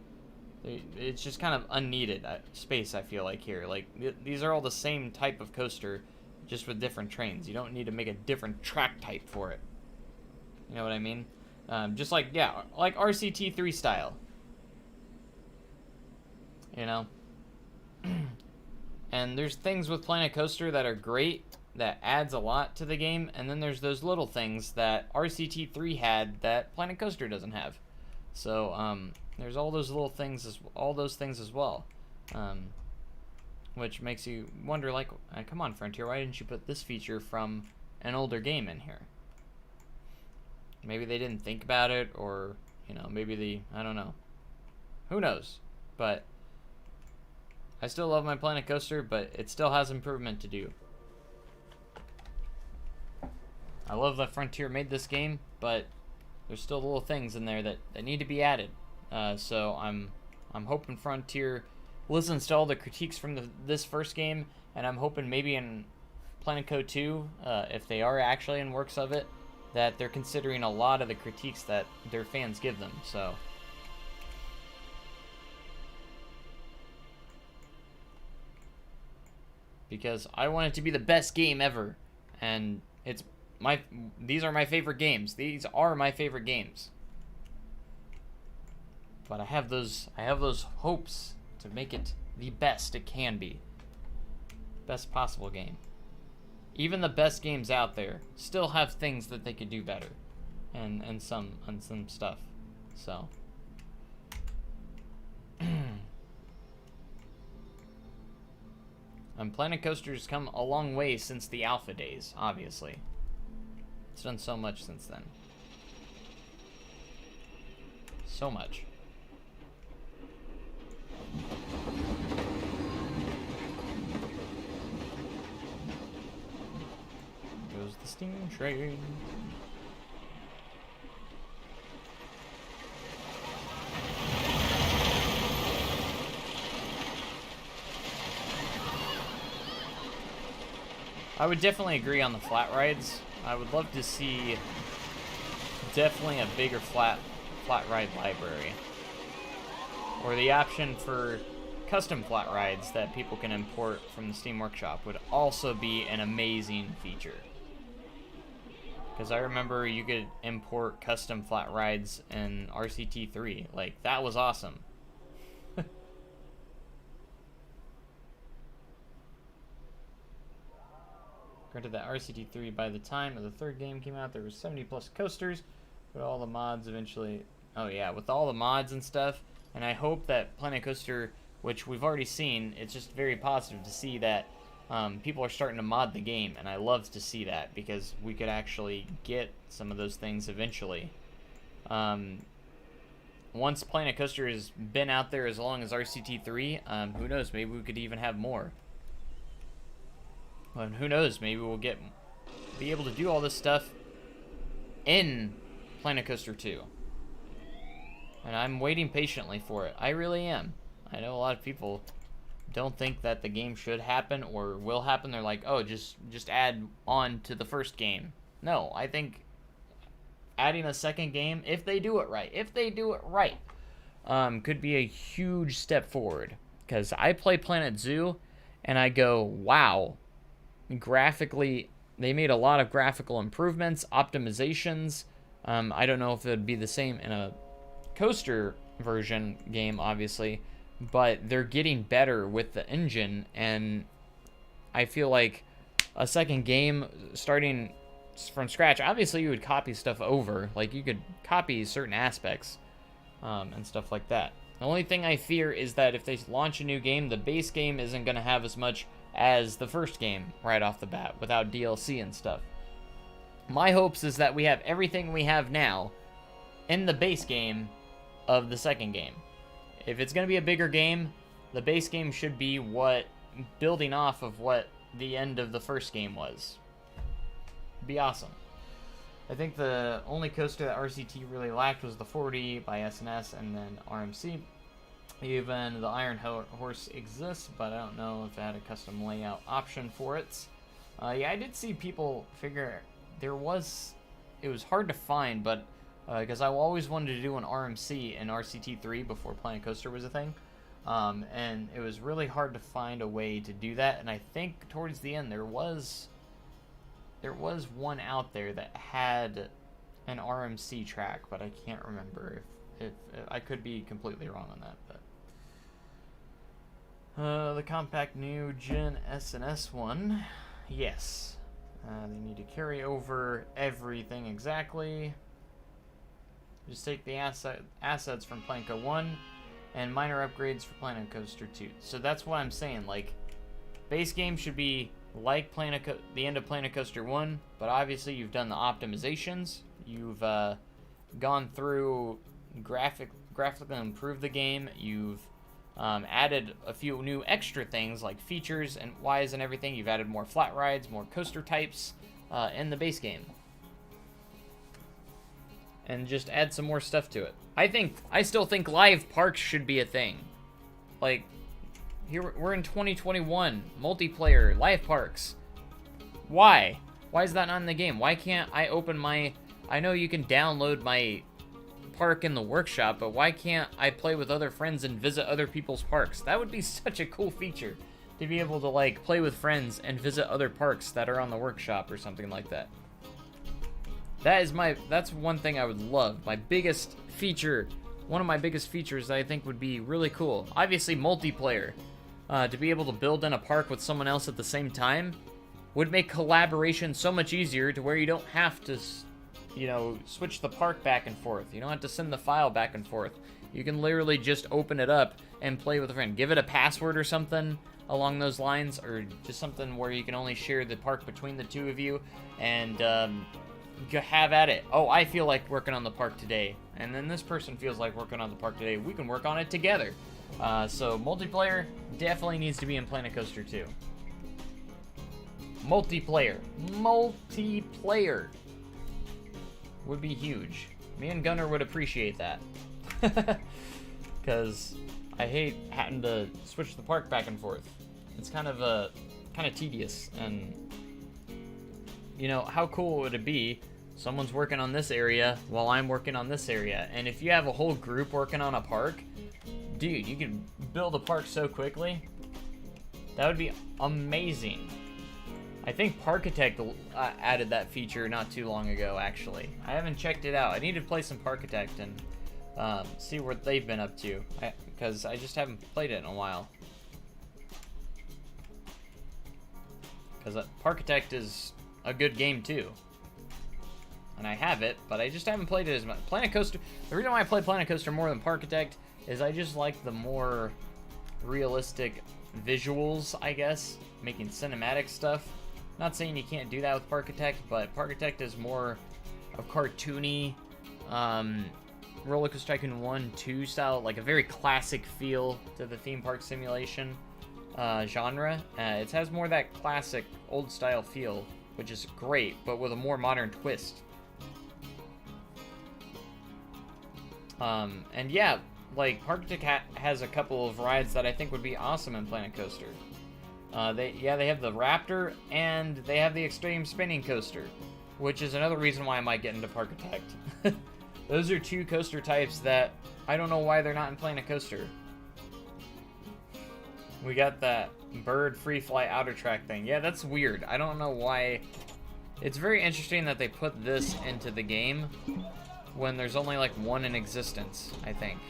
It's just kind of unneeded space, I feel like, here. Like these are all the same type of coaster, just with different trains. You don't need to make a different track type for it. You know what I mean? Just like, yeah, like RCT3 style. You know? And there's things with Planet Coaster that are great, that adds a lot to the game, and then there's those little things that RCT3 had that Planet Coaster doesn't have. So, there's all those little things, all those things as well. which makes you wonder, like, come on, Frontier, why didn't you put this feature from an older game in here? Maybe they didn't think about it, or, you know, maybe I don't know. Who knows? But I still love my Planet Coaster, but it still has improvement to do. I love that Frontier made this game, but there's still little things in there that need to be added. So I'm hoping Frontier listens to all the critiques from this first game, and I'm hoping maybe in Planet Co 2, if they are actually in works of it, that they're considering a lot of the critiques that their fans give them. So because I want it to be the best game ever, and these are my favorite games. These are my favorite games. But I have those hopes to make it the best it can be. Best possible game. Even the best games out there still have things that they could do better. And some stuff. So Planet Coaster's come a long way since the alpha days, obviously. It's done so much since then. So much. Goes the steam train. I would definitely agree on the flat rides. I would love to see definitely a bigger flat ride library. Or the option for custom flat rides that people can import from the Steam Workshop would also be an amazing feature. Because I remember you could import custom flat rides in RCT3. Like, that was awesome. Granted that RCT3, by the time of the third game came out, there was 70 plus coasters, but all the mods eventually, oh yeah, with all the mods and stuff, and I hope that Planet Coaster, which we've already seen, it's just very positive to see that people are starting to mod the game, and I love to see that, because we could actually get some of those things eventually. Once Planet Coaster has been out there as long as RCT3, who knows, maybe we could even have more. And who knows, maybe we'll be able to do all this stuff in Planet Coaster 2. And I'm waiting patiently for it. I really am. I know a lot of people don't think that the game should happen or will happen. They're like, oh, just add on to the first game. No, I think adding a second game, if they do it right, could be a huge step forward. Because I play Planet Zoo, and I go, wow. Graphically, they made a lot of graphical improvements, optimizations. I don't know if it would be the same in a coaster version game, obviously, but they're getting better with the engine, and I feel like a second game starting from scratch, obviously you would copy stuff over, like you could copy certain aspects and stuff like that. The only thing I fear is that if they launch a new game, the base game isn't going to have as much as the first game right off the bat without DLC and stuff. My hopes is that we have everything we have now in the base game of the second game. If it's going to be a bigger game, the base game should be building off of what the end of the first game was. It'd be awesome. I think the only coaster that RCT really lacked was the 4D by SNS and then RMC. Even the Iron Horse exists, but I don't know if it had a custom layout option for it. Yeah, I did see people figure it was hard to find, but because I always wanted to do an RMC in RCT3 before Planet Coaster was a thing, and it was really hard to find a way to do that. And I think towards the end there was one out there that had an RMC track, but I can't remember if I could be completely wrong on that, but. The compact new Gen SNS one, yes. They need to carry over everything exactly. Just take the assets from Planet Co 1 and minor upgrades for Planet Coaster 2. So that's what I'm saying, like, Base game should be like the end of Planet Coaster 1, but obviously you've done the optimizations. You've gone through graphically improved the game. You've added a few new extra things like features and Ys and everything. You've added more flat rides, more coaster types in the base game. And just add some more stuff to it. I still think live parks should be a thing. Like, here we're in 2021, multiplayer, live parks. Why? Why is that not in the game? Why can't I open my... I know you can download my park in the workshop, but why can't I play with other friends and visit other people's parks? That would be such a cool feature, to be able to, like, play with friends and visit other parks that are on the workshop or something like that. That's one thing I would love. My biggest feature, one of my biggest features that I think would be really cool. Obviously, multiplayer. To be able to build in a park with someone else at the same time would make collaboration so much easier, to where you don't have to, you know, switch the park back and forth. You don't have to send the file back and forth. You can literally just open it up and play with a friend. Give it a password or something along those lines, or just something where you can only share the park between the two of you, and have at it. Oh, I feel like working on the park today, and then this person feels like working on the park today. We can work on it together. So multiplayer definitely needs to be in Planet Coaster 2. Multiplayer would be huge. Me and Gunnar would appreciate that. Because I hate having to switch the park back and forth. It's kind of tedious, and you know, how cool would it be? Someone's working on this area while I'm working on this area. And if you have a whole group working on a park, dude, you can build a park so quickly. That would be amazing. I think Parkitect added that feature not too long ago, actually. I haven't checked it out. I need to play some Parkitect and see what they've been up to, because I just haven't played it in a while. Because Parkitect is a good game too, and I have it, but I just haven't played it as much. Planet Coaster, the reason why I play Planet Coaster more than Parkitect is I just like the more realistic visuals, I guess, making cinematic stuff. Not saying you can't do that with Parkitect, but Parkitect is more of cartoony, Roller Coaster Tycoon 1, 2 style, like a very classic feel to the theme park simulation genre. It has more that classic old style feel, which is great, but with a more modern twist. And yeah, like, Parkitect has a couple of rides that I think would be awesome in Planet Coaster. They have the Raptor, and they have the Extreme Spinning Coaster, which is another reason why I might get into Parkitect. Those are two coaster types that I don't know why they're not in Planet Coaster. We got that bird free fly outer track thing. Yeah, that's weird. I don't know why. It's very interesting that they put this into the game when there's only like one in existence, I think.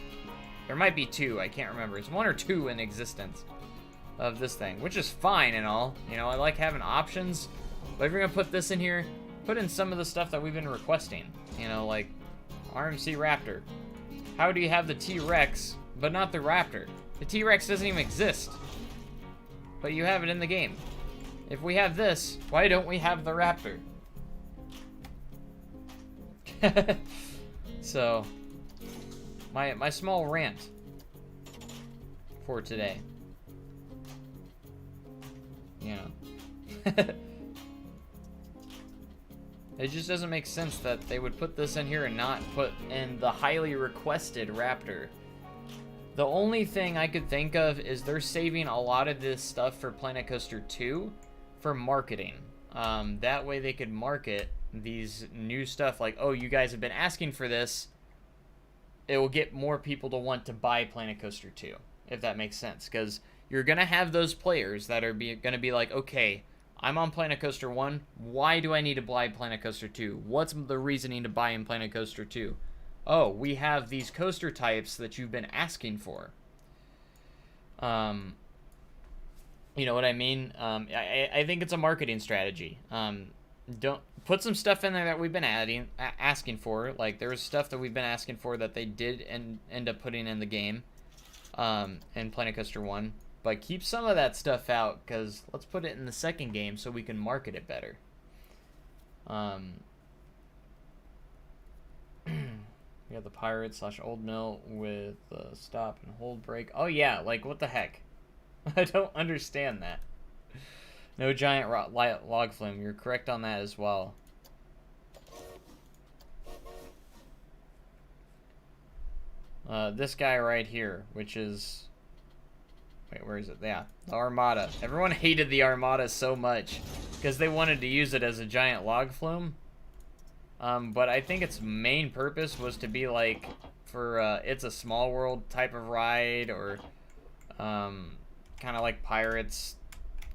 There might be two, I can't remember. It's one or two in existence of this thing, which is fine and all. You know, I like having options, but if you're gonna put this in here, put in some of the stuff that we've been requesting. You know, like RMC Raptor. How do you have the T-Rex, but not the Raptor? The T-Rex doesn't even exist, but you have it in the game. If we have this, why don't we have the Raptor? So, my small rant for today. You know. It just doesn't make sense that they would put this in here and not put in the highly requested Raptor. The only thing I could think of is they're saving a lot of this stuff for Planet Coaster 2 for marketing. That way they could market these new stuff like, oh, you guys have been asking for this. It will get more people to want to buy Planet Coaster 2, if that makes sense. Because you're going to have those players that are going to be like, okay, I'm on Planet Coaster 1. Why do I need to buy Planet Coaster 2? What's the reasoning to buy in Planet Coaster 2? Oh, we have these coaster types that you've been asking for. You know what I mean? I think it's a marketing strategy. Don't put some stuff in there that we've been asking for. Like, there was stuff that we've been asking for that they did end up putting in the game, in Planet Coaster 1. but keep some of that stuff out, because let's put it in the second game so we can market it better. We got the pirate / old mill with stop and hold break. Oh yeah, like what the heck? I don't understand that. No giant log flume. You're correct on that as well. This guy right here, which is... Wait, where is it? Yeah, the Armada. Everyone hated the Armada so much because they wanted to use it as a giant log flume. But I think its main purpose was to be like for It's a Small World type of ride, or kind of like Pirates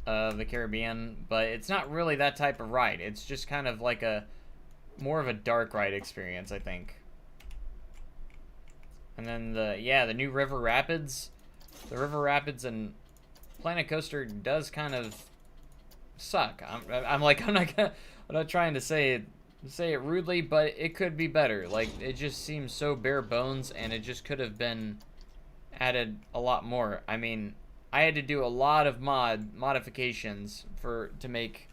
of the Caribbean. But it's not really that type of ride. It's just kind of like a more of a dark ride experience, I think. And then the new River Rapids. The River Rapids in Planet Coaster does kind of suck. I'm not trying to say it rudely, but it could be better. Like, it just seems so bare bones, and it just could have been added a lot more. I mean, I had to do a lot of modifications to make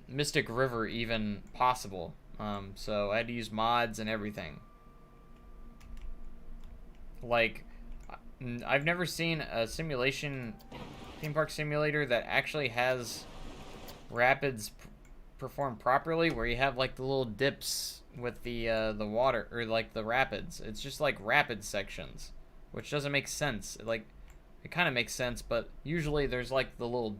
Mystic River even possible. So I had to use mods and everything. Like, I've never seen a theme park simulator that actually has rapids perform properly, where you have like the little dips with the water, or like the rapids. It's just like rapid sections, which doesn't make sense. Like, it kind of makes sense, but usually there's like the little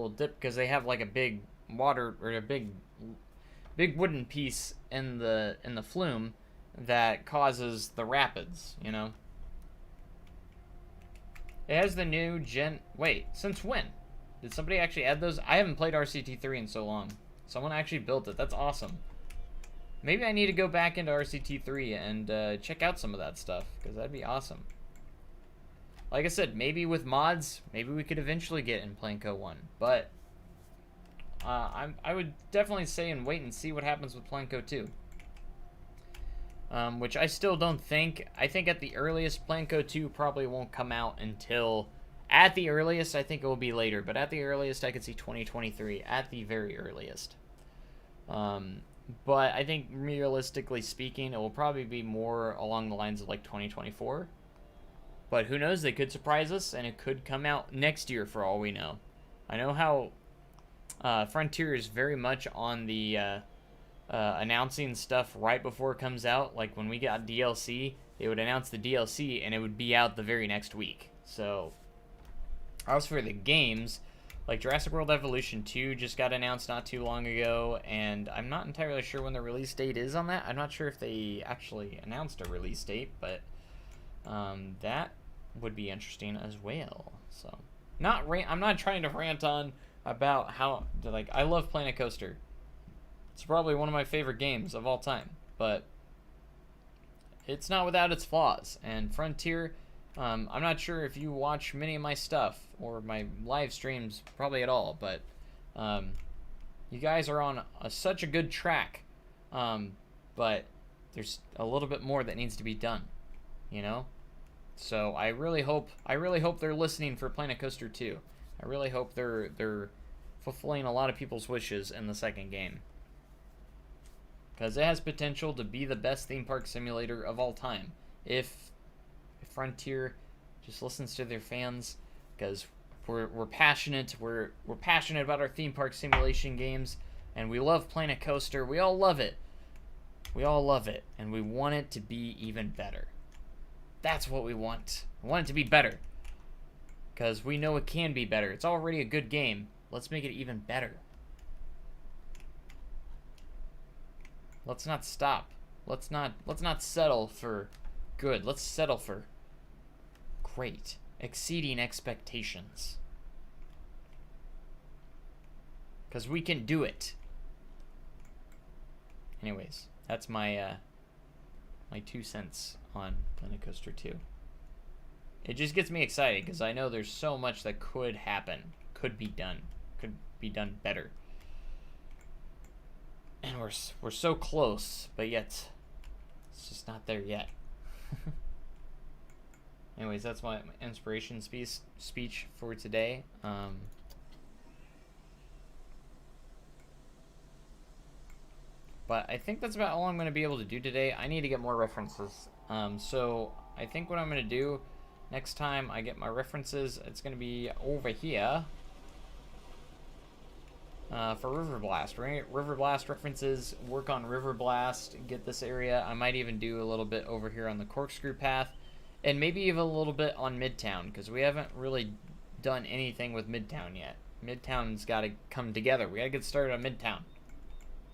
dip, because they have like a big water, or a big wooden piece in the flume that causes the rapids, you know. It has the new gen... Wait, since when? Did somebody actually add those? I haven't played RCT3 in so long. Someone actually built it. That's awesome. Maybe I need to go back into RCT3 and check out some of that stuff, because that'd be awesome. Like I said, maybe with mods, maybe we could eventually get in Planco 1. But I would definitely say and wait and see what happens with Planco 2. Which I still don't think. I think at the earliest, Planco 2 probably won't come out until... At the earliest, I think it will be later. But at the earliest, I could see 2023. At the very earliest. But I think, realistically speaking, it will probably be more along the lines of, like, 2024. But who knows? They could surprise us, and it could come out next year for all we know. I know how Frontier is very much on the... announcing stuff right before it comes out. Like, when we got DLC, they would announce the DLC and it would be out the very next week. So, as for the games, like Jurassic World Evolution 2 just got announced not too long ago, and I'm not entirely sure when the release date is on that. I'm not sure if they actually announced a release date, but that would be interesting as well. So, I'm not trying to rant on about how, like, I love Planet Coaster. It's probably one of my favorite games of all time, but it's not without its flaws. And Frontier, I'm not sure if you watch many of my stuff or my live streams, probably at all, but you guys are on such a good track, but there's a little bit more that needs to be done, you know? So I really hope they're listening for Planet Coaster 2. I really hope they're fulfilling a lot of people's wishes in the second game. Because it has potential to be the best theme park simulator of all time. If Frontier just listens to their fans, because we're passionate. We're passionate about our theme park simulation games, and we love Planet Coaster. We all love it. We all love it, and we want it to be even better. That's what we want. We want it to be better. Because we know it can be better. It's already a good game. Let's make it even better. Let's not stop. Let's not settle for good. Let's settle for great, exceeding expectations. Cause we can do it. Anyways, that's my my 2 cents on Planet Coaster 2. It just gets me excited because I know there's so much that could happen, could be done better. And we're so close, but yet it's just not there yet. anyways, that's my inspiration speech for today. But I think that's about all I'm going to be able to do today. I need to get more references. So I think what I'm going to do next time I get my references, it's going to be over here for River Blast. Right? River Blast references, work on River Blast, get this area. I might even do a little bit over here on the Corkscrew Path, and maybe even a little bit on Midtown, because we haven't really done anything with Midtown yet. Midtown's got to come together. We got to get started on Midtown.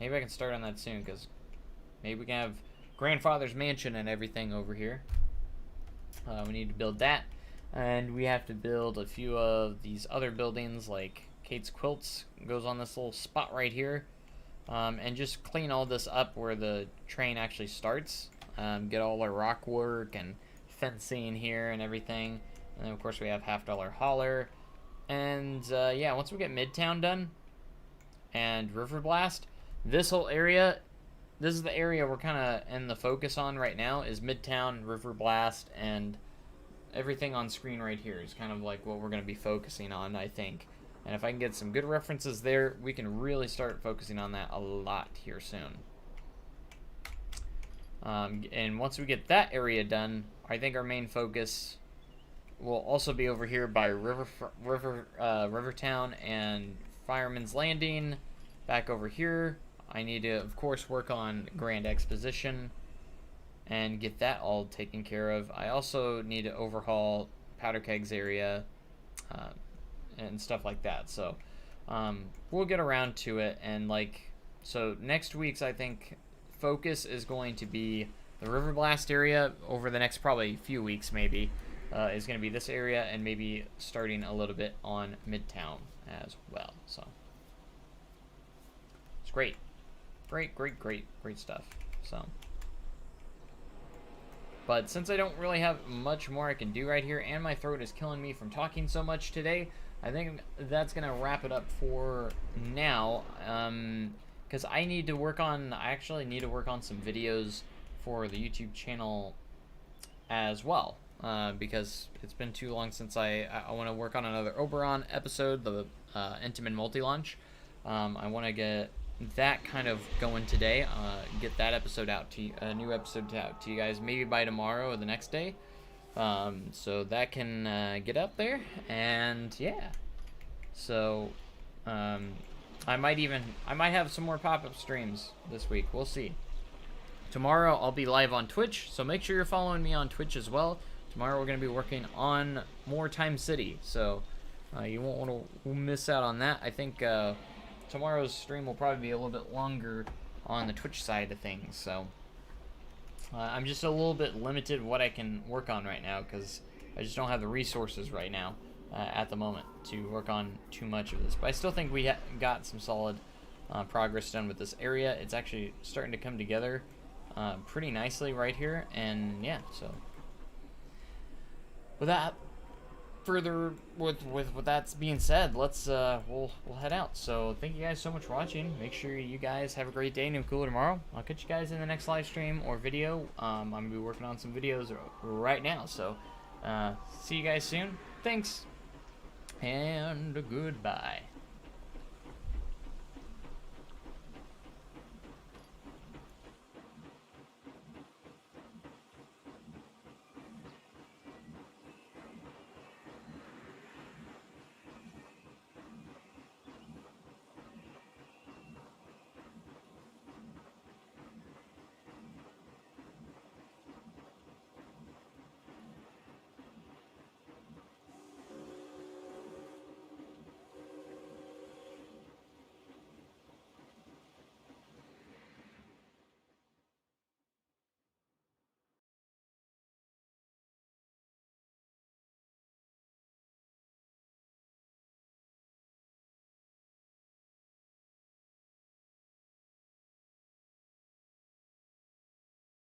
Maybe I can start on that soon, because maybe we can have grandfather's mansion and everything over here. We need to build that, and we have to build a few of these other buildings, like Kate's Quilts goes on this little spot right here, and just clean all this up where the train actually starts. Get all our rock work and fencing here and everything, and then of course we have $50 hauler, and yeah, once we get Midtown done and River Blast, this whole area, this is the area we're kind of in the focus on right now, is Midtown, River Blast, and everything on screen right here is kind of like what we're going to be focusing on, I think. And if I can get some good references there, we can really start focusing on that a lot here soon. And once we get that area done, I think our main focus will also be over here by Rivertown and Fireman's Landing, back over here. I need to, of course, work on Grand Exposition and get that all taken care of. I also need to overhaul Powder Kegs area and stuff like that. So we'll get around to it. And so next week's, I think, focus is going to be the River Blast area over the next probably few weeks, maybe. Is going to be this area, and maybe starting a little bit on Midtown as well. So it's great. Great stuff. So, but since I don't really have much more I can do right here, and my throat is killing me from talking so much today, I think that's gonna wrap it up for now. Because I actually need to work on some videos for the YouTube channel as well. Because it's been too long since I want to work on another Oberon episode, the Intamin multi-launch. I want to get that kind of going today. Get that episode out to you, a new episode out to you guys, maybe by tomorrow or the next day. So that can get up there, and yeah. So I might have some more pop-up streams this week. We'll see. Tomorrow I'll be live on Twitch, so make sure you're following me on Twitch as well. Tomorrow we're going to be working on more Time City, so you won't want to miss out on that. I think tomorrow's stream will probably be a little bit longer on the Twitch side of things, so I'm just a little bit limited what I can work on right now, because I just don't have the resources right now at the moment to work on too much of this. But I still think we got some solid progress done with this area. It's actually starting to come together pretty nicely right here, and yeah, so with that with that being said, let's we'll head out. So thank you guys so much for watching. Make sure you guys have a great day, and cooler tomorrow. I'll catch you guys in the next live stream or video. I'm gonna be working on some videos right now, so see you guys soon. Thanks and goodbye.